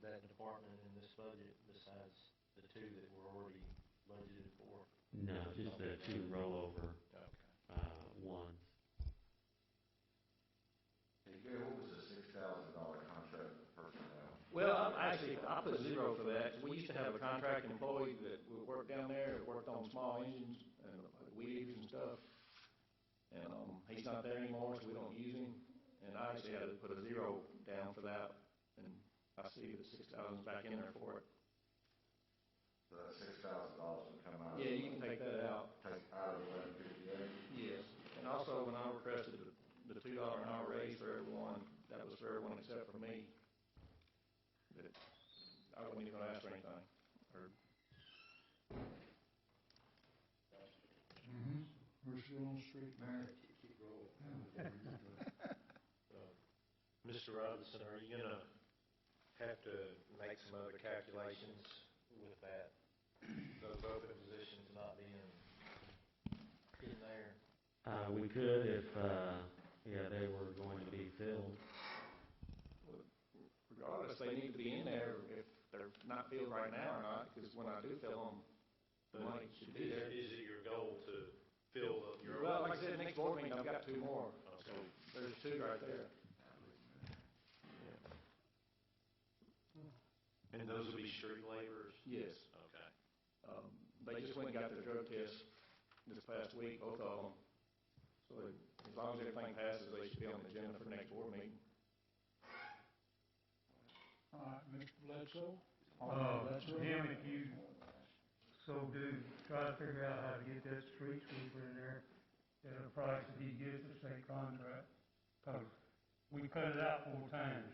that department in this budget besides the 2 that were already budgeted for? No, just the 2 rollover ones. Hey, Gary, what was the $6,000 contract personnel? Well, I put 0 for that. We used to have a contract employee that would work down there, that worked on small engines and weeds and stuff. And he's not there anymore, so we don't use him. And I actually had to put a 0 down for that. And I see the 6,000 back in there for it. So that $6,000 would come out? Yeah, you can take that out. Take out of 1158? Yes. And also, when I requested the $2 an hour raise for everyone, that was for everyone except for me. That I wasn't even going to ask for anything. We're still on the street, Mayor. Keep rolling. Mr. Robinson, are you going to have to make some other calculations with that, those open positions not being in there? We could if they were going to be filled. Regardless, they need to be in there if they're not filled right now or not, because when I do fill them, the money should be there. Is it your goal to fill your? Well, like I said, next board meeting, I've got 2 more. Okay. So there's 2 right there. And those will be street laborers? Yes. Okay. They just went and got their drug test this past week, both of them. So as long as everything passes, they should be on the agenda for the next board meeting. All right, Mr. Bledsoe? Jim, if you so do, try to figure out how to get that street sweeper in there at a price that he gives us, state contract. Because we cut it out 4 times,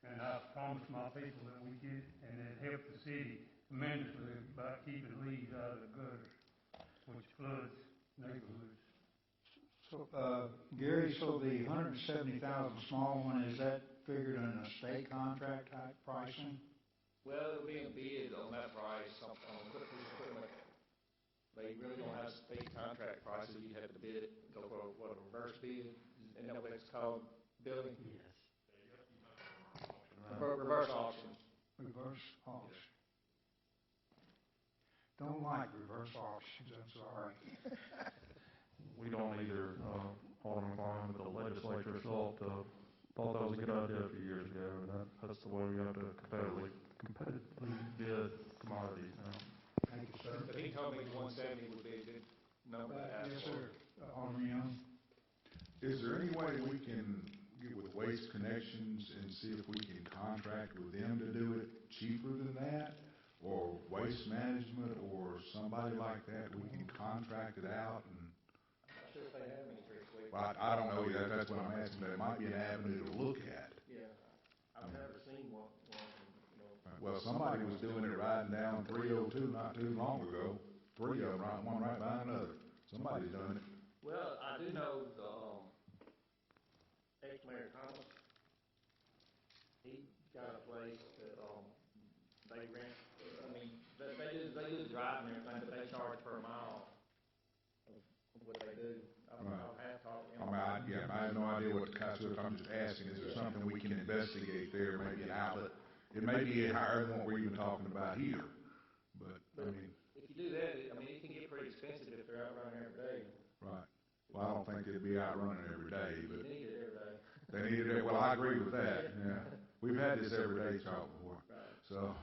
and I promised my people that we get, and it helped the city tremendously by keeping leaves out of the gutters, which floods neighborhoods. So, Gary, so the 170,000 small one, is that figured in a state contract type pricing? Well, it'll be a bid on that price. They really don't have state contract prices. You have to bid it, go for a reverse bid. Isn't that what it's called, Billy? Yes. Reverse auction. Reverse auction. Don't like reverse auctions, I'm sorry. We don't either, Alderman Klein, but the legislature thought that was a good idea a few years ago, and that's the way we have to competitively bid commodities now. Thank you, sir. But he told me 170 would be a good number to ask Yes, for. sir. Alderman Young? Is there any way we can get with Waste Connections and see if we can contract with them to do it cheaper than that? Or Waste Management or somebody like that, we can contract it out and... I'm not sure if they have any street sweepers. Well, I don't know yet, that's what I'm asking, but it might be an avenue to look at. Yeah, I've never seen one, Well, somebody was doing it riding down 302 not too long ago. 3 of them, one right by another. Somebody's done it. Well, I do know the ex-mayor Thomas, he got a place that they they do the driving and everything, but they charge per mile of what they do. I'll have talked to them. I have no idea what the cost is. I'm just asking, is there something we can investigate there, maybe an outlet? It may be higher than what we're even talking about here, but, I mean. If you do that, I mean, it can get pretty expensive if they're out running every day. Right. Well, I don't think they'd be out running every day, but. They need it every day. They need it, well, I agree with that, yeah. We've had this everyday talk before, Right. so,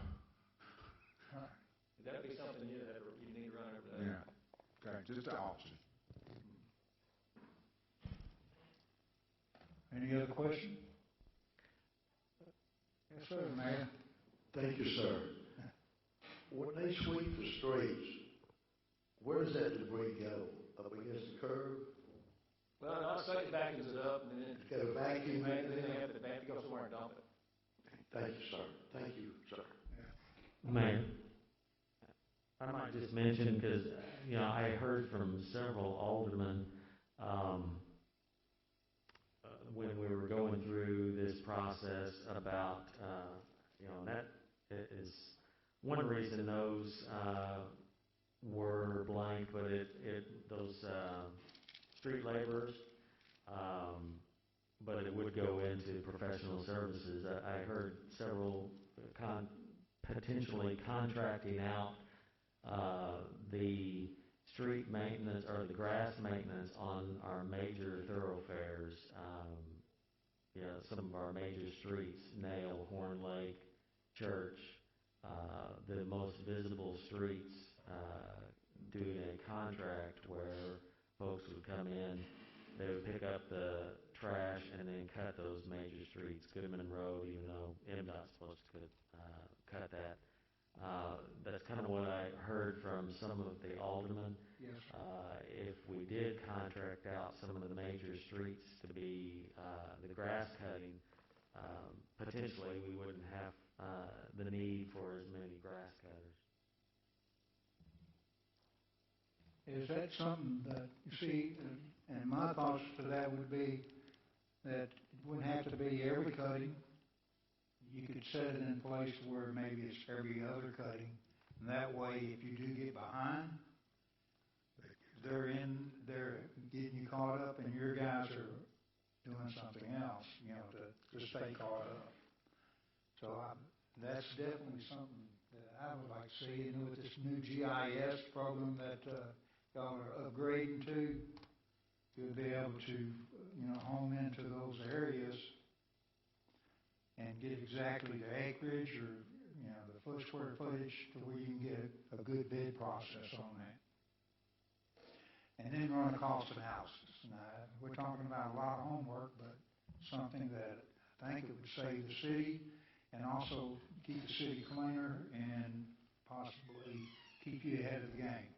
That'd be something you need to run every day. yeah. Okay, just an option. Any other question? Yes, sir, Mayor. Thank you, sir. When they sweep the streets, where does that debris go? Up against the curb? Well, no, it vacuums it up, and then Got a vacuum and in then there? they have to go somewhere and dump it. Thank you, sir. Thank you, sir. Mayor, I might just mention, because, I heard from several aldermen, when we were going through this process about, that is one reason those, were blank, but those, street laborers, but it would go into professional services. I heard several potentially contracting out the street maintenance or the grass maintenance on our major thoroughfares. Some of our major streets, Nail, Horn Lake, Church, the most visible streets, doing a contract where folks would come in, they would pick up the trash and then cut those major streets, Goodman Road, even though MDOT's supposed to cut that. That's kind of what I heard from some of the aldermen. Yes. If we did contract out some of the major streets to be the grass cutting, potentially we wouldn't have the need for as many grass cutters. Is that something that, you see, and my thoughts to that would be that it wouldn't have to be every cutting. You could set it in place where maybe it's every other cutting. And that way, if you do get behind, they're getting you caught up and your guys are doing something else, to stay caught up. So that's definitely something that I would like to see. And with this new GIS program that y'all are upgrading to, you'll be able to, home into those areas and get exactly the acreage or, the foot square footage to where you can get a good bid process on that. And then run a cost analysis. Now, we're talking about a lot of homework, but something that I think it would save the city and also keep the city cleaner and possibly keep you ahead of the game.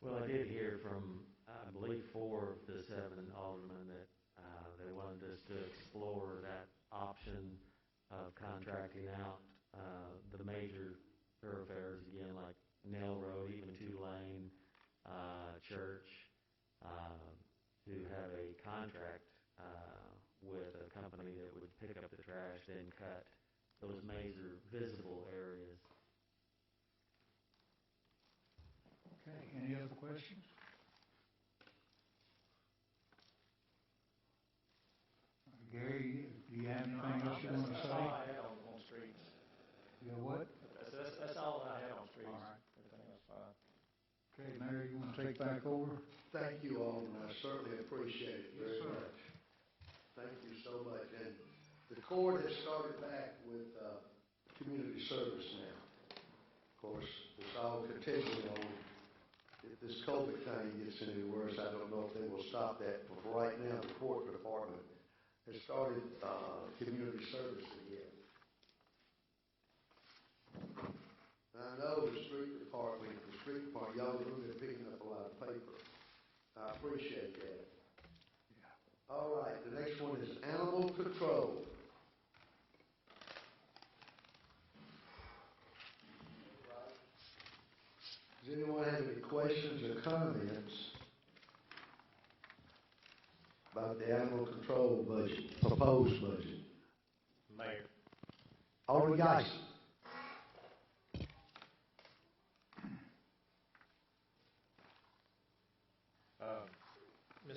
Well, I did hear from, I believe, 4 of the 7 aldermen that they wanted us to explore that option of contracting out the major thoroughfares, again, like Nail Road, even 2-lane, Church, to have a contract with a company that would pick up the trash, then cut those major visible areas. Okay, any other questions? Gary, do you have anything else you want to say? That's all I had on streets. You know what? That's all I had on streets. All right. Everything else fine. Okay, Mayor, you want to take back over? Thank you, Alderman. I certainly appreciate it very much. Thank you so much. And the court has started back with community service now. Of course, it's all contingent on if this COVID thing gets any worse. I don't know if they will stop that. But for right now, the court department has started community service again. I know the street department, y'all are really picking up a lot of paper. I appreciate that. All right, the next one is animal control. Does anyone have any questions or comments about the animal control budget, proposed budget? Mayor. Alderman Geis.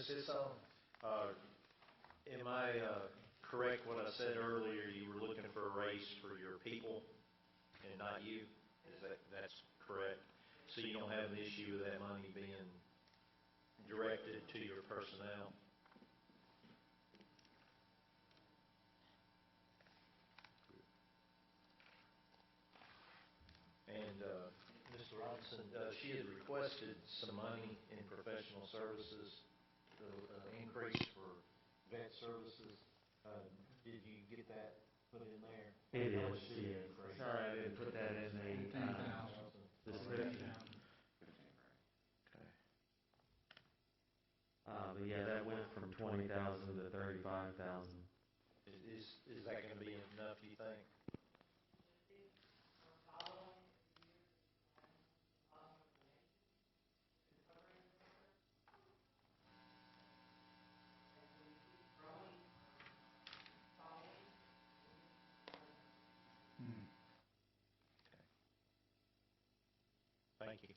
Ms. Hisson, am I correct what I said earlier? You were looking for a raise for your people and not you? That's correct? So you don't have an issue with that money being directed to your personnel? And Mr. Robinson, she had requested some money in professional services, the increase for vet services. Did you get that put in there? It is, yeah. Sorry, I didn't put that in the description. Okay. But yeah, that went from 20,000 to 35,000. Is that going to be enough, you think? Thank you.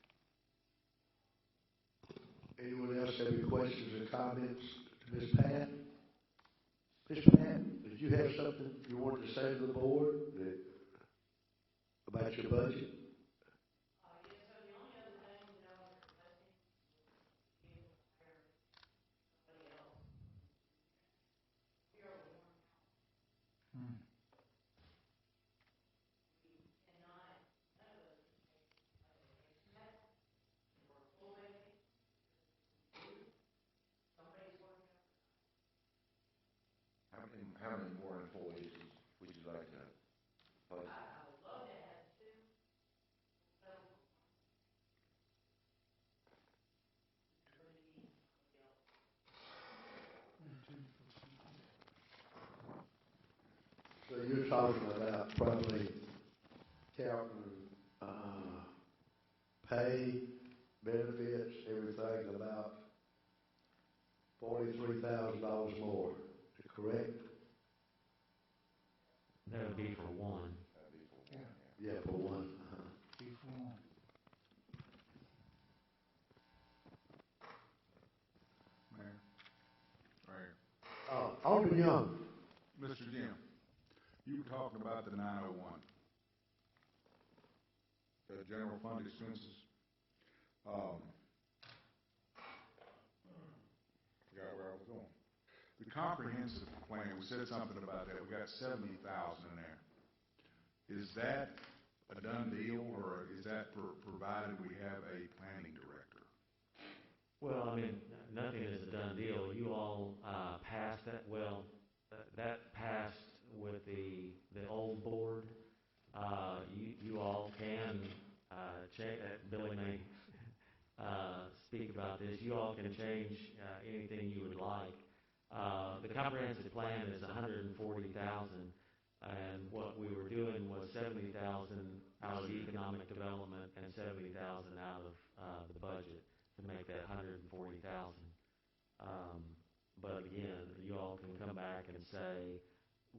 Anyone else have any questions or comments to Ms. Pat? Ms. Pat, did you have something you wanted to say to the board about your budget? How many more employees would you like to budget? So you're talking about probably counting pay, benefits, everything, about $43,000 more, correct? That would be for one. Yeah, for one. Mayor. Mayor. Alderman Young. Mr. Jim, you were talking about the 901, the general fund expenses. Forgot where I was going. The comprehensive plan, we said something about that. We got 70,000 in there. Is that a done deal, or is that provided we have a planning director? Well, I mean, nothing is a done deal. You all passed that. Well, that passed with the old board. You all can change. Billy may speak about this. You all can change anything you would like. The comprehensive plan is $140,000, and what we were doing was $70,000 out of economic development and $70,000 out of the budget to make that $140,000. But again, you all can come back and say,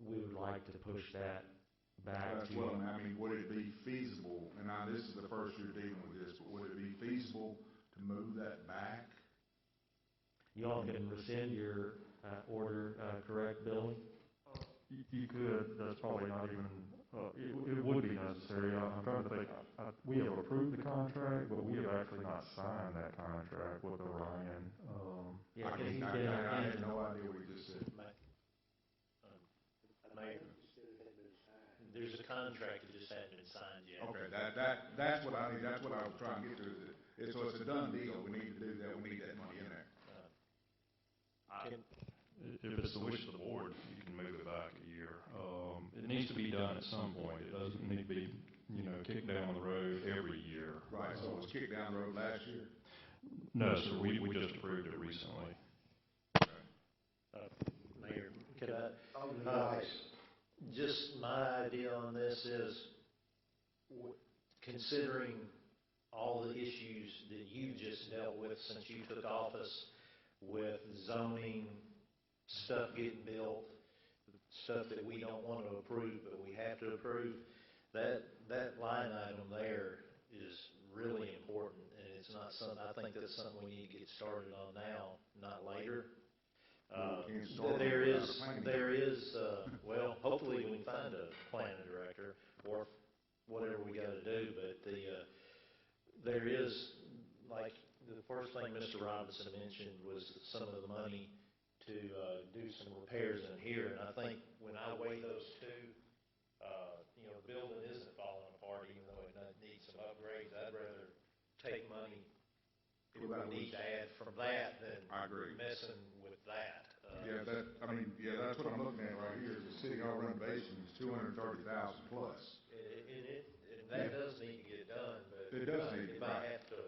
we would like to push that back. Well, I mean, would it be feasible, and now this is the first year dealing with this, but would it be feasible to move that back? You all can rescind your order, correct, Billy? You could, that's probably not even, it would be necessary. I'm trying to think, we have approved the contract, but we have actually not signed that contract with Orion. Yeah, I had no idea what you just said. Mayor, there's a contract that just hadn't been signed yet. Okay, that's what I need, that's what I was trying to get to, so it's a done deal, we need to do that, we need that money in there. If it's the wish of the board, you can move it back a year. It needs to be done at some point. It doesn't need to be, kicked down the road every year. Right, so it was kicked down the road last year? No, sir, we just approved it recently. Mayor, could I, just my idea on this is, considering all the issues that you just dealt with since you took office, with zoning, stuff getting built, stuff that we don't want to approve, but we have to approve, that line item there is really important, and it's not something, I think that's something we need to get started on now, not later. There is, well, hopefully we can find a planning director or whatever we gotta do, but there is, like, the first thing Mr. Robinson mentioned was some of the money to do some repairs in here, and I think when I weigh those two, the building isn't falling apart, even though it needs some upgrades. I'd rather take money if we need to add from that than messing with that. That's what I'm looking at right here, is the city hall renovation is $230,000 plus. And that does need to get done, but It does need to, if I have to.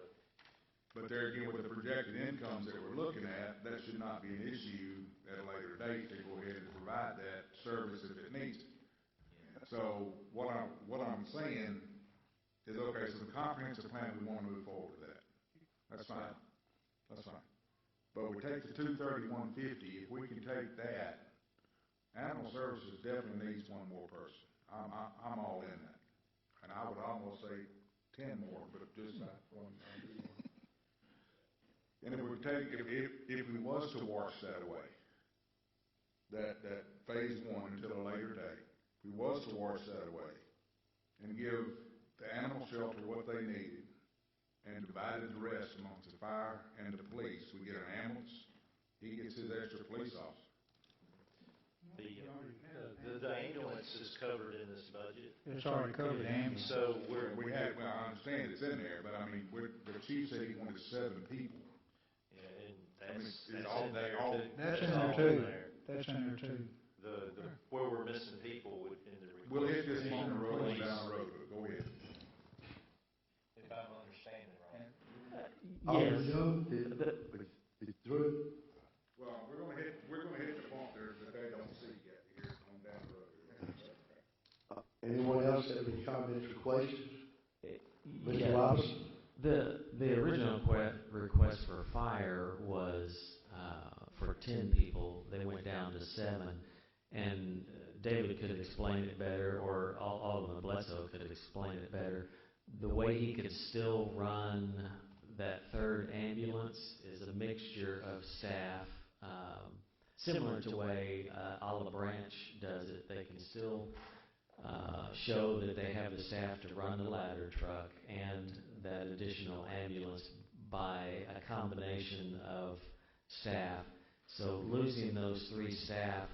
But there again, with the projected incomes that we're looking at, that should not be an issue at a later date to go ahead and provide that service if it needs it. So what I'm saying is, okay, so the comprehensive plan, we want to move forward with that. That's fine. But we take the 23150, if we can take that, animal services definitely needs one more person. I'm all in that. And I would almost say 10 more, but just that one. And it would take, if we was to wash that away, that phase one until a later date, if we was to wash that away and give the animal shelter what they needed and divided the rest amongst the fire and the police, we get an ambulance, he gets his extra police officer. The ambulance is covered in this budget. It's already covered, ambulance. So I understand it's in there, but I mean, the chief said he wanted 7 people. Yeah, and that's all in there all- too. That's in there too. That's in there too. The where we're missing people would in the. We'll hit this on the road, down the road, go ahead. If I'm understanding right. It's through. Well, we're gonna hit the point there that they don't see yet here on down the road. Anyone else have any comments or questions? Mr. Yeah. Robinson? The original request for fire was for 10 people. They went down to 7, and David could have explained it better, or Alderman Bledsoe could have explained it better. The way he could still run that third ambulance is a mixture of staff, similar to the way Olive Branch does it. They can still show that they have the staff to run the ladder truck and that additional ambulance by a combination of staff. So losing those 3 staff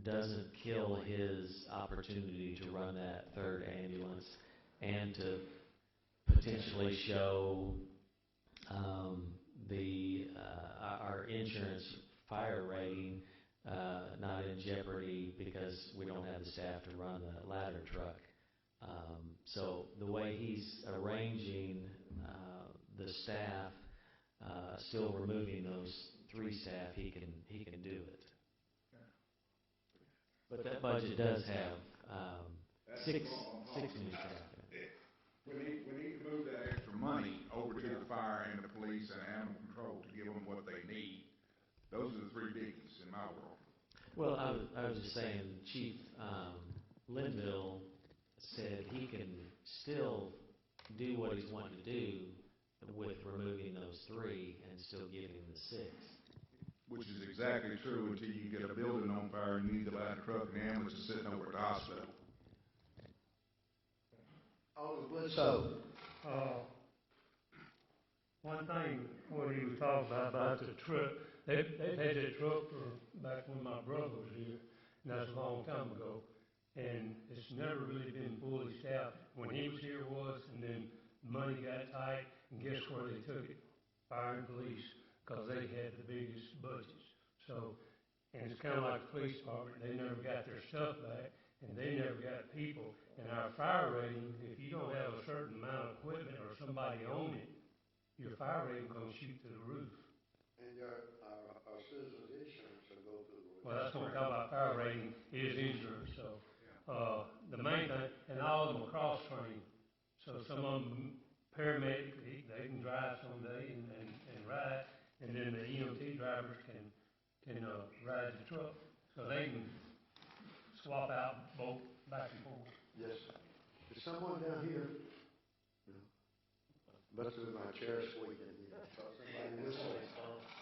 doesn't kill his opportunity to run that third ambulance and to potentially show our insurance fire rating not in jeopardy because we don't have the staff to run the ladder truck. So the way he's arranging the staff, still removing those 3 staff, he can do it. But that budget does have 6 new staff. We need to move that extra money over to the fire and the police and animal control to give them what they need. Those are the 3 biggies in my world. Well, I was just saying, Chief Linville said he can still do what he's wanting to do with removing those 3 and still giving the 6. Which is exactly true until you get a building on fire and you need the ladder truck and the ambulance is sitting over at the hospital. Alderman Bledsoe. One thing, what he was talking about the truck, they've had that truck for back when my brother was here, and that's a long time ago, and it's never really been fully staffed. When he was here it was, and then money got tight, and guess where they took it? Fire and police, because they had the biggest budgets. So, and it's kind of like the police department, they never got their stuff back, and they never got people. And our fire rating, if you don't have a certain amount of equipment or somebody on it, your fire rating going to shoot to the roof. And our citizens' insurance will go through the roof. Well, that's what we talk about, fire rating is insurance, so, the main thing, and all of them are cross-trained. So some of them paramedic, they can drive someday and ride, and then the EMT drivers can ride the truck. So they can swap out both back and forth. Yes, sir. Is someone down here? No. must have been my chair squeaking.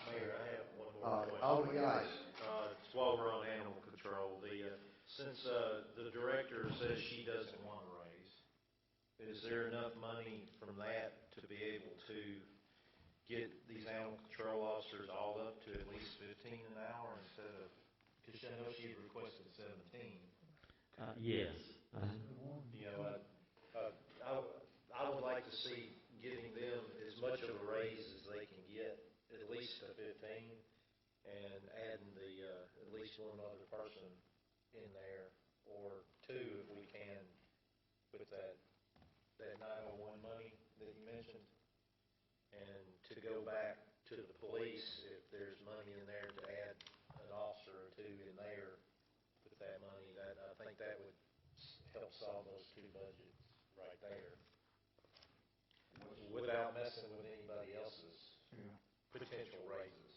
Mayor, I have one more question. Alderman Guys. It's while we're on animal control, since the director says she doesn't want a raise, is there enough money from that to be able to get these animal control officers all up to at least 15 an hour instead of, because I know she requested 17. Yes. You know, I would like to see giving them as much of a raise as they can get, at least to 15, and adding at least one other person in there, or two if we can, with that 901 money that you mentioned, and to go back to the police if there's money in there to add an officer or two in there with that money. That I think that would help solve those two budgets right there, without messing with anybody else's potential raises.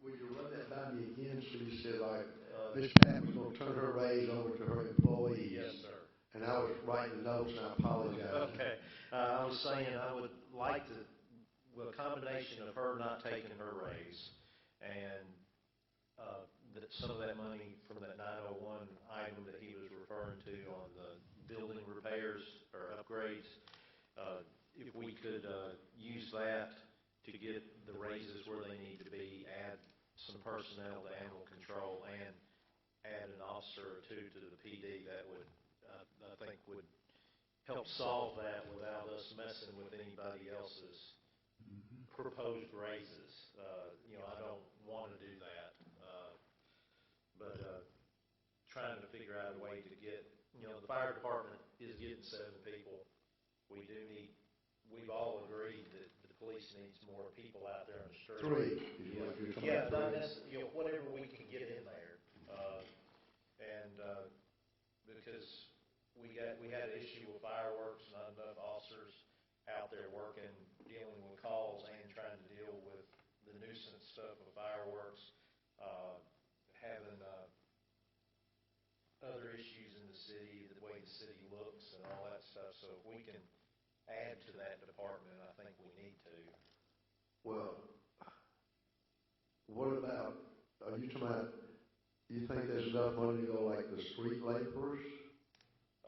Would you run that by me again? So you said, like, Miss Pat was going to turn her raise over to her employees. Yes, sir. And I was writing notes, and I apologize. Okay. I was saying I would like to, well, a combination of her not taking her raise and some of that money from that 901 item that he was referring to on the building repairs or upgrades, if we could use that to get the raises where they need to be, add some personnel to animal control, and add an officer or two to the PD, that would, I think, would help solve that without us messing with anybody else's proposed raises. You know, I don't want to do that, but trying to figure out a way to get, you know, the fire department is getting 7 people. We do need, we've all agreed that the police needs more people out there on the street. 3. Yeah, not necessarily, you know, whatever we can get in there. And because we had an issue with fireworks, not enough officers out there working, dealing with calls and trying to deal with the nuisance stuff of fireworks, having other issues in the city, the way the city looks and all that stuff. So if we can add to that department, I think we need to. Well, what about, are you talking about, you think there's enough money to go like the street laborers?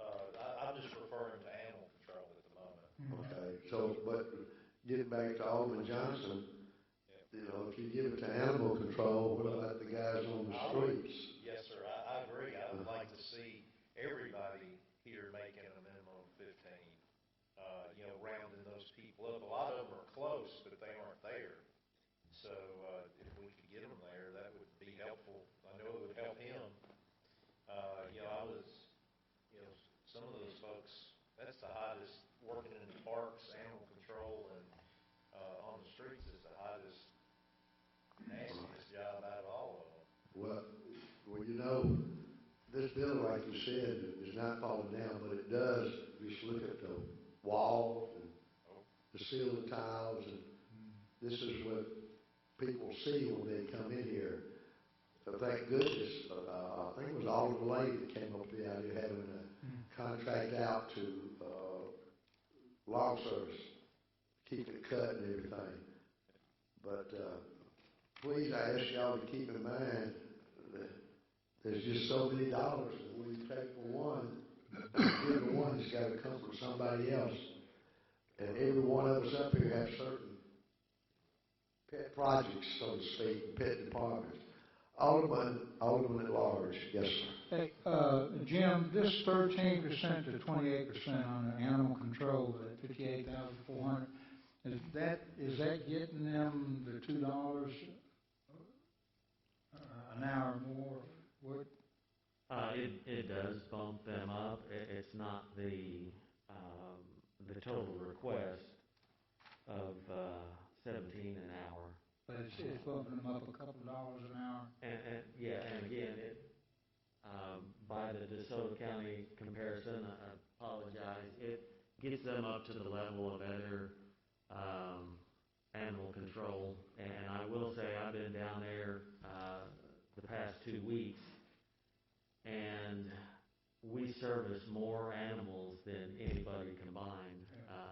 I'm just referring to animal control at the moment. Okay, so, but getting back to Alderman Johnson, you know, if you give it to animal control, what about the guys on the streets? Yes, sir, I agree. I would like to see everybody here making a minimum of 15, you know, rounding those people up. A lot of them are close, but they aren't there. So if we could get them there, that would be helpful. I know it would help him. You know, I was, you know, some of those folks, that's the hottest, working in the parks, animal control, and on the streets is the hottest, nastiest job out of all of them. Well, you know, this building, like you said, is not falling down, but it does. Just look at the walls and the ceiling tiles, and this is what people see when they come in here. But thank goodness, I think it was Alderman Lane that came up with the idea of having a contract out to lawn service, keep it cut and everything. But please, I ask y'all to keep in mind that there's just so many dollars that when you pay for one, every one has got to come from somebody else. And every one of us up here have certain pet projects, so to speak, pet departments. Alderman at large, yes, sir. Hey, Jim, this 13% to 28% on the animal control at $58,400, is that getting them the $2 an hour more? What? It does bump them up. It's not the total request of 17 an hour. But it's bumping them up a couple of dollars an hour. And again, by the DeSoto County comparison, I apologize, it gets them up to the level of other animal control. And I will say I've been down there the past 2 weeks, and we service more animals than anybody combined.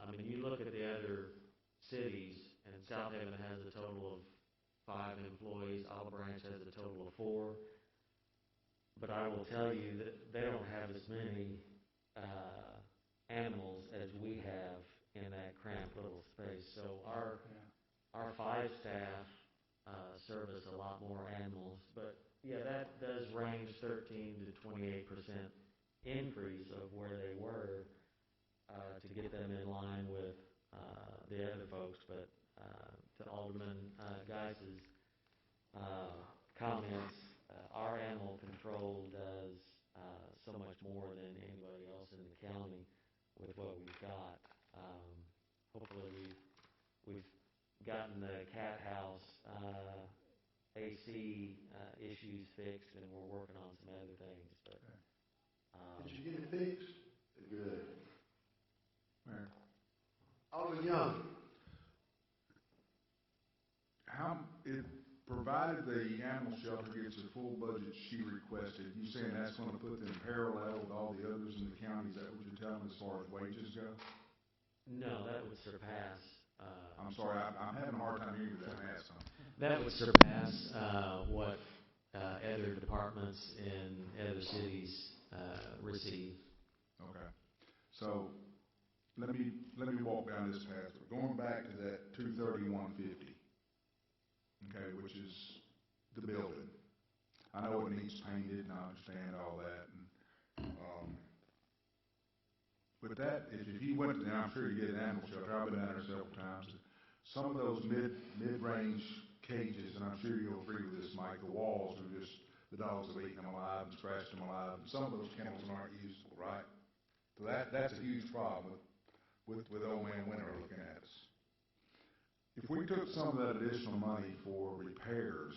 I mean, you look at the other cities, and South Haven has a total of 5 employees, Olive Branch has a total of 4. But I will tell you that they don't have as many animals as we have in that cramped little space. So our 5 staff service a lot more animals, but yeah, that does range 13 to 28% increase of where they were to get them in line with the other folks. But to Alderman Geis's comments, our animal control does so much more than anybody else in the county with what we've got. Hopefully we've gotten the cat house AC issues fixed, and we're working on some other things. But did you get it fixed? Good. Mayor. Alderman Young. Provided the animal shelter gets the full budget she requested, you saying that's going to put them parallel with all the others in the county? Is that what you're telling as far as wages go? No, that would surpass. I'm sorry, I'm having a hard time hearing you. That would surpass what other departments in other cities receive. Okay. So let me walk down this path. We're going back to that 231.50. Okay, which is the building. I know it needs painted, and I understand all that. And, with that, if you went to, and I'm sure you get an animal shelter, I've been down there several times. Some of those mid-range cages, and I'm sure you'll agree with this, Mike, the walls are just, the dogs have eaten them alive and scratched them alive, and some of those kennels aren't usable, right? So that's a huge problem with old man Winter looking at us. If we took some of that additional money for repairs,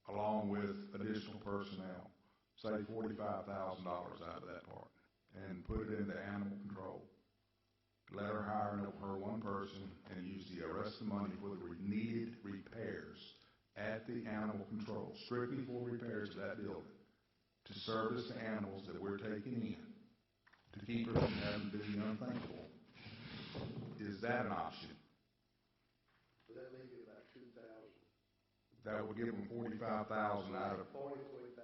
along with additional personnel, say $45,000 out of that part, and put it into animal control, let her hire her one person and use the rest of the money for the needed repairs at the animal control, strictly for repairs of that building, to service the animals that we're taking in, to keep her from having to do the unthinkable. Is that an option? That may be about 2,000. That would give them 45,000 out of 43,000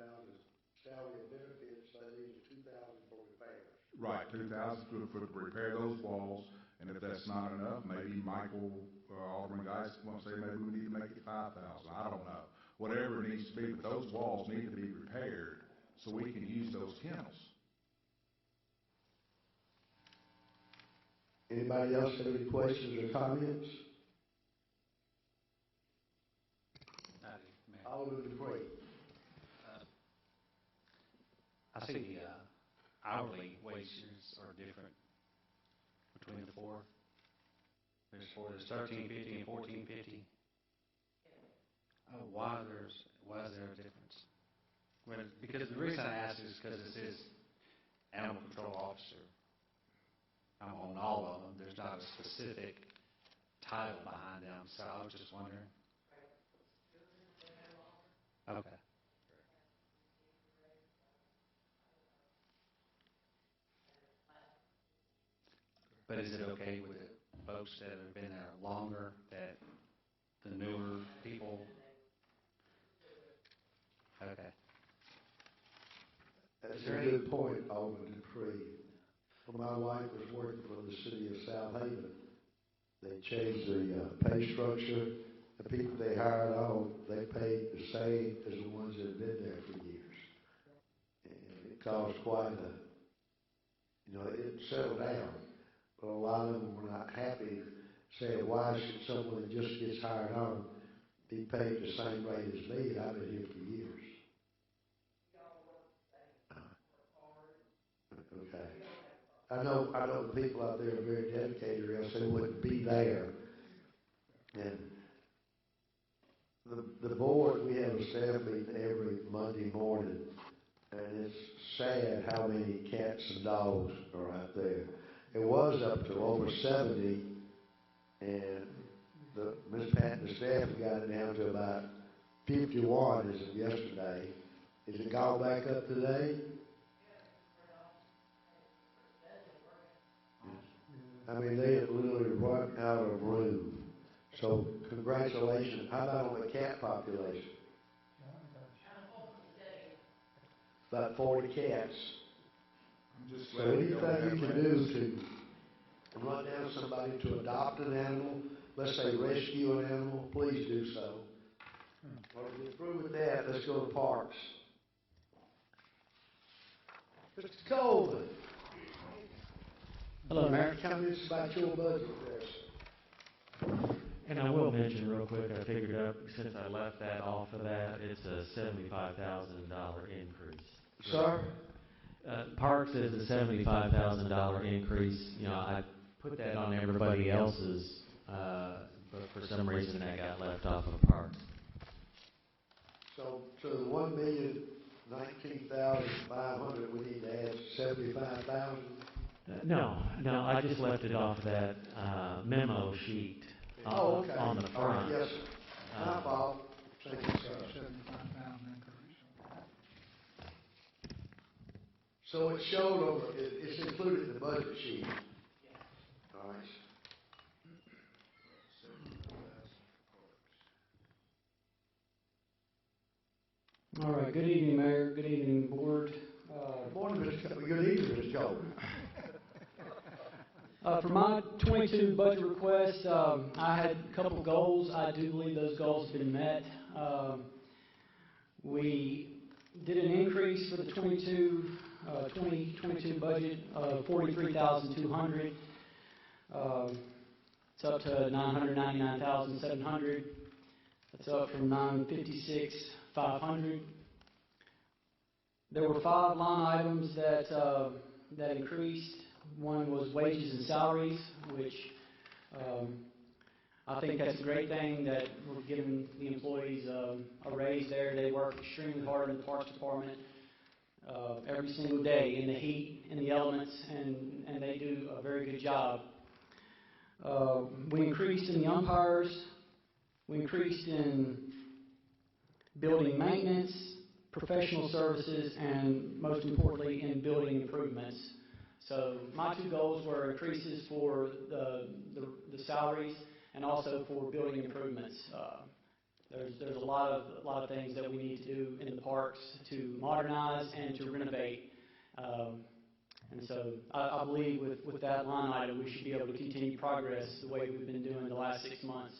salary and benefits. That leaves 2,000 for repairs. right. 2,000 to repair those walls, and if that's not enough, maybe Michael Alderman Geis wants to say maybe we need to make it 5,000. I don't know. Whatever it needs to be, but those walls need to be repaired so we can use those kennels. Anybody else have any questions or comments? Alderman Dupree. I see the hourly wages are different between the 4. There's 13.50 and 14.50. Why is there a difference? Because the reason I ask is because it says animal control officer. I'm on all of them. There's not a specific title behind them, so I was just wondering. Okay. But is it okay with the folks that have been there longer, that the newer people? Okay. That's a good point, Alderman Dupree. When my wife was working for the city of South Haven, they changed the pay structure. The people they hired on, they paid the same as the ones that had been there for years. And it caused quite a, it settled down. But a lot of them were not happy, saying, why should someone that just gets hired on be paid the same rate as me? I've been here for years. Okay. I know the people out there are very dedicated, or else they wouldn't be there. And the board, we have a staff meeting every Monday morning, and it's sad how many cats and dogs are out there. It was up to over 70, and Ms. Pat and the staff got it down to about 51 as of yesterday. Is it gone back up today? I mean, they have literally run out of room. So congratulations. How about on the cat population? About 40 cats. So anything you can do to run down somebody to adopt an animal, let's say rescue an animal, please do so. Well, if we improve with that, let's go to parks. Mr. Coleman. Hello, Mayor. Comments about your budget there, sir. And I will mention real quick, I figured up, since I left that off of that, it's a $75,000 increase. Sir? Parks is a $75,000 increase. You know, I put that on everybody else's, but for some reason that got left off of Parks. So the $1,019,500, we need to add 75,000. No, I just left it off that memo sheet Okay. on the front. Yes, sir. My fault. Thank you, sir. 75,000 increase. So it showed on it's included in the budget sheet. All right. All right, good evening, Mayor, good evening, Board. Good morning, Mr. Coleman. Good evening, Mr. Coleman. For my 22 budget request, I had a couple goals. I do believe those goals have been met. We did an increase for the 2022 budget of $43,200. It's up to $999,700. That's up from $956,500. There were 5 line items that increased. One was wages and salaries, which I think that's a great thing that we're giving the employees a raise there. They work extremely hard in the Parks Department every single day in the heat, in the elements, and they do a very good job. We increased in the umpires. We increased in building maintenance, professional services, and most importantly, in building improvements. So my 2 goals were increases for the salaries and also for building improvements. There's a lot of things that we need to do in the parks to modernize and to renovate. And so I believe with that line item, we should be able to continue progress the way we've been doing the last 6 months.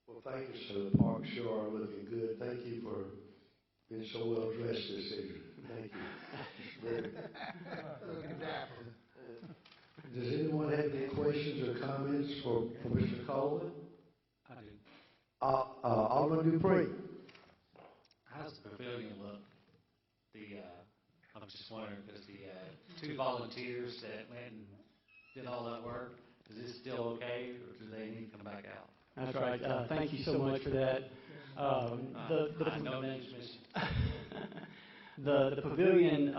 Well, thank you, sir. The parks sure are looking good. Thank you for being so well dressed this evening. Thank you. Does anyone have any questions or comments for Mr. Coleman? I do. Alderman Dupree. How's the pavilion look? I was just wondering, because the 2 volunteers that went and did all that work, is it still okay, or do they need to come back out? That's right. Thank you so much for that. No names mentioned. The pavilion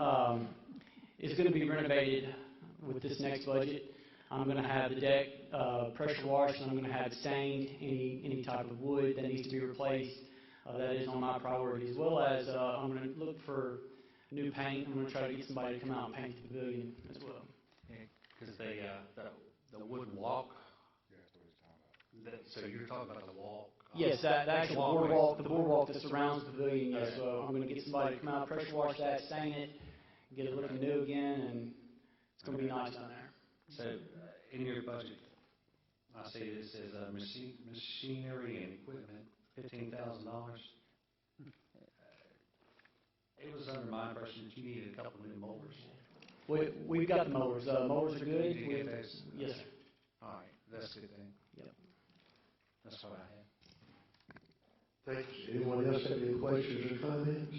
is going to be renovated with this next budget. I'm going to have the deck pressure washed, and I'm going to have it stained. Any type of wood that needs to be replaced, that is on my priority, as well as I'm going to look for new paint. I'm going to try to get somebody to come out and paint the pavilion as well. Yeah, because the wooden walk. So you're talking about the walk? Yes, the actual boardwalk that surrounds the pavilion. Yes, so I'm going to get somebody to come out, pressure wash that, stain it, get it looking new again, and it's going to be nice down there. So in your budget, I see it says machinery and equipment, $15,000. It was under my impression that you needed a couple new mowers. We've got the mowers. Mowers are good. Yes, sir. All right, that's a good thing. Yep. That's what I had. Thanks. Anyone else have any questions or comments?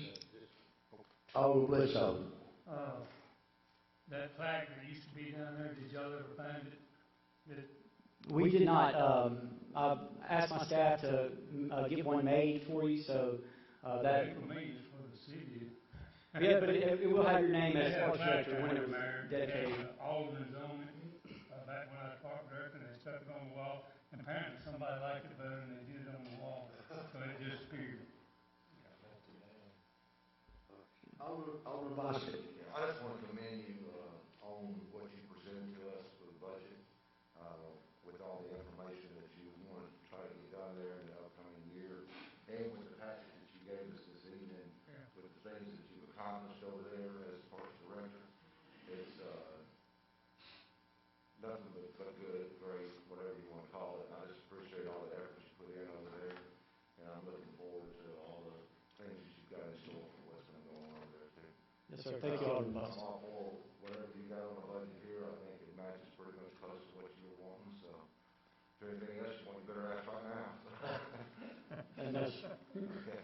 Alderman Bledsoe. That flag that used to be down there, did y'all ever find it? We did not. I asked my staff to get one made for you, so that. For me, it's for the city. Yeah, but it will have your name as park director when it was dedicated. Alderman's on it. Back when I was park director, they stuck it on the wall. And apparently somebody liked it better than they did it on the wall, so it disappeared. Alderman Boston. I just want to commend you on what you presented to us for the accomplished over there as far as the renter. It's, nothing but good, great, whatever you want to call it. I just appreciate all the effort you put in over there, and I'm looking forward to all the things that you've got in store for what's going to go on over there too. Yes, sir. Thank you, Alderman I'm Buster. all for whatever you got on the budget here. I think it matches pretty much close to what you were wanting, so if there's anything else you want, you better ask right now. And that's, Okay.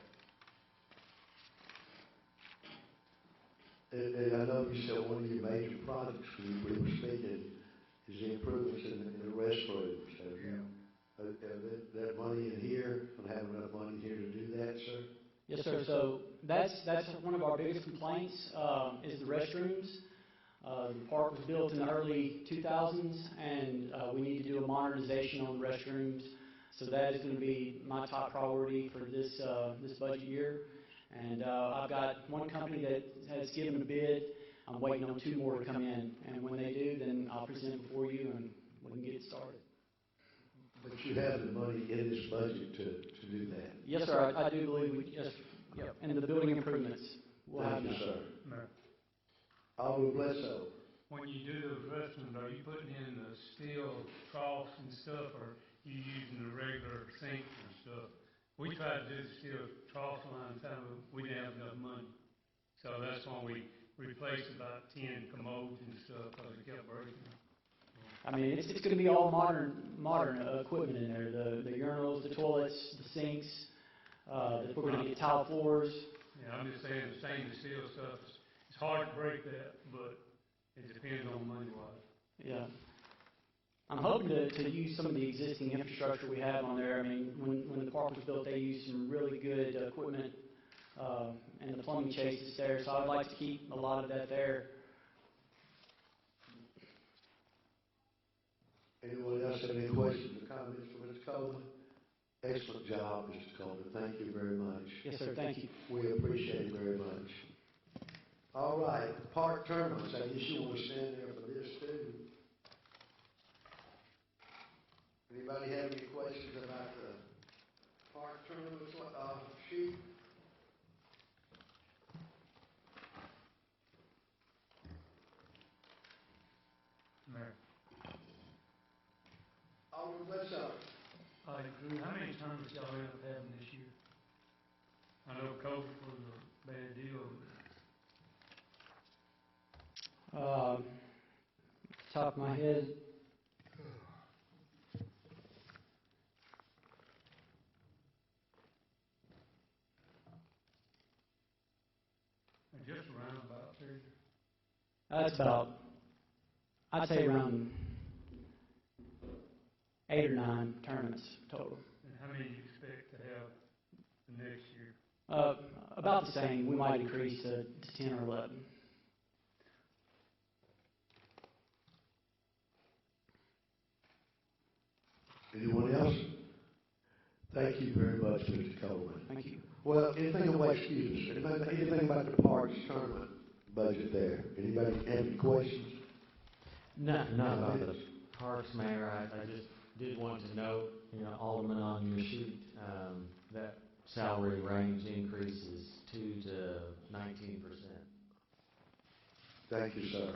And I know you said one of your major projects we were speaking is the improvements in the restrooms. Have you, that money in here, and have enough money here to do that, sir? yes, sir. So that's one of our biggest complaints, is the restrooms. The park was built in the early 2000s, and we need to do a modernization on the restrooms. So that is going to be my top priority for this budget year. And I've got one company that has given a bid. I'm waiting on 2 more to come in. And when they do, then I'll present it before you, and we can get it started. But you have the money in this budget to do that? Yes, sir. I do believe we, yes, yep. And the building improvements. We'll have Thank you, that. sir. Alderman Bledsoe. When you do those restrooms, are you putting in the steel troughs and stuff, or you using the regular sinks and stuff? We tried to do the steel troughs one time, but we didn't have enough money. So that's why we replaced about 10 commodes and stuff, because it kept breaking. I mean, it's going to be all modern equipment in there. The urinals, the toilets, the sinks. We're going to get tile floors. Yeah, I'm just saying the stainless steel stuff, it's hard to break that, but it depends on money-wise. Yeah. I'm hoping to use some of the existing infrastructure we have on there. I mean, when the park was built, they used some really good equipment and the plumbing chases there, so I'd like to keep a lot of that there. Anyone else have any questions or comments for Mr. Coleman? Excellent job, Mr. Coleman. Thank you very much. Yes, sir. Thank you. We appreciate it very much. All right, park terminals. I guess you want to stand there for this too. Anybody have any questions about the park terminals sheet? Mayor. Alderman Bledsoe. Drew, how many tournaments y'all end up having this year? I know COVID was a bad deal. Top of my head. Just around about 30. That's about, I'd say around 8 or 9 tournaments total. And how many do you expect to have the next year? About the same. We might increase to 10 or 11. Anyone else? Thank you very much, Mr. Coleman. Thank you. Well, anything about, excuse us, anything about the parks tournament budget there? Anybody have any questions? Not about the parks, Mayor. I just did want to note, Alderman, on your sheet, that salary range increases 2 to 19%. Thank you, sir.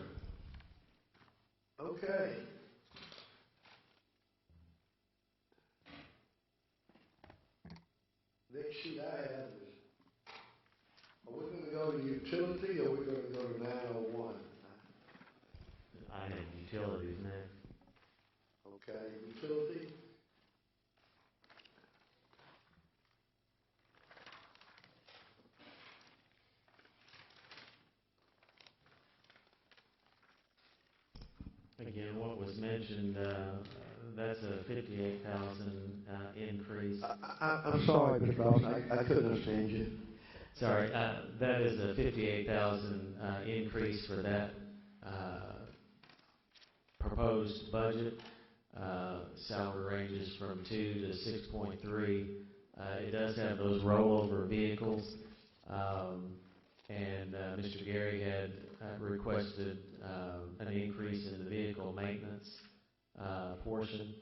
Okay. Next sheet I have is, are we going to go to utility or are we going to go to 901? I have utilities, Mayor. Okay, utility. Again, what was mentioned, that's a 58,000 increase. I'm sorry, Mr. Ross, I couldn't understand you. Sorry, that is a 58,000 increase for that proposed budget. Salary ranges from 2 to 6.3. It does have those rollover vehicles, and Mr. Gary had requested an increase in the vehicle maintenance portion.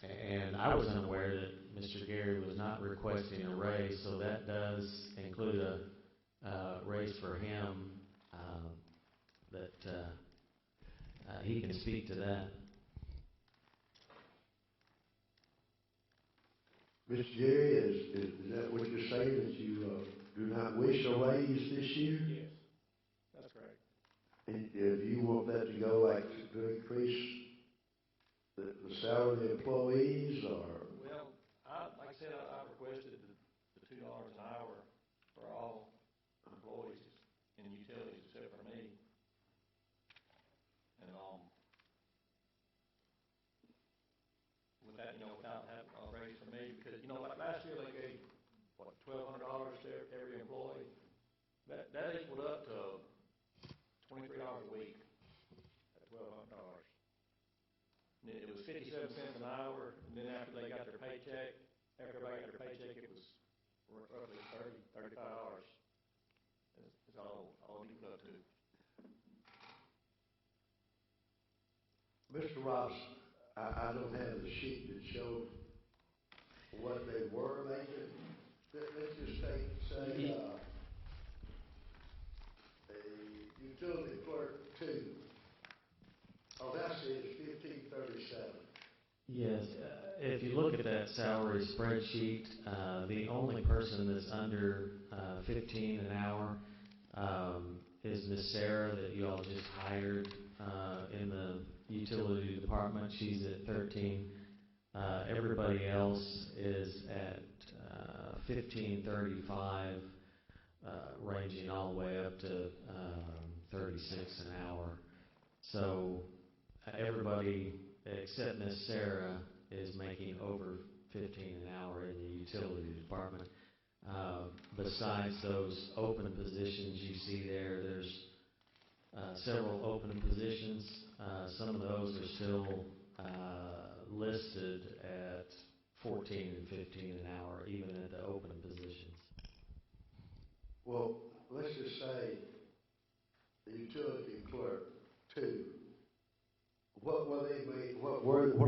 And I was unaware that Mr. Gary was not requesting a raise, so that does include a raise for him, that he can speak to that. Mr. Jerry, is that what you're saying, that you do not wish a raise this year? Yes, that's correct. And if you want that to go like to increase the salary of the employees, or? Well, like I said, I requested the $2 an hour for all employees in utilities except for me. And, with that, without having a raise for me, because, like last year they gave, what, $1,200 to every employee. That equaled up to $23 a week at $1,200. And it was 57 cents an hour, and then after they got their paycheck, after everybody got their paycheck, it was roughly $35. It's all equal up to. Mr. Ross, I don't have the sheet that showed what they were making. Let's just say, a utility clerk 2. Oh, that says 1537. Yes, if you look at that salary spreadsheet, the only person that's under 15 an hour is Miss Sarah that you all just hired in the utility department. She's at 13. Everybody else is at 15.35, ranging all the way up to 36 an hour. So everybody except Miss Sarah is making over 15 an hour in the utility department. Besides those open positions you see there, there's several open positions. Some of those are still listed at 14 and 15 an hour, even at the open positions. Well, let's just say the utility clerk 2. What were they make? What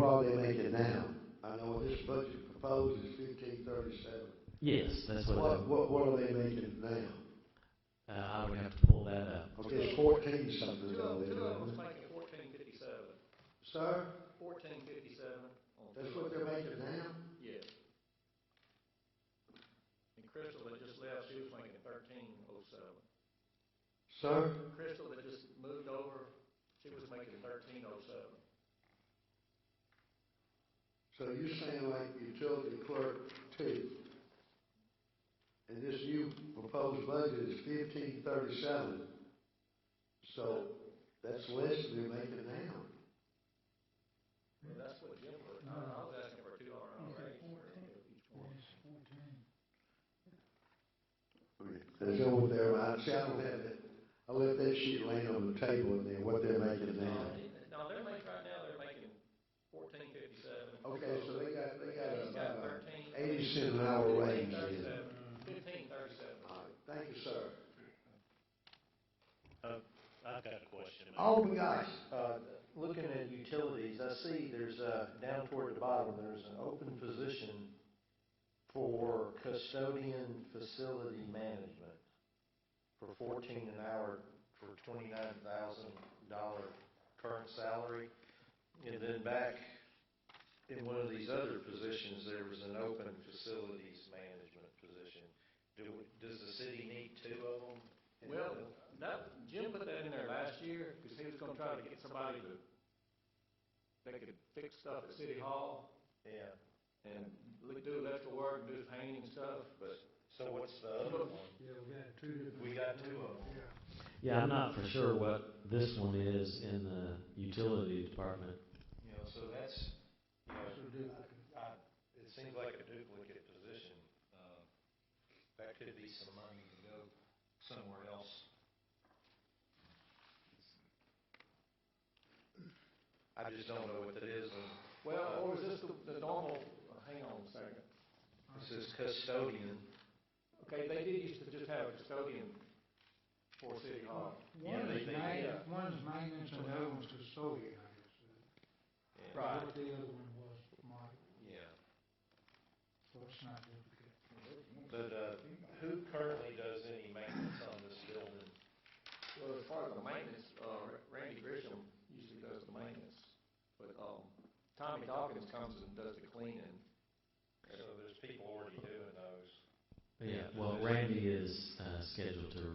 are they making now? I know this budget proposed is 1537. Yes, that's what. What are they making now? I would have to pull that up. Okay, it's 14 something. Two of them was making 14.57. Sir? 14.57. That's what they're making now? Yes. And Crystal that just left, she was making 13.07. Sir? Crystal that just moved over, she was making 13.07. So you're saying like utility clerk 2, and this new proposed budget is 1537. So that's less than they're making now. Well, that's what Jim put. I was asking for a $2 an hour raise for each one. There's over there. I don't have it. I left that sheet laying on the table in there. What they're making now. No, they're making right now. They're making 14.57. Okay, so they got a 13. 80-cent an hour raise. 15.37. All right, thank you, sir. I've got a question. Oh my gosh. Looking at utilities, I see there's down toward the bottom, there's an open position for custodian facility management for 14 an hour for $29,000 current salary. And then back in one of these other positions, there was an open facilities management position. Does the city need 2 of them? Well, Jim put that in there last year because he was going to try to get somebody that could fix stuff at City Hall. Yeah. And do electrical work and do painting and stuff. But so what's the other one? Yeah, we got 2. We got 2 of them. Yeah, I'm not for sure what this one is in the utility department. So that's, it seems like a duplicate position. That could be some money to go somewhere else. I just don't know what that is. Well, or is this the normal, hang on a second. This is custodian. Okay, they did used to just have a custodian for City Hall. One's maintenance and the other one's custodian, I guess. Right. What the other one was, Mike. That's not duplicate. But, who currently does any maintenance on this building? Well, as far as the maintenance, Randy Grisham usually does the maintenance, but, Tommy Dawkins comes and does the cleaning. So there's people already doing those. Yeah, well, Randy is scheduled to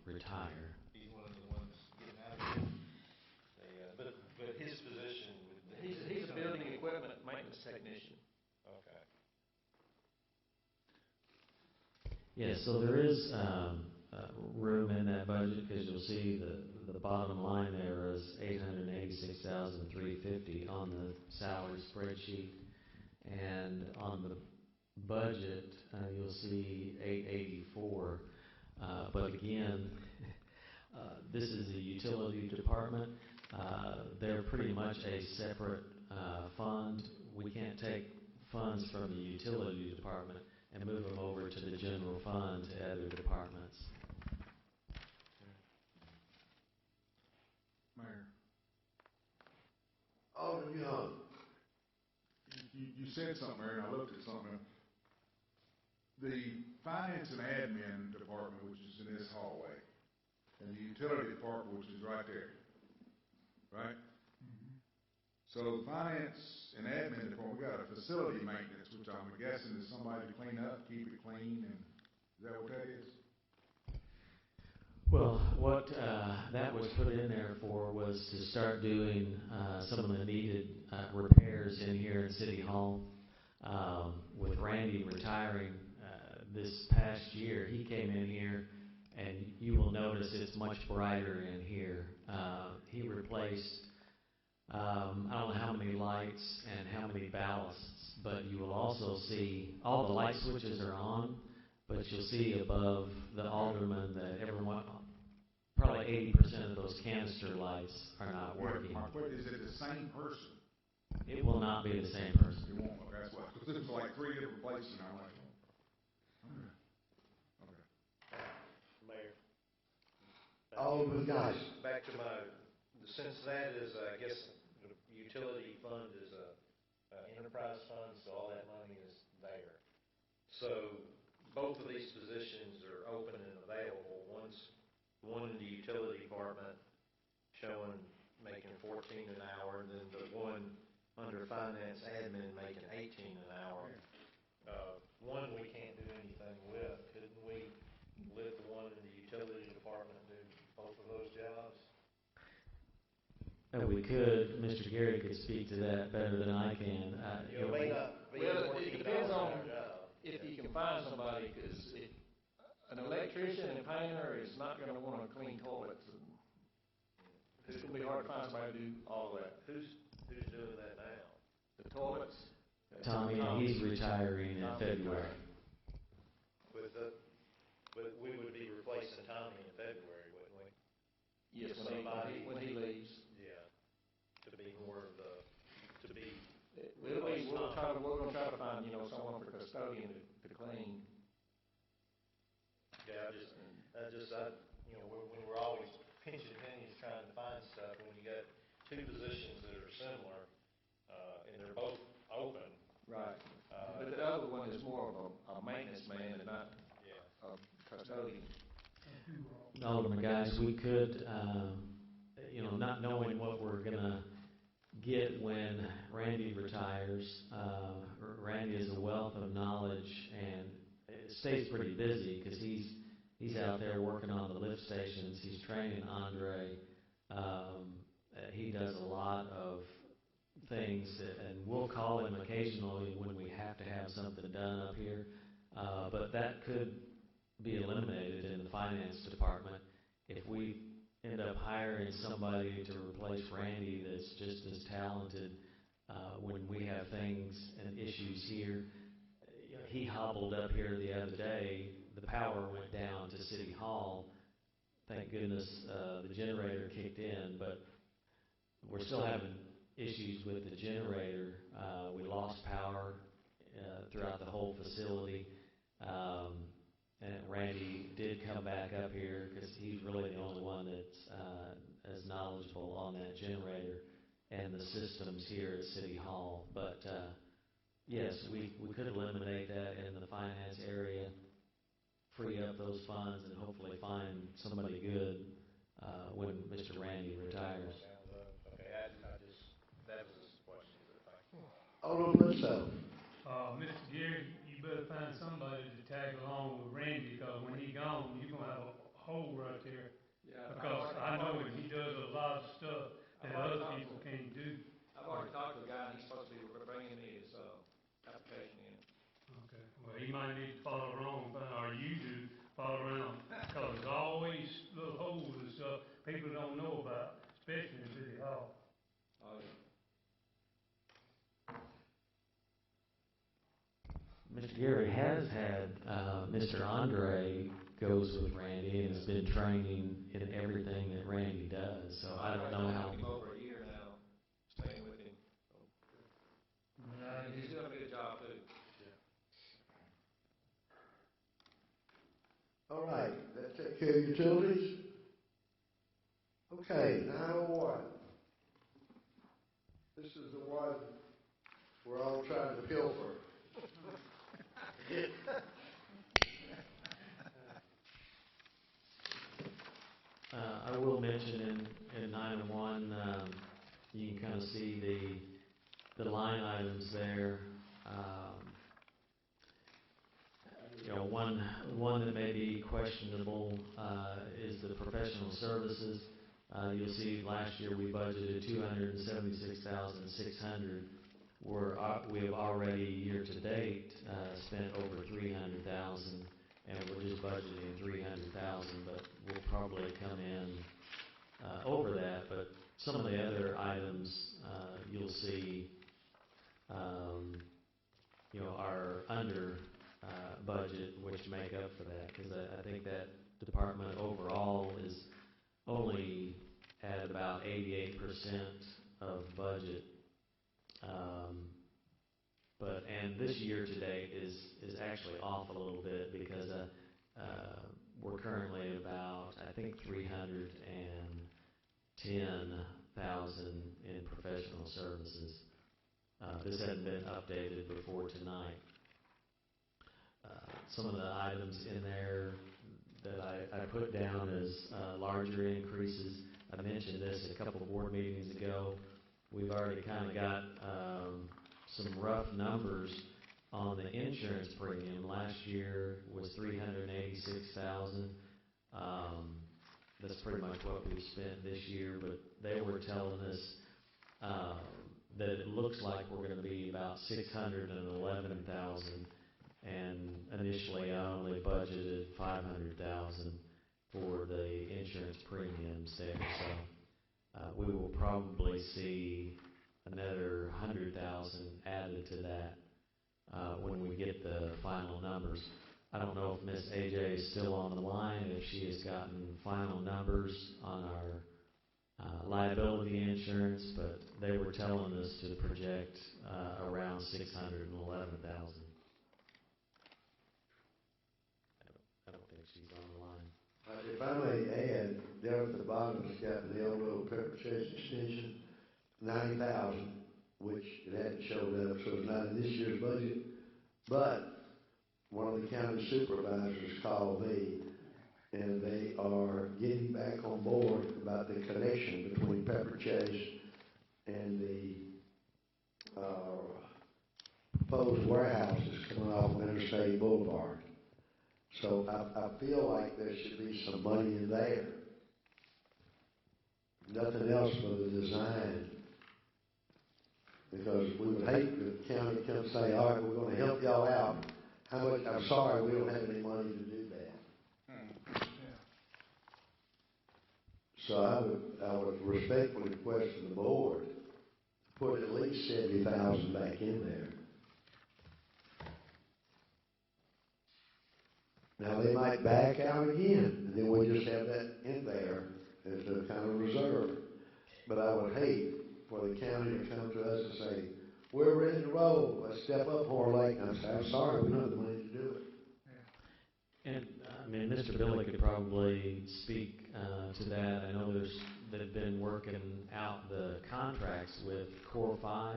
retire. He's one of the ones getting out of it. But his position would be. He's a building equipment maintenance technician. Okay. Yeah, so there is room in that budget, because you'll see the bottom line there is $886,350 on the salary spreadsheet, and on the budget you'll see $884. But again, this is the utility department. They're pretty much a separate fund. We can't take funds from the utility department and move them over to the general fund to other departments. Mayor. Alderman Young. You said something, Mayor, and I looked at something. The finance and admin department, which is in this hallway, and the utility department, which is right there, right? Mm-hmm. So the finance and admin department, we got a facility maintenance, which I'm guessing is somebody to clean up, keep it clean, and is that what that is? Well, what that was put in there for was to start doing some of the needed repairs in here in City Hall. With Randy retiring this past year, he came in here, and you will notice it's much brighter in here. He replaced, I don't know how many lights and how many ballasts, but you will also see all the light switches are on, but you'll see above the alderman that everyone, probably 80% of those canister lights are not working. Is it the same person? It will not be the same person. It won't. Okay, that's why. Because there's like 3 different places, and I'm like, okay. Mayor. Alderman Geis. Back to since that is, I guess, the utility fund is a enterprise fund, so all that money is there. So both of these positions are open and available. One in the utility department showing making $14 an hour, and then the one under finance admin making $18 an hour. One we can't do anything with. Couldn't we let the one in the utility department do both of those jobs? We could. Mr. Gary could speak to that better than I can. It may not be Well, it depends on job. if you can find somebody, because an electrician and painter is not going to want to clean toilets. It's going to be hard to find somebody to do all of that. Who's doing that now? The toilets. Tommy, he's retiring in February. But we would be replacing Tommy in February, wouldn't we? Yes, when he leaves. Yeah. To be more of the, to be. We're going to try to find, someone for custodian to clean. Yeah, when we're always pinching pennies trying to find stuff, when you got 2 positions that are similar, and they're both open. Right. But the other one is more of a maintenance man and not a custodian. Alderman, guys, we could, not knowing what we're going to get when Randy retires. Randy is a wealth of knowledge, and it stays pretty busy because he's out there working on the lift stations. He's training Andre. He does a lot of things, and we'll call him occasionally when we have to have something done up here. But that could be eliminated in the finance department if we end up hiring somebody to replace Randy that's just as talented. When we have things and issues here, he hobbled up here the other day. The power went down to City Hall. Thank goodness the generator kicked in, but we're still having issues with the generator. We lost power throughout the whole facility. And Randy did come back up here because he's really the only one that's as knowledgeable on that generator and the systems here at City Hall. But yes, we could eliminate that in the finance area, free up those funds, and hopefully find somebody good when Mr. Randy retires. Okay, that was his question, but thank you. Alderman Bledsoe. Mr. Gary, you better find somebody to tag along with Randy, because when he gone, you're gonna have a hole right there. Yeah, Because I know him, he does a lot of stuff that other people can't do. I've already talked to the guy, and he's supposed to be bringing his application in. Okay. Well, he might need to follow around, or you do, follow around, because there's always little holes and stuff people don't know about, especially in City Hall. Oh, yeah. Mr. Gary has had Mr. Andre goes with Randy and has been training in everything that Randy does. So I don't know how. I've been over a year now, staying with him. He's doing a good job too. All right, that take care of utilities? Okay, 901. This is the one we're all trying to pilfer. I will mention in 901, you can kind of see the line items there. One that may be questionable is the professional services. You'll see last year we budgeted $276,600. We have already year to date spent over $300,000, and we're just budgeting $300,000. But we'll probably come in over that. But some of the other items you'll see, are under budget, which make up for that, because I think that department overall is only at about 88% of budget. And this year to date is actually off a little bit, because we're currently at about, I think, $310,000 in professional services. This hadn't been updated before tonight. Some of the items in there that I put down as larger increases, I mentioned this a couple of board meetings ago. We've already kind of got some rough numbers on the insurance premium. Last year was $386,000. That's pretty much what we've spent this year, but they were telling us that it looks like we're going to be about $611,000, and initially I only budgeted $500,000 for the insurance premiums there. So we will probably see another $100,000 added to that when we get the final numbers. I don't know if Miss AJ is still on the line, if she has gotten final numbers on our liability insurance, but they were telling us to project around $611,000. I don't think she's on the line. If I may add, down at the bottom, it's got the Elbow Pepper Chase extension, $90,000, which it hadn't showed up, so it's not in this year's budget. But one of the county supervisors called me, and they are getting back on board about the connection between Pepper Chase and the proposed warehouses coming off of Interstate Boulevard. So I feel like there should be some money in there. Nothing else for the design. Because we would hate for the county to come say, all right, we're going to help y'all out. How much? I'm sorry, we don't have any money to do that. So I would respectfully request from the board to put at least $70,000 back in there. Now they might back out again, and then we just have that in there as a kind of reserve. But I would hate for the county to come to us and say, we're ready to roll, let's step up Horror Lake. And I say, I'm sorry, we don't have the money to do it. And I mean, Mr. Billy could probably speak to that. I know they've been working out the contracts with Core 5.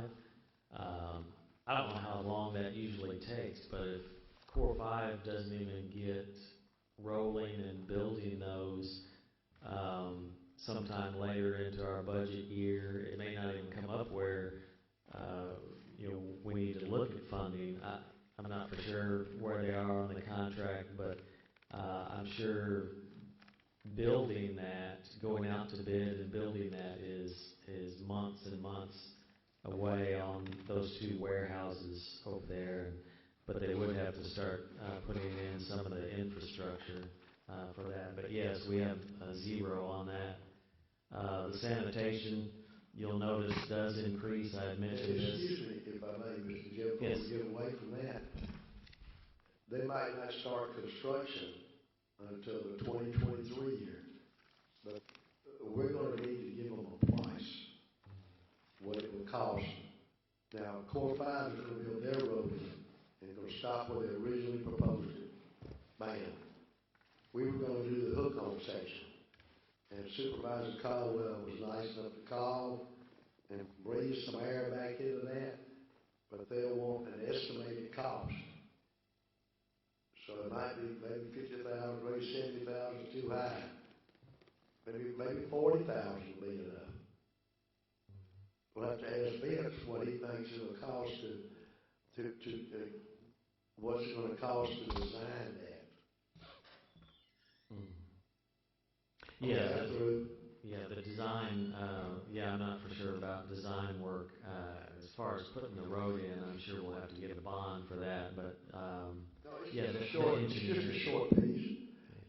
I don't know how long that usually takes, but if Core 5 doesn't even get rolling and building those sometime later into our budget year, it may not even come up where, we need to look at funding. I'm not for sure where they are on the contract, but I'm sure building that, going out to bid and building that is months and months away on those two warehouses over there. But they would have to start putting in some of the infrastructure for that. But yes, we have zero on that. The sanitation, you'll notice, does increase. I had mentioned this. Excuse me, if I may, Mr. Jim, before Yes. we get away from that, they might not start construction until the 2023 year. But we're going to need to give them a price, what it would cost. Now, Core 5 is going to build their road and going to stop where they originally proposed it. Bam. We were going to do the hook-on section. And Supervisor Caldwell was nice enough to call and breathe some air back into that, but they'll want an estimated cost. So it might be maybe 50,000, maybe 70,000 too high. Maybe 40,000 will be enough. We'll have to ask Vince what he thinks it'll cost what's it going to cost to design that. The design, I'm not for sure about design work. As far as putting the road in, I'm sure we'll have to get a bond for that, but, it's just a short piece.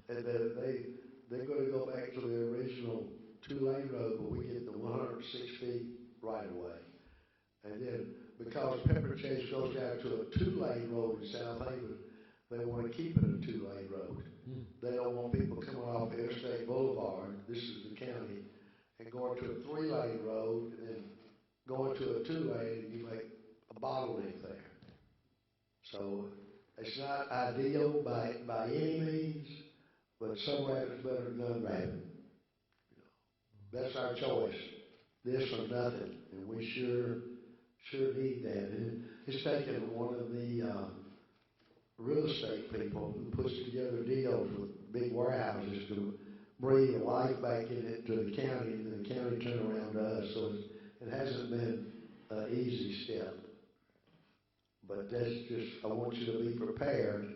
And then they're going to go back to the original 2-lane road, but we get the 106 feet right away. And then, because Pepper Chase goes down to a 2-lane road in South Haven, they want to keep it a 2-lane road. They don't want people coming off Interstate Boulevard, this is the county, and going to a 3-lane road, and then going to a 2-lane, and you make a bottleneck there. So it's not ideal by any means, but some rabbit's better than none rabbit. That's our choice, this or nothing, and we sure need that. And it's taken one of the real estate people who puts together deals with big warehouses to breathe life back into the county, and then the county turn around to us. So it hasn't been an easy step. But that's just, I want you to be prepared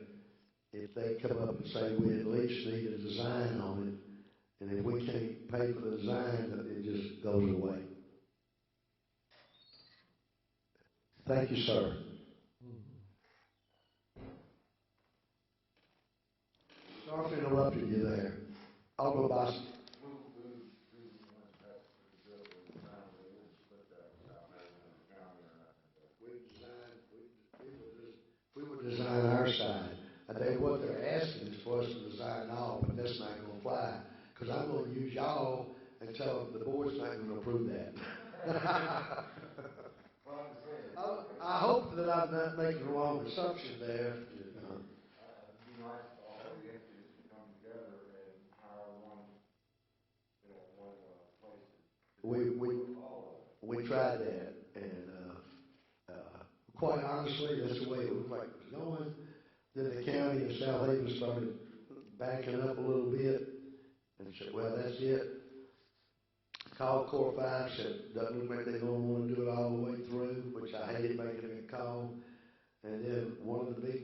if they come up and say we at least need a design on it, and if we can't pay for the design, it just goes away. Thank you, sir. Sorry for interrupting you there. Alderman Boston. We would design our side. I tell you what, they're asking is for us to design all, but that's not going to fly. Because I'm going to use y'all until the board's not going to approve that. I hope that I'm not making the wrong assumption there. We tried that, and quite honestly, that's the way it looked like it was going. Then the county and South Haven started backing up a little bit, and said, well, that's it. Called Core 5, said, doesn't look like they're going to want to do it all the way through, which I hated making a call. And then one of the big,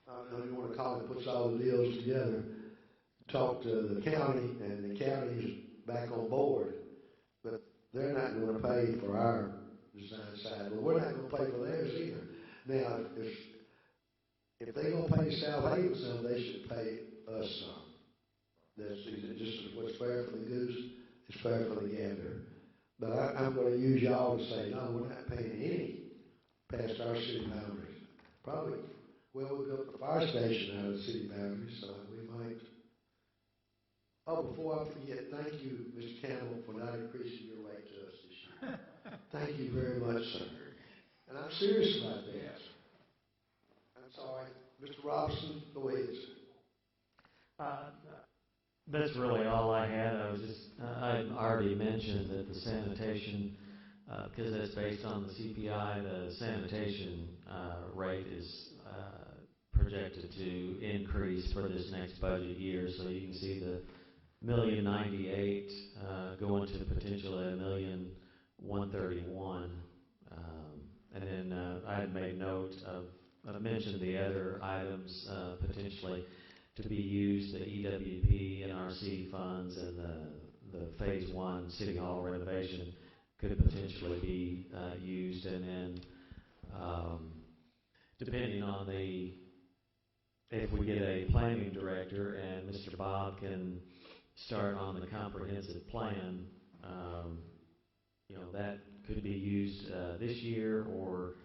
I don't know if you want to call it, puts all the deals together, talked to the county, and the county is back on board. But they're not going to pay for our design side, but we're not going to pay for theirs either. Now, if they're going to pay South Haven some, they should pay us some. That's just what's fair for the goose is fair for the gander. But I'm going to use y'all to say, no, we're not paying any past our city boundaries. Probably, well, we'll go to the fire station out of the city boundaries, so we might. Oh, before I forget, thank you, Mr. Campbell, for not increasing your rate to us this year. Thank you very much, sir. And I'm serious about that. I'm sorry. Mr. Robinson, go ahead, sir. That's really all I had. I had already mentioned that the sanitation because that's based on the CPI, the sanitation rate is projected to increase for this next budget year. So you can see the $1,098,000 going to potentially $1,131,000. And then I had made note of, I mentioned the other items potentially to be used, the EWP, NRC funds, and the Phase 1 City Hall renovation could potentially be used. And then depending on if we get a planning director and Mr. Bob can start on the comprehensive plan, that could be used this year or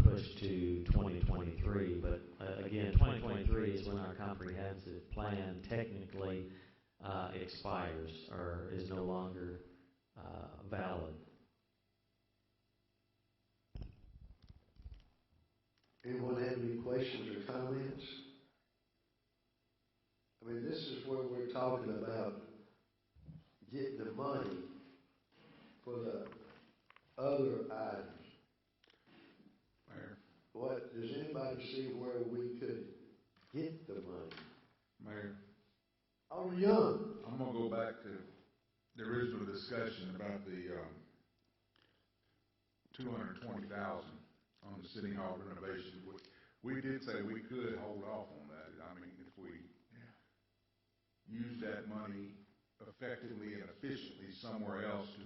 pushed to 2023. But again, 2023 is when our comprehensive plan technically expires or is no longer valid. Anyone have any questions or comments? I mean, this is where we're talking about getting the money for the other items. Mayor. What, does anybody see where we could get the money? Mayor. Alder Young. I'm going to go back to the original discussion about the $220,000 on the City Hall renovation. We did say we could hold off on that. I mean, if we use that money effectively and efficiently somewhere else to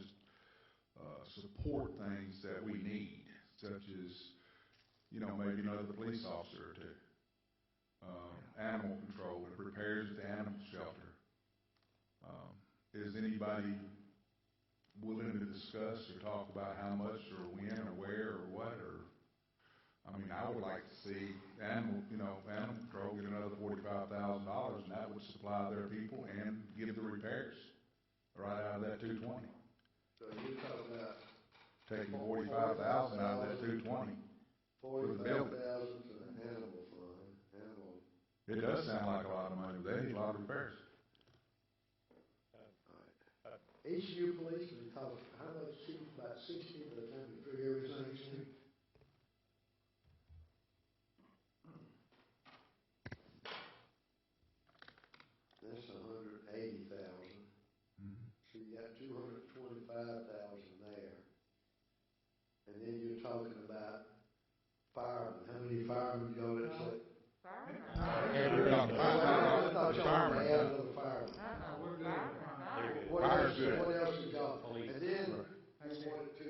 support things that we need, such as, maybe another police officer to animal control, and repairs at the animal shelter. Is anybody willing to discuss or talk about how much or when or where or what? Or, I mean, I would like to see animal control get another $45,000, and that would supply their people and give the repairs right out of that 220. So you're talking about taking 45,000 out of that 220 for the building. 45,000 for the animal fund. It does sound like a lot of money, but they need a lot of repairs. Each year, policeman costs how much? About 60 by the time we figure everything. That's 180,000. So you got 225,000 there, and then you're talking about firemen. How many firemen you got? What else you got? And then I wanted to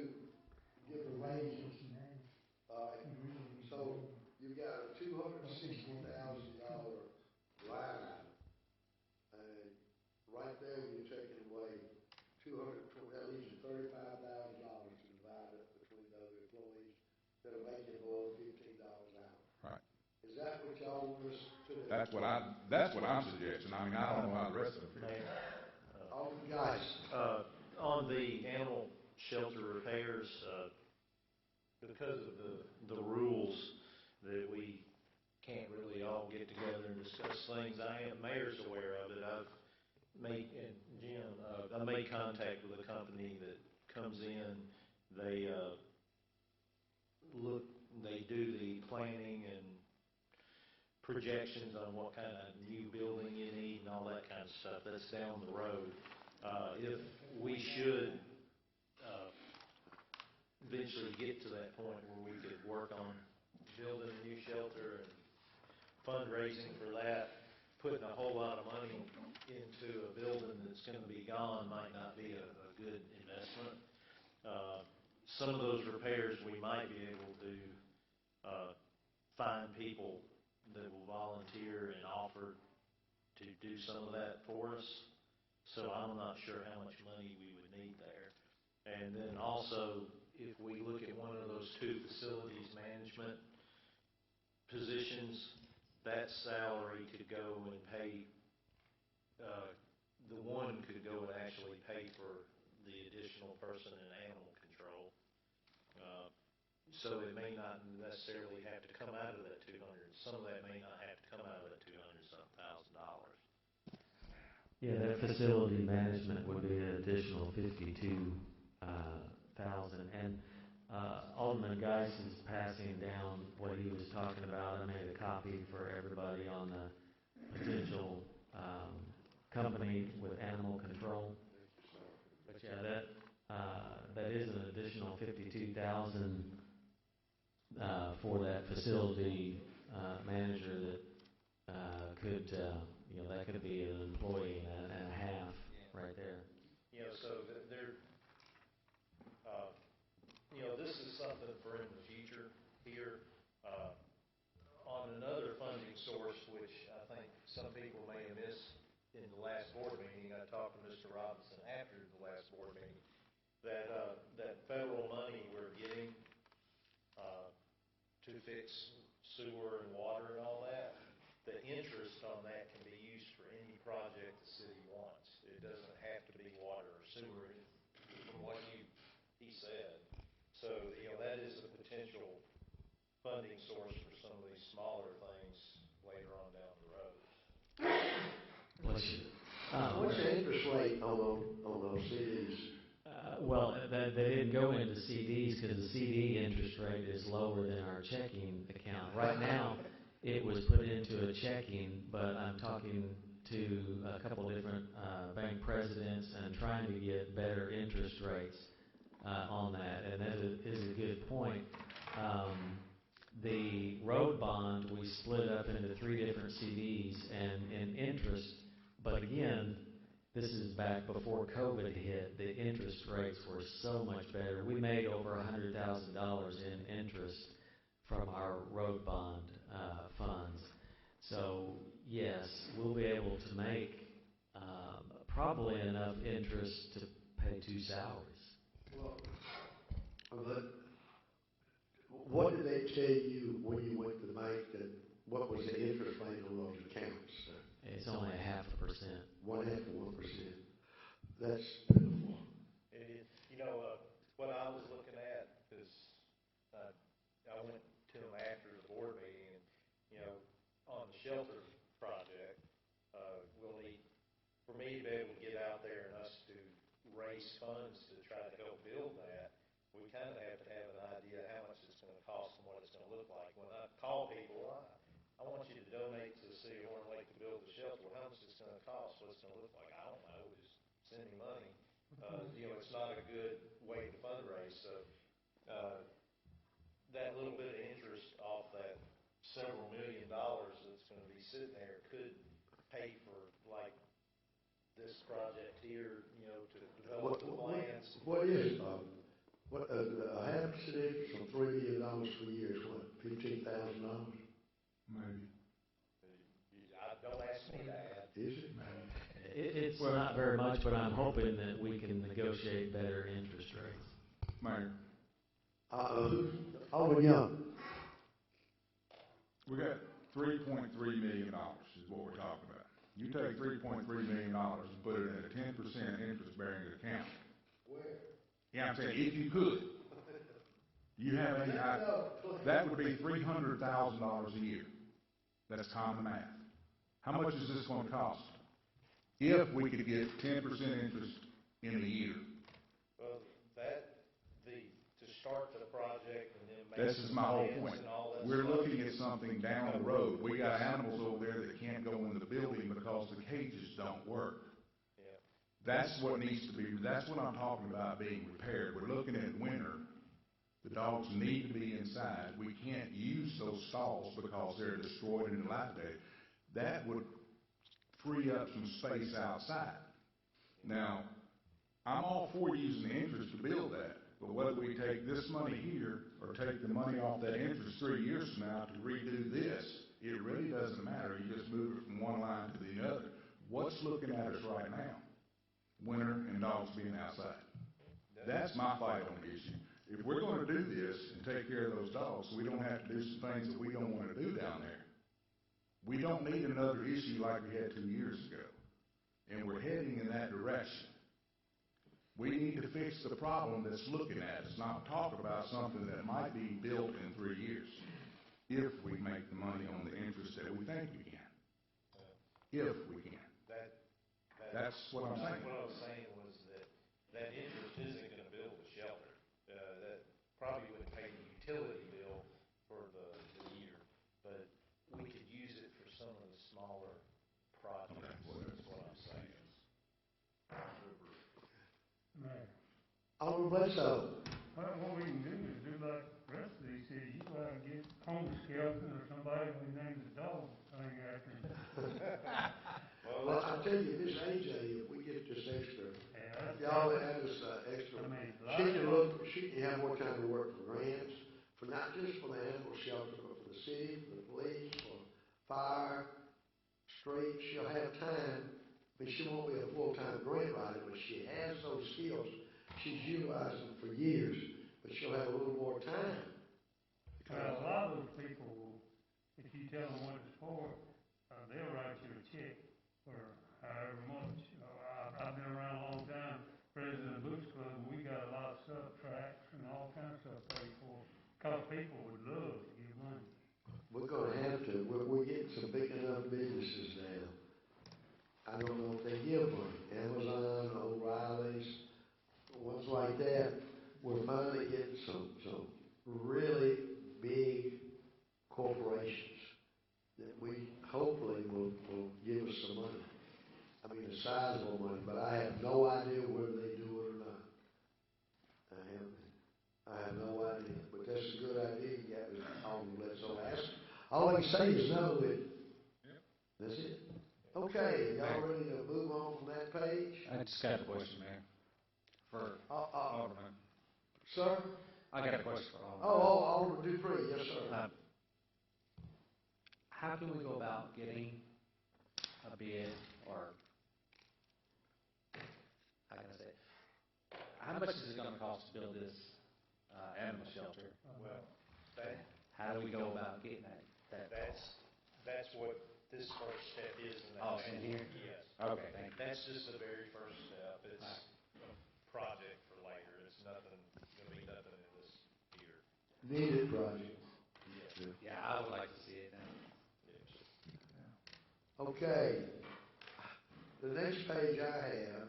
give a raise. So you got a $260,000 line item. And right there you're taking away that leaves you $35,000 to divide up between those employees that are making below $15 an hour. Right. Is that what y'all want us to do? That's what I'm suggesting. I mean, I don't know how the rest of them feel. Guys. On the animal shelter repairs, because of the rules that we can't really all get together and discuss things, Mayor's aware of it. I've made contact with a company that comes in. They do the planning and projections on what kind of new building you need and all that kind of stuff. That's down the road. If we should eventually get to that point where we could work on building a new shelter and fundraising for that, putting a whole lot of money into a building that's going to be gone might not be a good investment. Some of those repairs we might be able to find people that will volunteer and offer to do some of that for us. So I'm not sure how much money we would need there. And then also, if we look at one of those two facilities management positions, that salary could go and pay, the one could go and actually pay for the additional person in animal control. So it may not necessarily have to come out of that 200. Some of that may not have to come out of that $200,000. Yeah, that facility management would be an additional 52 And Alderman Geis is passing down what he was talking about. I made a copy for everybody on the potential company with animal control. But yeah, that is an additional $52,000 for that facility manager that could, that could be an employee and a half right there. So this is something for in the future here. On another funding source, which I think some people may have missed in the last board meeting, I talked to Mr. Robinson after the last board meeting, that federal money we're getting to fix sewer and water and all that, the interest on that can be used for any project the city wants. It doesn't have to be water or sewer, from what he said. So, that is a potential funding source for some of these smaller things later on down the road. Bless you. What's the interest rate on those CDs? Well, they didn't go into CDs because the CD interest rate is lower than our checking account. Right now, it was put into a checking, but I'm talking to a couple different bank presidents and trying to get better interest rates on that, and that is a good point. The road bond, we split up into 3 different CDs, and in interest, but again, this is back before COVID hit, the interest rates were so much better. We made over $100,000 in interest from our road bond funds. So, yes, we'll be able to make probably enough interest to pay 2 salaries. Well, what did they tell you when you went to the bank, that what was the interest rate on those accounts? It's only 0.5%. 1.5%. That's pitiful. It is. What I was looking at is, I went to them after the board meeting, and, on the shelter project, we'll need, for me to be able to get out there and us to raise funds to try to help build that, we kind of have to have an idea how much it's going to cost and what it's going to look like. When I call people, I want you to donate to the city of Horn Lake to build the shelter. Well, how much is it going to cost? What it's going to look like? I don't know. Just send me money. It's not a good way to fundraise. So that little bit of interest off that several $1 million that's going to be sitting there could pay for, like, this project here, to develop the plans. What is what a 0.5% interest on $3 million per year is what, $15,000? Maybe. Don't ask me that. Is it? It's not very much, but I'm hoping that we can negotiate better interest rates. Mayor. Alderman Young. We got $3.3 million is what we're talking about. You take $3.3 million and put it in a 10% interest-bearing account. Where? Yeah, I'm saying if you could. You have that would be $300,000 a year. That's common math. How much is this going to cost? If we could get 10% interest in a year. Well, to start the project and then make This is my whole point. We're looking at something down the road. We got animals over there that can't go in the building because the cages don't work. Yeah. That's what needs to be, that's what I'm talking about being repaired. We're looking at winter. The dogs need to be inside. We can't use those stalls because they're destroyed and dilapidated. That would free up some space outside. Now, I'm all for using the interest to build that, but whether we take this money here or take the money off that interest 3 years from now to redo this, it really doesn't matter. You just move it from one line to the other. What's looking at us right now? Winter and dogs being outside. That's my fight on the issue. If we're going to do this and take care of those dogs, we don't have to do some things that we don't want to do down there. We don't need another issue like we had 2 years ago. And we're heading in that direction. We need to fix the problem that's looking at us, not talk about something that might be built in 3 years, if we make the money on the interest that we think we can. If we can. That's what I'm saying. What I was saying was that interest isn't going to build a shelter. That probably wouldn't pay the utility bill for the year, but we could use it for some of the smaller projects, is what I'm saying. Mayor. Alderman Bledsoe. Well, what we can do is do like the rest of these cities, you go out and get home skeleton or somebody who names a dog thing after him. Well, I'll tell you, Miss AJ, if we get this extra, y'all have this extra, she can have more time to work for grants, for not just for the animal shelter, but for the city, for the police, for fire, street. She'll have time. I mean, she won't be a full-time grant writer, but she has those skills. She's utilized them for years, but she'll have a little more time. A lot of those people, if you tell them what it's for, they'll write you a check for however much. I've been around a long time, president of the Boots Club, and we got a lot of stuff, tracks and all kinds of stuff paid for, because people would love to give money. We're gonna have to. We're getting some big enough businesses now. I don't know if they give money. Amazon, O'Reilly's, ones like that. We're finally getting some really big corporations that we hopefully will give us some money. I mean, a sizable money, but I have no idea whether they do it or not. I have no idea, but that's a good idea. You got to Alderman Bledsoe ask. All I can say is no. That's it. Okay, y'all ready to move on from that page? I just got a question, Mayor. For Alderman. Sir? I got a question for Alderman. Alderman Dupree, yes, sir. How can we go about getting a bid, or how can I say, how much is it going to cost to build this animal shelter? Well, how do we go about getting that? That's what this first step is. In here? Yes. Okay, thank you. That's just the very first step. It's a project for later. It's nothing, going to be nothing in this year. Needed project. Yes. Yeah, I would like to see it now. Yes. Okay. The next page I have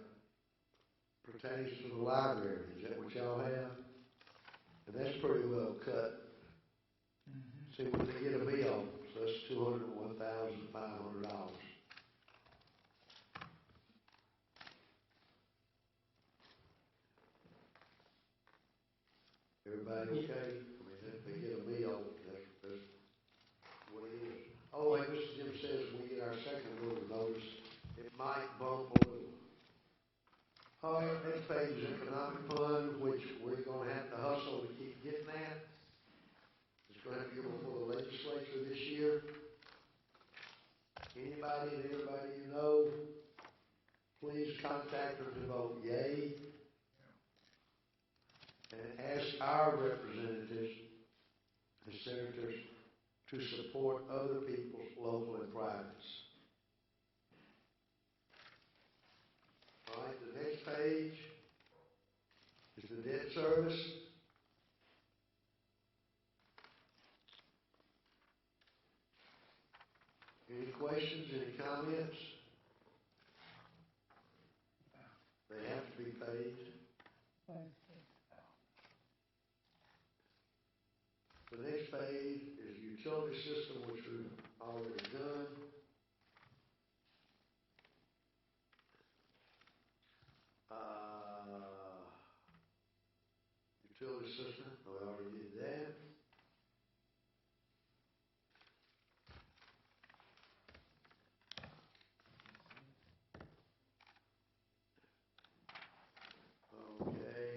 pertains to the library. Is that what y'all have? And that's pretty well cut. See, when they get a bill, so that's $201,500. Everybody okay? I mean, if they get a bill, that's what it is. Oh, like Mr. Jim says, when we get our second little notice, it might bump a little. All right, next page is economic fund, which we're gonna have to hustle to keep getting at. It's gonna have to go before the legislature this year. Anybody and everybody you know, please contact her to vote yay. And ask our representatives and senators to support other people's local and privates. All right, the next page is the debt service. Any questions, any comments? They have to be paid. The next page is utility system, which we've already done. Utility system, we already did that. Okay.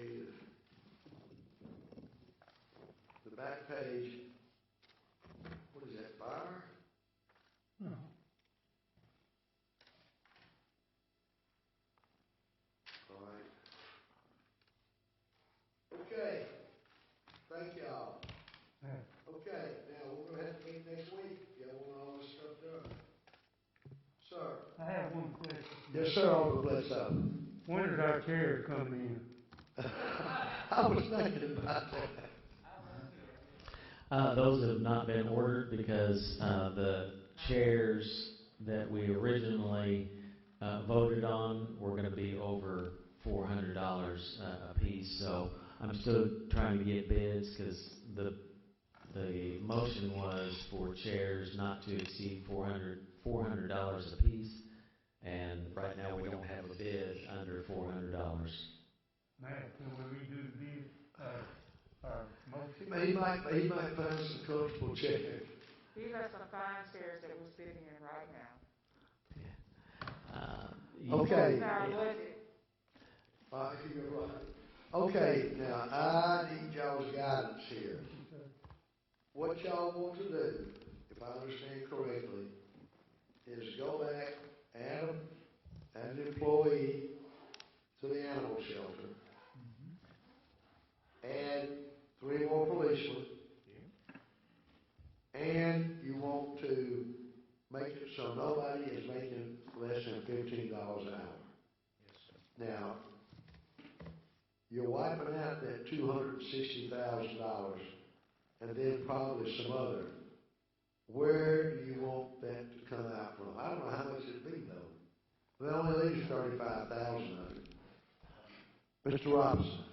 The back page, what is that, fire? No. All right. Okay. Thank y'all. Okay, now we're gonna have to meet next week. Y'all want all this stuff done? Sir? I have one question. Yes, sir, Alderman Bledsoe. When is our chair coming in? I was thinking about that. Those have not been ordered because the chairs that we originally voted on were going to be over $400 a piece. So I'm still trying to get bids, because the motion was for chairs not to exceed $400 a piece, and right now we don't have a bid under $400. Man, can we redo the bid, motion? He might find some comfortable chairs. He has some fine chairs that we're sitting in right now. Okay. It's our budget. You're right. Okay, now I need y'all's guidance here. What y'all want to do, if I understand correctly, is go back, add an employee to the animal shelter, add 3 more policemen, and you want to make it so nobody is making less than $15 an hour. Now, you're wiping out that $260,000, and then probably some other. Where do you want that to come out from? I don't know how much it'd be, though. It only leaves $35,000 of it. Mr. Robinson.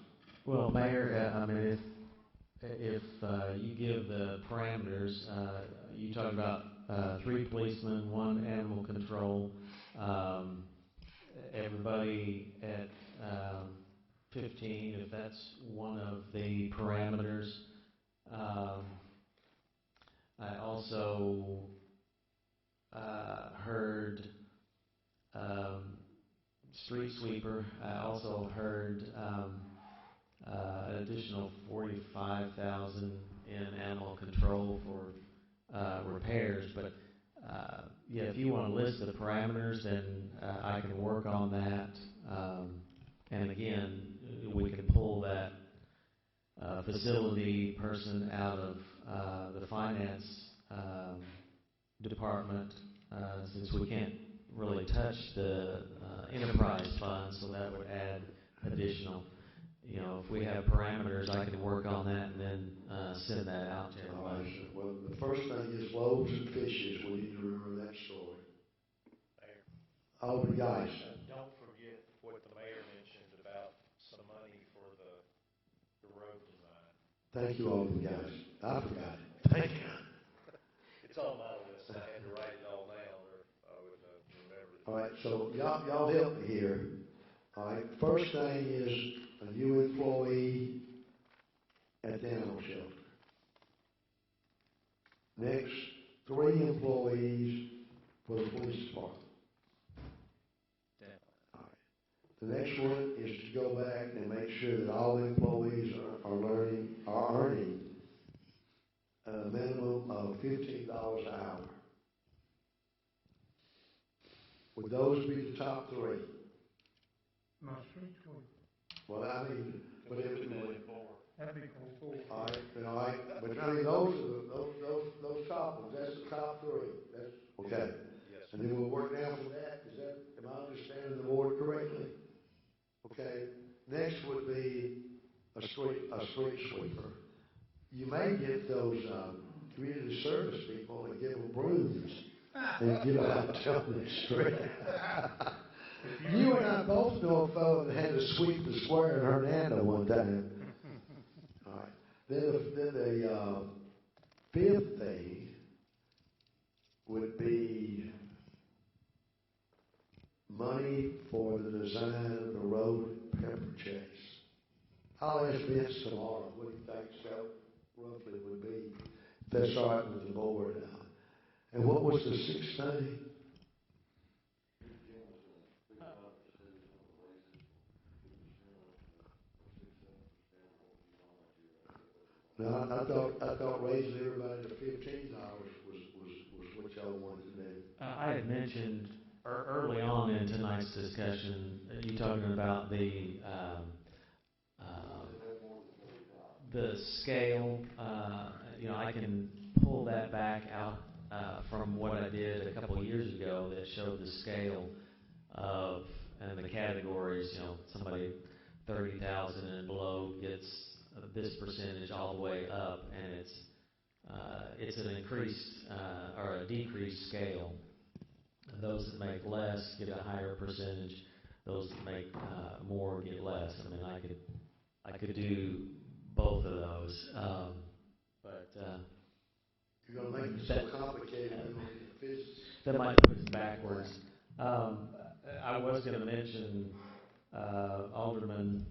Well, Mayor, I mean, if you give the parameters, you talk about 3 policemen, 1 animal control, everybody at 15, if that's one of the parameters. I also heard street sweeper. I also heard an additional $45,000 in animal control for repairs. But yeah, if you want to list the parameters, then I can work on that. And again, we can pull that facility person out of the finance department, since we can't really touch the enterprise fund, so that would add additional. You know, if we have parameters, I can work on that and then send that out to everybody. Well, the first thing is loaves and fishes. We need to remember that story. Oh, guys. Don't forget what the mayor mentioned about some money for the road design. Thank you, all you guys. I forgot it. Thank you. It's on my list. I had to write it all down, or I would remember it. All right, so y'all help me here. All right, first thing is a new employee at the animal shelter. Next, 3 employees for the police department. All right. The next one is to go back and make sure that all employees are earning a minimum of $15 an hour. Would those be the top 3? My street sweeper. Well, I mean, but if we went That'd be cool. all right, but I mean, those top ones, that's the top 3. That's okay. Yes. And then we'll work down from that. Am I understanding the board correctly? Okay. Next would be a street sweeper. You may get those community service people and give them brooms and get them out on the street. You and I both know a fellow that had to sweep the square in Hernando one time. All right. Then the 5th thing would be money for the design of the road pepper chase. I'll ask Vince tomorrow what he thinks that roughly would be. If that's all right with the board now. And what was the 6th thing? No, I thought raising everybody to $15 was what y'all wanted to do. I had mentioned early on in tonight's discussion, you talking about the scale. You know, I can pull that back out from what I did a couple of years ago that showed the scale of and the categories. You know, somebody 30,000 and below gets this percentage all the way up, and it's an increased or a decreased scale. Those that make less get a higher percentage. Those that make more get less. I mean, I could do both of those. But You're gonna make it so complicated, we don't need the physics. that might put us backwards. I was going to mention Alderman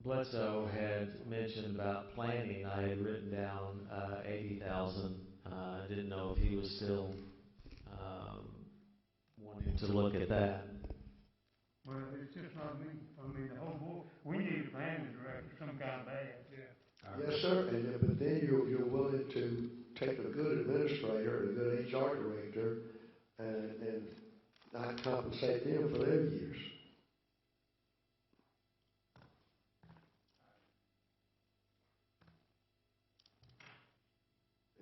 Bledsoe had mentioned about planning. I had written down 80,000. I didn't know if he was still wanting to look at that. Well, it's just not me. I mean, the whole board, we need a planning director, some kind of bad. Yeah. Yes, sir, but then you're willing to take a good administrator, a good HR director, and not compensate them for their years.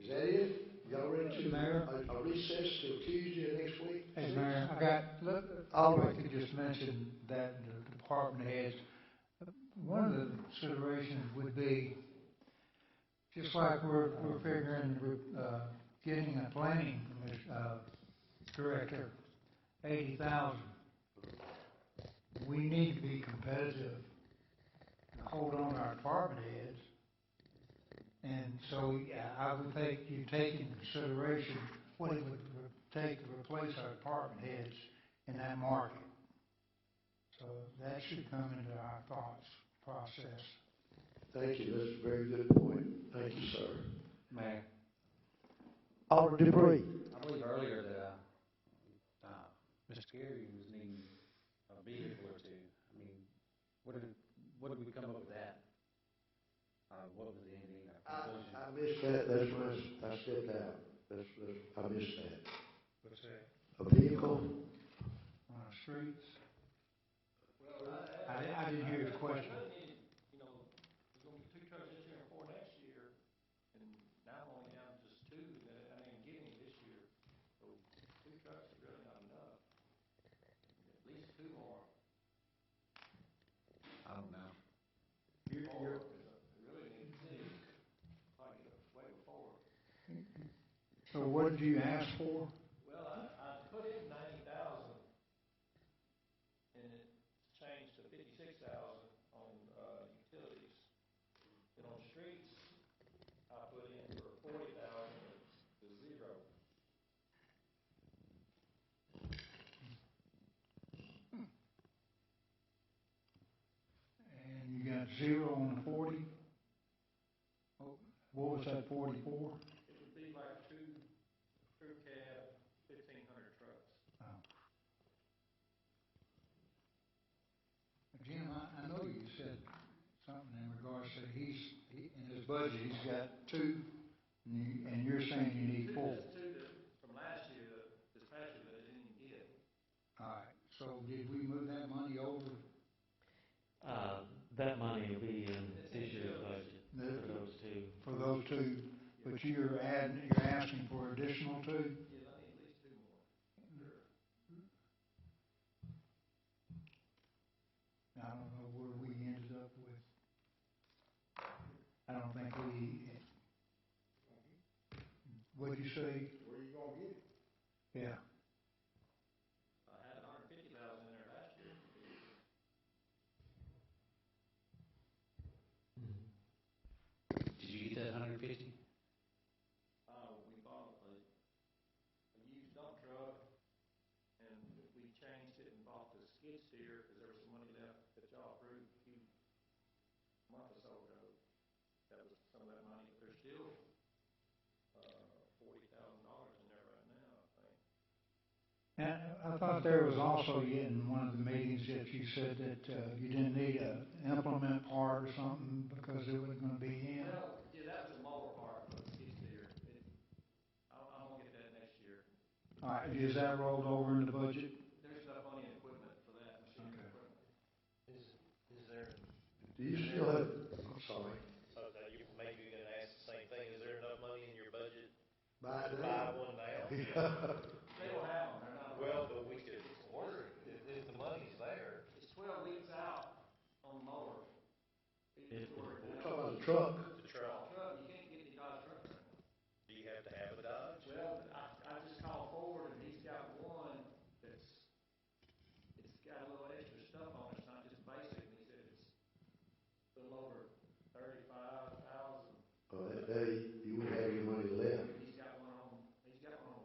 Is that it? Y'all ready to Mayor? A recess till Tuesday of next week? Hey, Mayor, I would like to just mention that the department heads, one of the considerations would be, just like we're figuring, getting a planning director, 80,000. We need to be competitive and hold on to our department heads. And so I would think you take into consideration what it would take to replace our department heads in that market. So that should come into our thoughts process. Thank you, that's a very good point. Thank you, sir. Mayor, Alderman Dupree. I believe earlier that Mr. Gary was needing a vehicle or two. I mean, what did we come up with that? What was the ending? I missed that, that's when I stepped out. I missed that. What's that? A vehicle? On our streets. I didn't hear the question. You know, there's going to be 2 trucks this year and 4 next year, and now I'm only down to just 2 that I didn't get any this year. So 2 trucks is really not enough. At least 2 more. I don't know. You're Really need to see. Probably get way before. So what did you ask for? Well, I put in 90,000, and it changed to 56,000 on utilities. And on streets, I put in for 40,000 to 0. And you got 0 on the 40? Oh, what was that, 44? It would be like 2 crew cab, 1,500 trucks. Oh. Jim, I know you said something in regards to in his budget, he's got 2, and you're saying you need 4. There's 2 from last year, this past year, that I didn't even get. All right, so did we move that money over? That money will be in this year's budget for those 2. For those 2, but you're asking for additional 2? Yeah, I need at least 2 more. I don't know where we ended up with. I don't think we. What'd you say? Where you gonna get it? Yeah. I had 150,000 in there last year. Did you get that 150? We bought a used dump truck, and we changed it and bought the skid steer because there was some money left that y'all approved a few months or so ago. That was some of that money, but there's still $40,000 in there right now, I think. And I thought there was also in one of the meetings that you said that you didn't need an implement part or something because it wasn't going to be in. Well, yeah, that was the mower part for the skid steer. I'm gonna get that next year. All right, is that rolled over in the budget? There's enough money in equipment for that, machine equipment. Is there, Do you still have, I'm sorry. maybe you're gonna ask the same thing, is there enough money in your budget Buy to it buy now. one now? They don't have them, they're not. Well, but we could order it, if the money's there. It's 12 weeks out on the mower. We're talking about the truck. The truck, You can't get any Dodge trucks right now. do you have to have a Dodge? Well, I just called Ford, and he's got one it's got a little extra stuff on it. It's not just basic. And he said it's you wouldn't have any money left. He's got one on the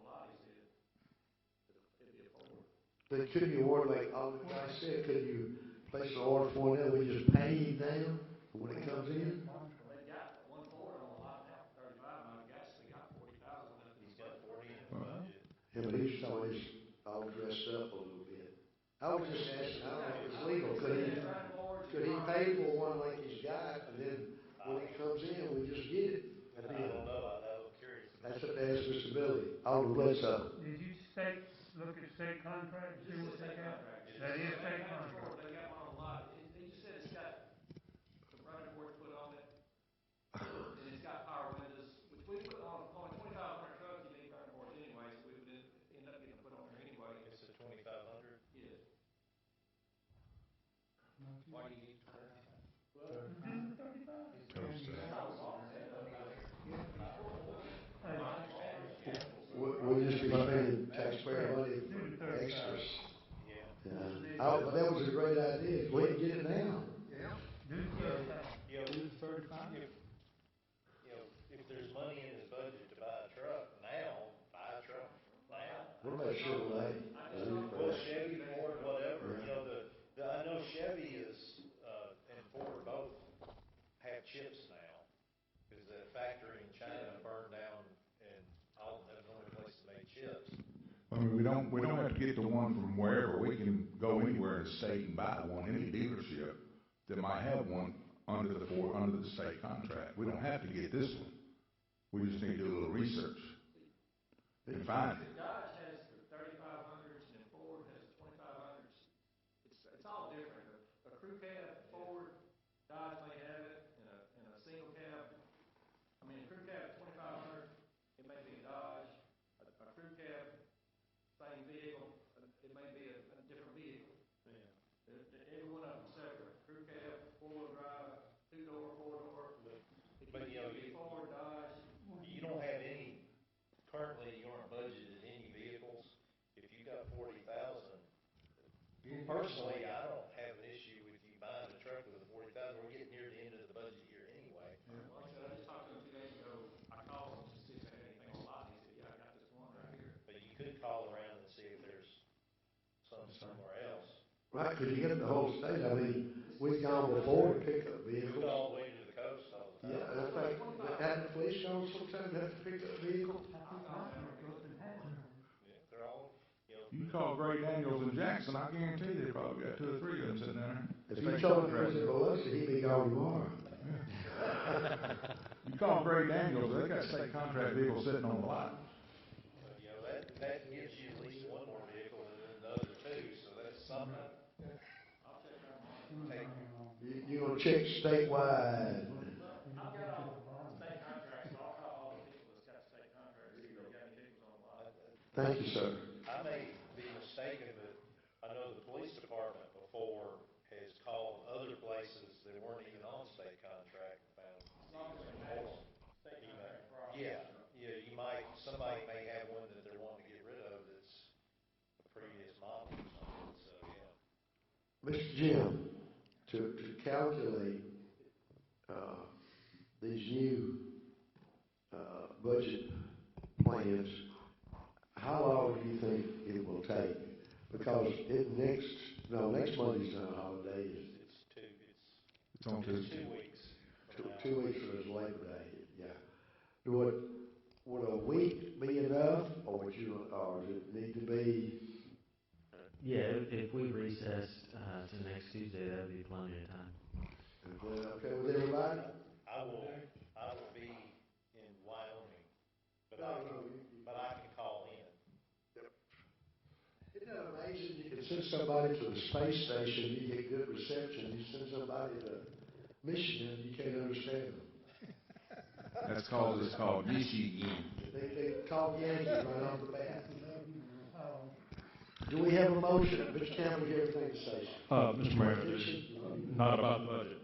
lot, he said. It'd be a Ford. But couldn't you order, like all the guys said, couldn't you place an order for it, and we just pay him down when it comes in? They got one Ford on the lot now, 35, and I guess they got 40,000 left. He's got 40 in the budget. Yeah, but he's always all dressed up a little bit. I was just asking, I don't know if it's legal, could he pay for one like he's got, and then when it comes in, we just get it? I don't know, I'm curious. That's what they asked Mr. Billy. Alderman Bledsoe. Did you look at state contract, see what they got? That is state contract. They got one on the lot. They just said it's got some running boards put on it, and it's got power windows, which we put on a 2,500 truck, you need running boards anyway, so we would end up getting put on there anyway. It's a 2,500? Yes. Why do you need 35? We'll just be spending taxpayer money for extras. Yeah. But that was a great idea. We can get it now. If there's money in his budget to buy a truck now, buy a truck now. What about Chevrolet? Well, Chevy, Ford, whatever, I know Chevy and Ford both have chips now, because the factory in China burned down, and all that's the only place that made chips. I mean, we don't have to get the one from wherever. We can go anywhere in the state and buy one, any dealership that might have one under the state contract. We don't have to get this one. We just need to do a little research and find it. Dodge has the 3500s and Ford has the 2500s. It's all different. A crew cab, Ford, Dodge may have it in a single cab. I mean, a crew cab 2500, it may be a Dodge. A crew cab, same vehicle, it may be a different vehicle. Yeah. Every one of them separate. Crew cab, 4-wheel drive, 2-door, 4-door. But Ford, Dodge. You don't have any, currently you aren't budgeted any vehicles. If you got 40,000, personally, I don't have an issue with you buying a truck with a 40,000. We're getting near the end of the budget year anyway. Like I said, I just talked to him 2 days ago. I called him to see if they had anything on the lot. He said, yeah, I got this one right here. But you could call around and see if there's some somewhere else. Right, because you get the whole state. I mean, we've gone before to pick up We vehicles. go all the way to the coast all the time. Yeah, that's like, hadn't the police gone sometimes have to pick up a vehicle? Yeah, they're all, You can call Gray Daniels in Jackson, I guarantee they probably got 2 or 3 of them sitting there. If he told me it was in Biloxi, he'd be gone tomorrow. You call Gray Daniels, they got state contract vehicles sitting on the lot. that gives you at least one more vehicle than the other two, so that's something. You're going to check statewide. I've got all state contracts, so I'll call all the people that's got state contracts, see if they got any vehicles on the lot. Thank you, sir. I may be mistaken, but I know the police department before has called other places that weren't even on state contract and found more. Yeah, somebody may have one that they're wanting to get rid of that's a previous model or something, so yeah. Mr. Jim, to calculate these new budget plans, how long do you think it will take? Because next Monday's not a holiday. It's on Tuesday. 2 weeks. 2 weeks from his Labor Day, yeah. Would a week be enough, or does it need to be? Yeah, if we recess to next Tuesday, that would be plenty of time. Is that okay with everybody? I will be in Wyoming, but I can call in. Isn't that amazing? You can send somebody to the space station, you get good reception. You send somebody to Michigan, you can't understand them. It's called Michigan. They call Yankees right off the bat. Do we have a motion? Mr. Campbell, you have anything to say? Mr. Mayor, not about the budget.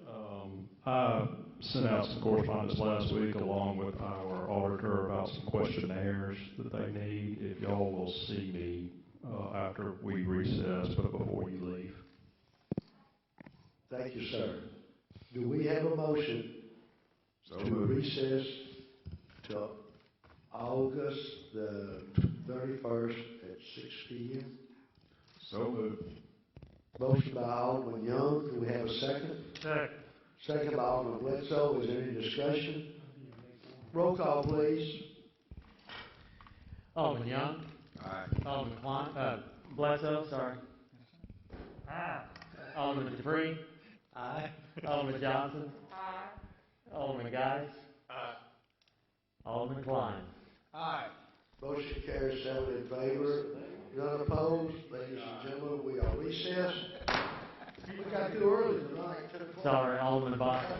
I sent out some correspondence last week along with our auditor about some questionnaires that they need. If y'all will see me after we recess, but before you leave. Thank you, sir. Do we have a motion to recess to August the 31st at 6 p.m. So moved. Motion by Alderman Young, do we have a second? Second. Second by Alderman Bledsoe, is there any discussion? Roll call, please. Alderman Young. Aye. Alderman Bledsoe, sorry. Aye. Alderman Dupree. Aye. Alderman Johnson. Aye. Alderman Guys. Alderman Klein. Aye. Motion carries 7 in favor, none opposed. Ladies and gentlemen, we are recessed. We got too early tonight, 10 o'clock. Sorry, Alderman Boston.